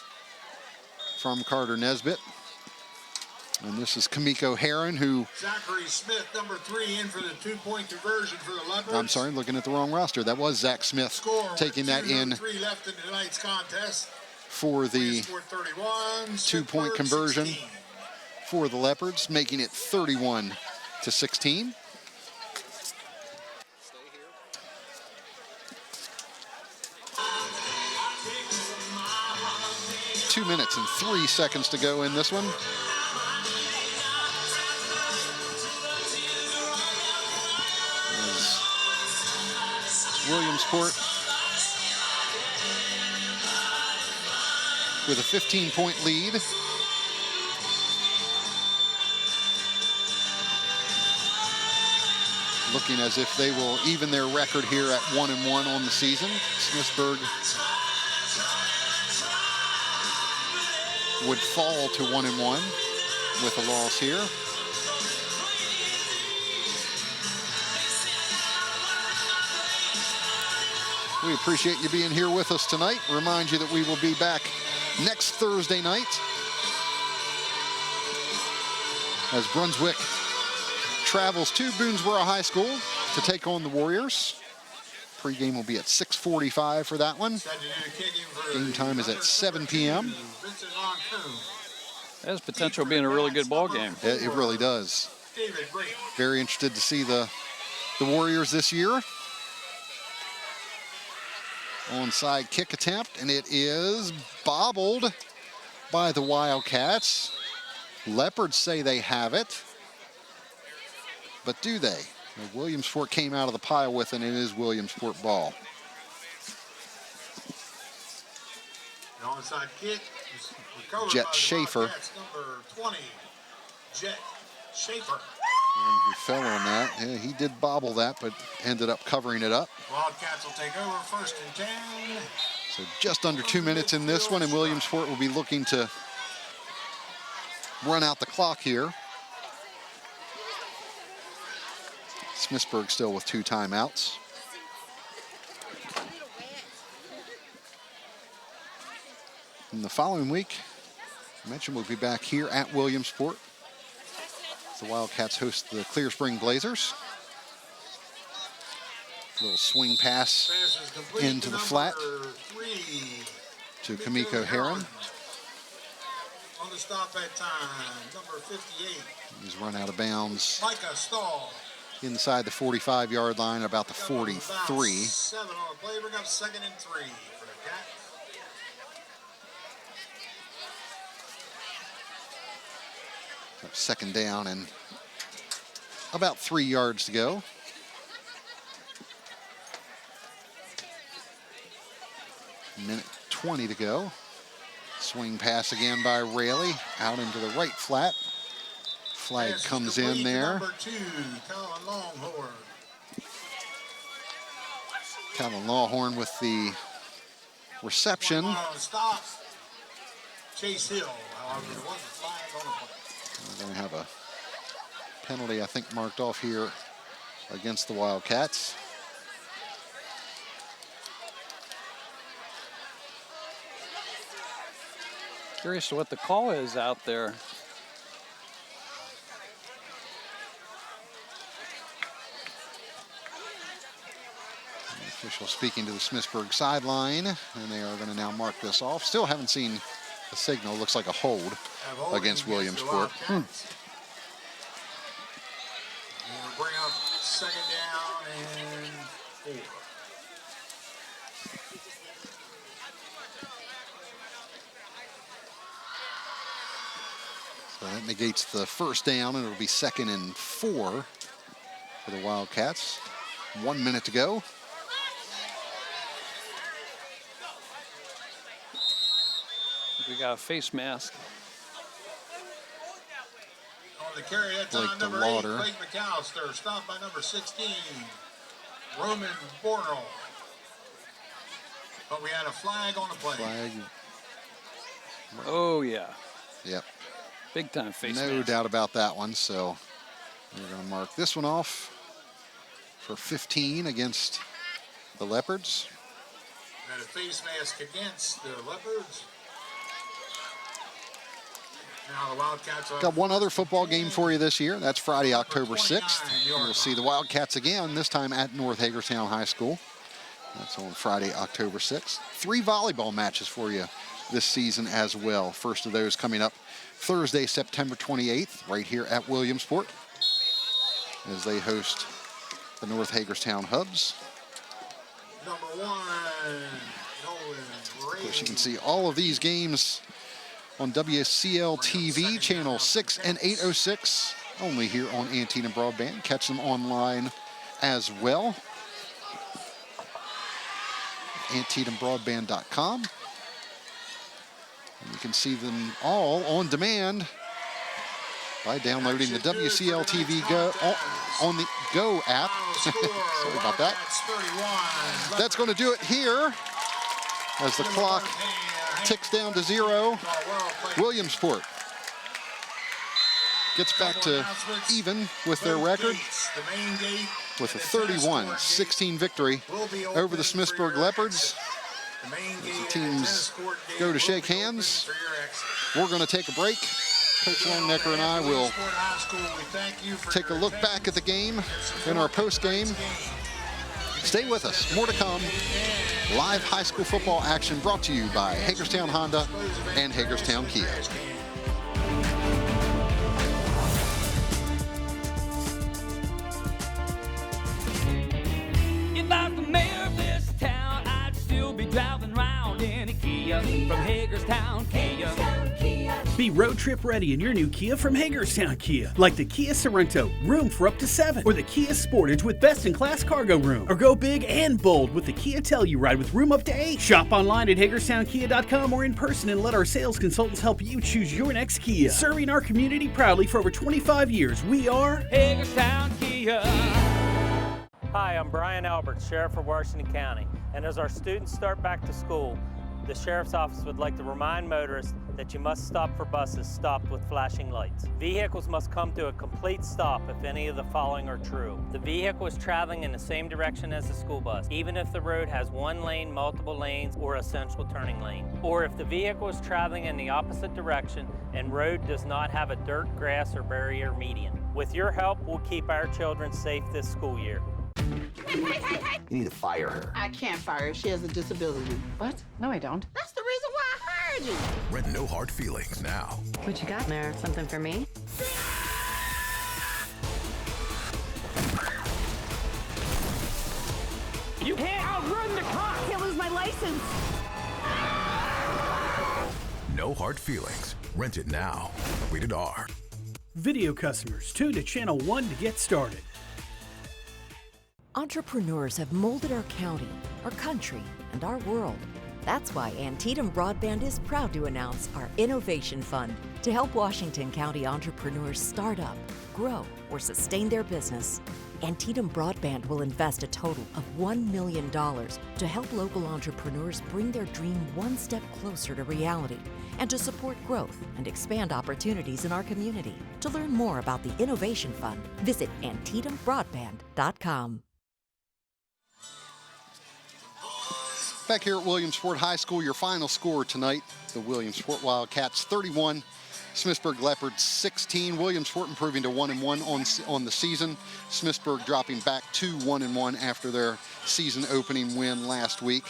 from Carter Nesbitt. And this is Kamiko Heron, who... Zachary Smith, number 3, in for the 2-point conversion for the Leopards. I'm sorry, looking at the wrong roster. That was Zach Smith taking that in 3 left in tonight's contest. For the 31, 2-point conversion 16. for the Leopards, making it 31-16. 2 minutes and 3 seconds to go in this one. As Williamsport with a 15-point lead. Looking as if they will even their record here at 1-1 on the season. Smithsburg would fall to 1-1 with a loss here. We appreciate you being here with us tonight. Remind you that we will be back next Thursday night as Brunswick travels to Boonesboro High School to take on the Warriors. Pre-game will be at 6:45 for that one. Game time is at 7 p.m. That has potential of being a really good ball game. It really does. Very interested to see the Warriors this year. Onside kick attempt, and it is bobbled by the Wildcats. Leopards say they have it, but do they? Williamsport came out of the pile with it, and it is Williamsport ball. The onside kick is recovered Jet by the Schaefer. Wildcats, number 20, Jet Schaefer. And he fell on that. Yeah, he did bobble that, but ended up covering it up. Wildcats will take over 1st and 10. So just under 2 minutes in this one, and Williamsport will be looking to run out the clock here. Smithsburg still with 2 timeouts. In the following week, I mentioned we'll be back here at Williamsport. The Wildcats host the Clear Spring Blazers. Little swing pass into the flat to Kamiko Heron. On the stop at time, number 58. He's run out of bounds Micah Stahl. inside the 45-yard line, about the 43. 7 on the play, bring up 2nd and 3 for the Cats. Second down and about 3 yards to go. Minute 20 to go. Swing pass again by Rayleigh out into the right flat. Flag comes in there. Number 2, Colin Longhorn. Calvin Lawhorn with the reception. Stop. Chase Hill, however, there was a flag on the play. We're going to have a penalty, I think, marked off here against the Wildcats. Curious to what the call is out there. The official speaking to the Smithsburg sideline, and they are going to now mark this off. Still haven't seen a signal. Looks like a hold against Williamsport. We'll bring up 2nd down and 4. So that negates the first down, and it'll be 2nd and 4 for the Wildcats. 1 minute to go. We got a face mask. On the carry that time, Blake number 8, DeLauder. Blake McAllister, stopped by number 16, Roman Bornall. But we had a flag on the play. Flag Oh, yeah. Yep. Big time face No mask. doubt about that one. So we're going to mark this one off for 15 against the Leopards. And a face mask against the Leopards. Now the Wildcats are Got one other football game for you this year. That's Friday, October 6th. You'll see the Wildcats again, this time at North Hagerstown High School. That's on Friday, October 6th. 3 volleyball matches for you this season as well. First of those coming up Thursday, September 28th, right here at Williamsport, as they host the North Hagerstown Hubs. number 1, Nolan Of course, you can see all of these games on WCL TV, channel 6 and 806, only here on Antietam Broadband. Catch them online as well. AntietamBroadband.com. And you can see them all on demand by downloading the WCL TV Go on the Go app. Sorry about that. That's going to do it here as the clock ticks down to 0. Williamsport gets back to even with their record with a 31-16 victory over the Smithsburg Leopards. As the teams go to shake hands, we're going to take a break. Coach Longnecker and I will take a look back at the game in our post game. Stay with us. More to come. Live high school football action brought to you by Hagerstown Honda and Hagerstown Kia. If I was the mayor of this town, I'd still be driving around in a Kia from Hagerstown Kia. Be road trip ready in your new Kia from Hagerstown Kia. Like the Kia Sorento, room for up to 7. Or the Kia Sportage with best-in-class cargo room. Or go big and bold with the Kia Telluride with room up to 8. Shop online at HagerstownKia.com or in person and let our sales consultants help you choose your next Kia. Serving our community proudly for over 25 years, we are Hagerstown Kia. Hi, I'm Brian Albert, Sheriff of Washington County. And as our students start back to school, the Sheriff's Office would like to remind motorists that you must stop for buses stopped with flashing lights. Vehicles must come to a complete stop if any of the following are true. The vehicle is traveling in the same direction as the school bus, even if the road has 1 lane, multiple lanes, or a central turning lane. Or if the vehicle is traveling in the opposite direction and road does not have a dirt, grass, or barrier median. With your help, we'll keep our children safe this school year. You need to fire her. I can't fire her. She has a disability. What? No, I don't. That's the reason why I hired you. Rent No Hard Feelings now. What you got there? Something for me? You can't outrun the cops! I can't lose my license. No Hard Feelings. Rent it now. Rated R. video customers. Tune to Channel 1 to get started. Entrepreneurs have molded our county, our country, and our world. That's why Antietam Broadband is proud to announce our Innovation Fund to help Washington County entrepreneurs start up, grow, or sustain their business. Antietam Broadband will invest a total of $1 million to help local entrepreneurs bring their dream one step closer to reality and to support growth and expand opportunities in our community. To learn more about the Innovation Fund, visit AntietamBroadband.com. Back here at Williamsport High School, your final score tonight, the Williamsport Wildcats 31, Smithsburg Leopards 16. Williamsport improving to 1-1 on the season. Smithsburg dropping back to 1-1 after their season opening win last week.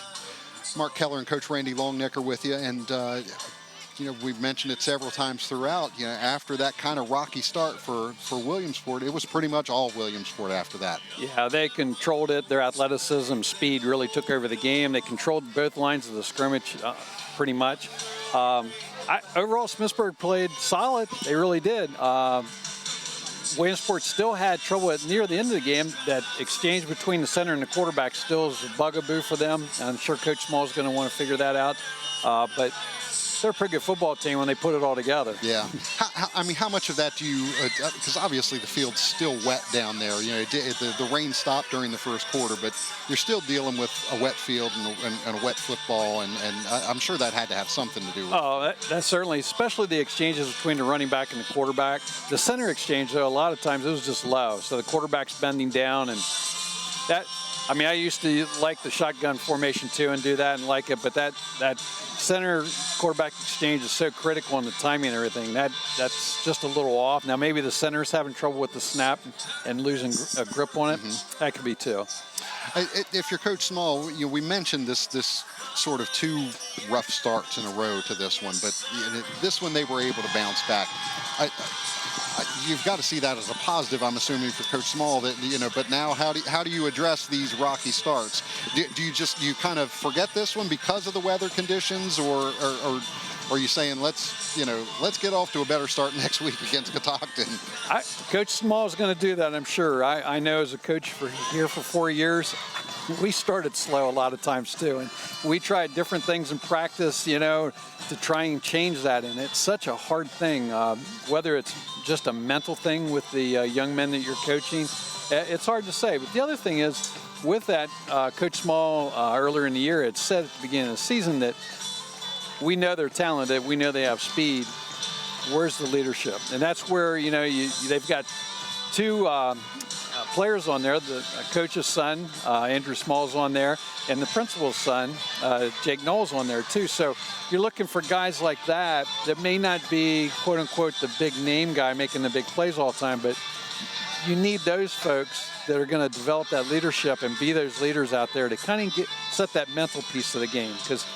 Mark Keller and Coach Randy Longnecker with you, and we've mentioned it several times throughout. After that kind of rocky start for Williamsport, it was pretty much all Williamsport after that. Yeah, they controlled it. Their athleticism, speed really took over the game. They controlled both lines of the scrimmage pretty much. Overall, Smithsburg played solid. They really did. Williamsport still had trouble near the end of the game. That exchange between the center and the quarterback still is a bugaboo for them. I'm sure Coach Small is going to want to figure that out. But they're a pretty good football team when they put it all together. Yeah. How much of that do you, because obviously the field's still wet down there. The rain stopped during the first quarter, but you're still dealing with a wet field and a wet football, and I'm sure that had to have something to do with it. Oh, that's certainly, especially the exchanges between the running back and the quarterback. The center exchange, though, a lot of times it was just low, so the quarterback's bending down, and that, I mean, I used to like the shotgun formation too and do that and like it, but that center quarterback exchange is so critical in the timing and everything. That's just a little off. Now maybe the center's having trouble with the snap and losing a grip on it. That could be too. If you're Coach Small, we mentioned this sort of 2 rough starts in a row to this one, but this one they were able to bounce back. You've got to see that as a positive, I'm assuming, for Coach Small. That but now how do you address these rocky starts? Do you kind of forget this one because of the weather conditions, or are you saying let's get off to a better start next week against Catoctin? Coach Small is going to do that, I'm sure. I know as a coach here for 4 years, we started slow a lot of times too, and we tried different things in practice, to try and change that. And it's such a hard thing, whether it's just a mental thing with the young men that you're coaching. It's hard to say. But the other thing is, with that, Coach Small earlier in the year had said at the beginning of the season that we know they're talented, we know they have speed. Where's the leadership? And that's where they've got 2 players on there. The coach's son, Andrew Small's on there, and the principal's son, Jake Knowles, on there too. So you're looking for guys like that may not be, quote unquote, the big name guy making the big plays all the time, but you need those folks that are going to develop that leadership and be those leaders out there to kind of set that mental piece of the game. Because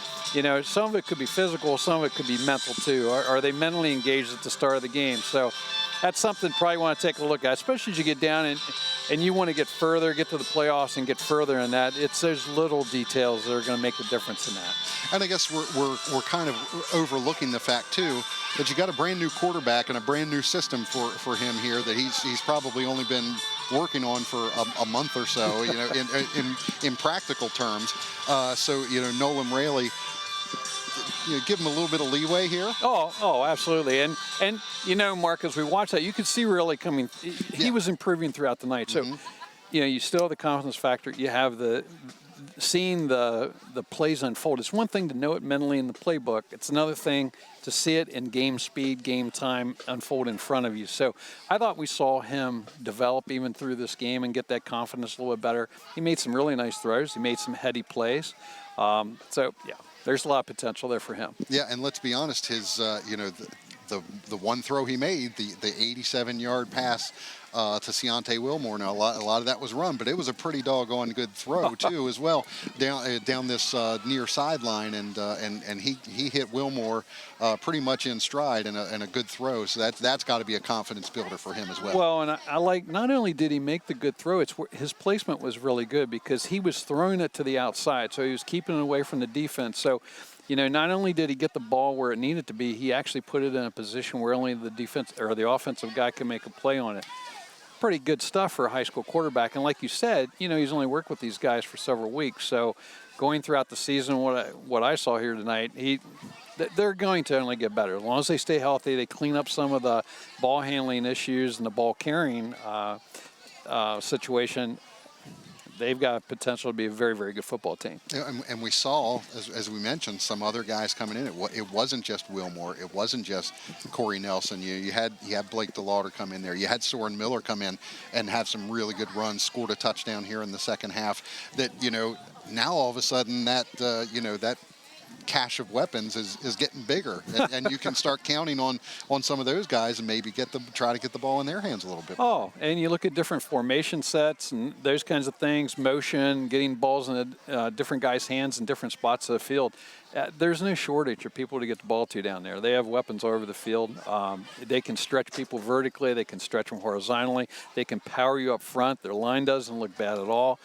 some of it could be physical, some of it could be mental too. Are they mentally engaged at the start of the game? So that's something probably want to take a look at, especially as you get down and you want to get further, get to the playoffs and get further in that. It's those little details that are going to make the difference in that. And I guess we're kind of overlooking the fact too that you got a brand new quarterback and a brand new system for him here that he's probably only been working on for a month or so, in practical terms. So Nolan Raley, give him a little bit of leeway here. Oh, absolutely. And Mark, as we watch that, you could see really coming. He was improving throughout the night. So, you still have the confidence factor. You have seeing the plays unfold. It's one thing to know it mentally in the playbook. It's another thing to see it in game speed, game time unfold in front of you. So I thought we saw him develop even through this game and get that confidence a little bit better. He made some really nice throws. He made some heady plays. There's a lot of potential there for him. Yeah, and let's be honest, his the one throw he made, the 87-yard pass to Ciante Wilmore. Now a lot of that was run, but it was a pretty doggone good throw too as well down this near sideline, and he hit Wilmore pretty much in stride and a good throw. So that's got to be a confidence builder for him as well. Well, and I like, not only did he make the good throw, his placement was really good because he was throwing it to the outside, so he was keeping it away from the defense. So not only did he get the ball where it needed to be, he actually put it in a position where only the defense or the offensive guy could make a play on it. Pretty good stuff for a high school quarterback. And like you said, he's only worked with these guys for several weeks. So going throughout the season, what I saw here tonight, they're going to only get better. As long as they stay healthy, they clean up some of the ball handling issues and the ball carrying situation. They've got potential to be a very, very good football team. And we saw, as we mentioned, some other guys coming in. It wasn't just Wilmore. It wasn't just Corey Nelson. You had Blake DeLauder come in there. You had Soren Miller come in and have some really good runs, scored a touchdown here in the second half. That, now all of a sudden that cache of weapons is getting bigger, and you can start counting on some of those guys and maybe try to get the ball in their hands a little bit. Oh, and you look at different formation sets and those kinds of things, motion, getting balls in different guys' hands in different spots of the field. There's no shortage of people to get the ball to down there. They have weapons all over the field. They can stretch people vertically. They can stretch them horizontally. They can power you up front. Their line doesn't look bad at all.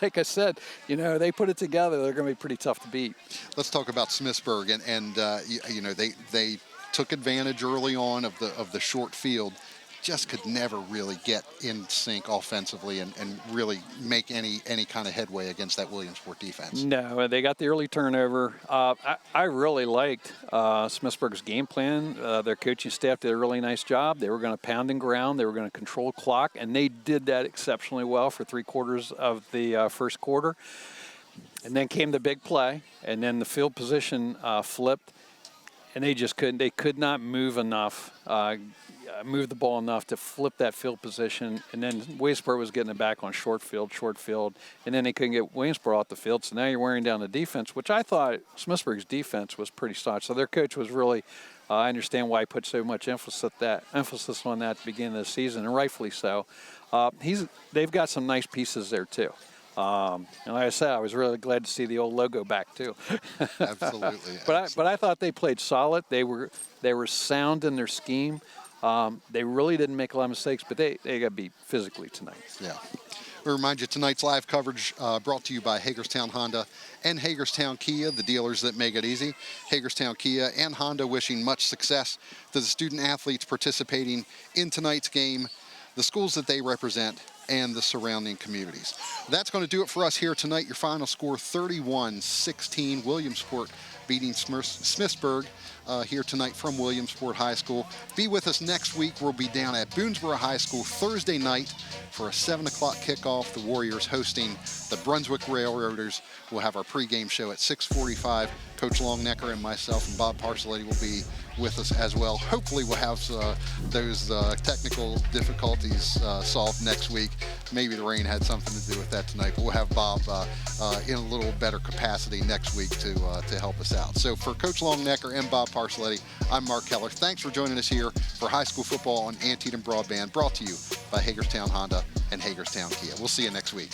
Like I said, they put it together. They're going to be pretty tough to beat. Let's talk about Smithsburg, and they took advantage early on of the short field. just could never really get in sync offensively and really make any kind of headway against that Williamsport defense. No, they got the early turnover. I really liked Smithsburg's game plan. Their coaching staff did a really nice job. They were going to pound and ground. They were going to control clock, and they did that exceptionally well for 3/4 of the first quarter. And then came the big play, and then the field position flipped, and they just couldn't. They could not move enough, move the ball enough to flip that field position. And then Williamsport was getting it back on short field, and then they couldn't get Williamsport off the field. So now you're wearing down the defense, which I thought Smithsburg's defense was pretty solid. So their coach was really, I understand why he put so much emphasis on that at the beginning of the season, and rightfully so. They've got some nice pieces there too. And like I said, I was really glad to see the old logo back too. Absolutely. But I thought they played solid. They were sound in their scheme. They really didn't make a lot of mistakes, but they got beat physically tonight. Yeah. We remind you, tonight's live coverage brought to you by Hagerstown Honda and Hagerstown Kia, the dealers that make it easy. Hagerstown Kia and Honda wishing much success to the student athletes participating in tonight's game, the schools that they represent, and the surrounding communities. That's going to do it for us here tonight. Your final score, 31-16. Williamsport beating Smithsburg here tonight from Williamsport High School. Be with us next week. We'll be down at Boonesboro High School Thursday night for a 7 o'clock kickoff. The Warriors hosting the Brunswick Railroaders. We'll have our pregame show at 6:45. Coach Longnecker and myself and Bob Parcelletti will be with us as well. Hopefully we'll have those technical difficulties solved next week. Maybe the rain had something to do with that tonight, but we'll have Bob in a little better capacity next week to help us out. So for Coach Longnecker and Bob Parcelletti, I'm Mark Keller. Thanks for joining us here for high school football on Antietam Broadband, brought to you by Hagerstown Honda and Hagerstown Kia. We'll see you next week.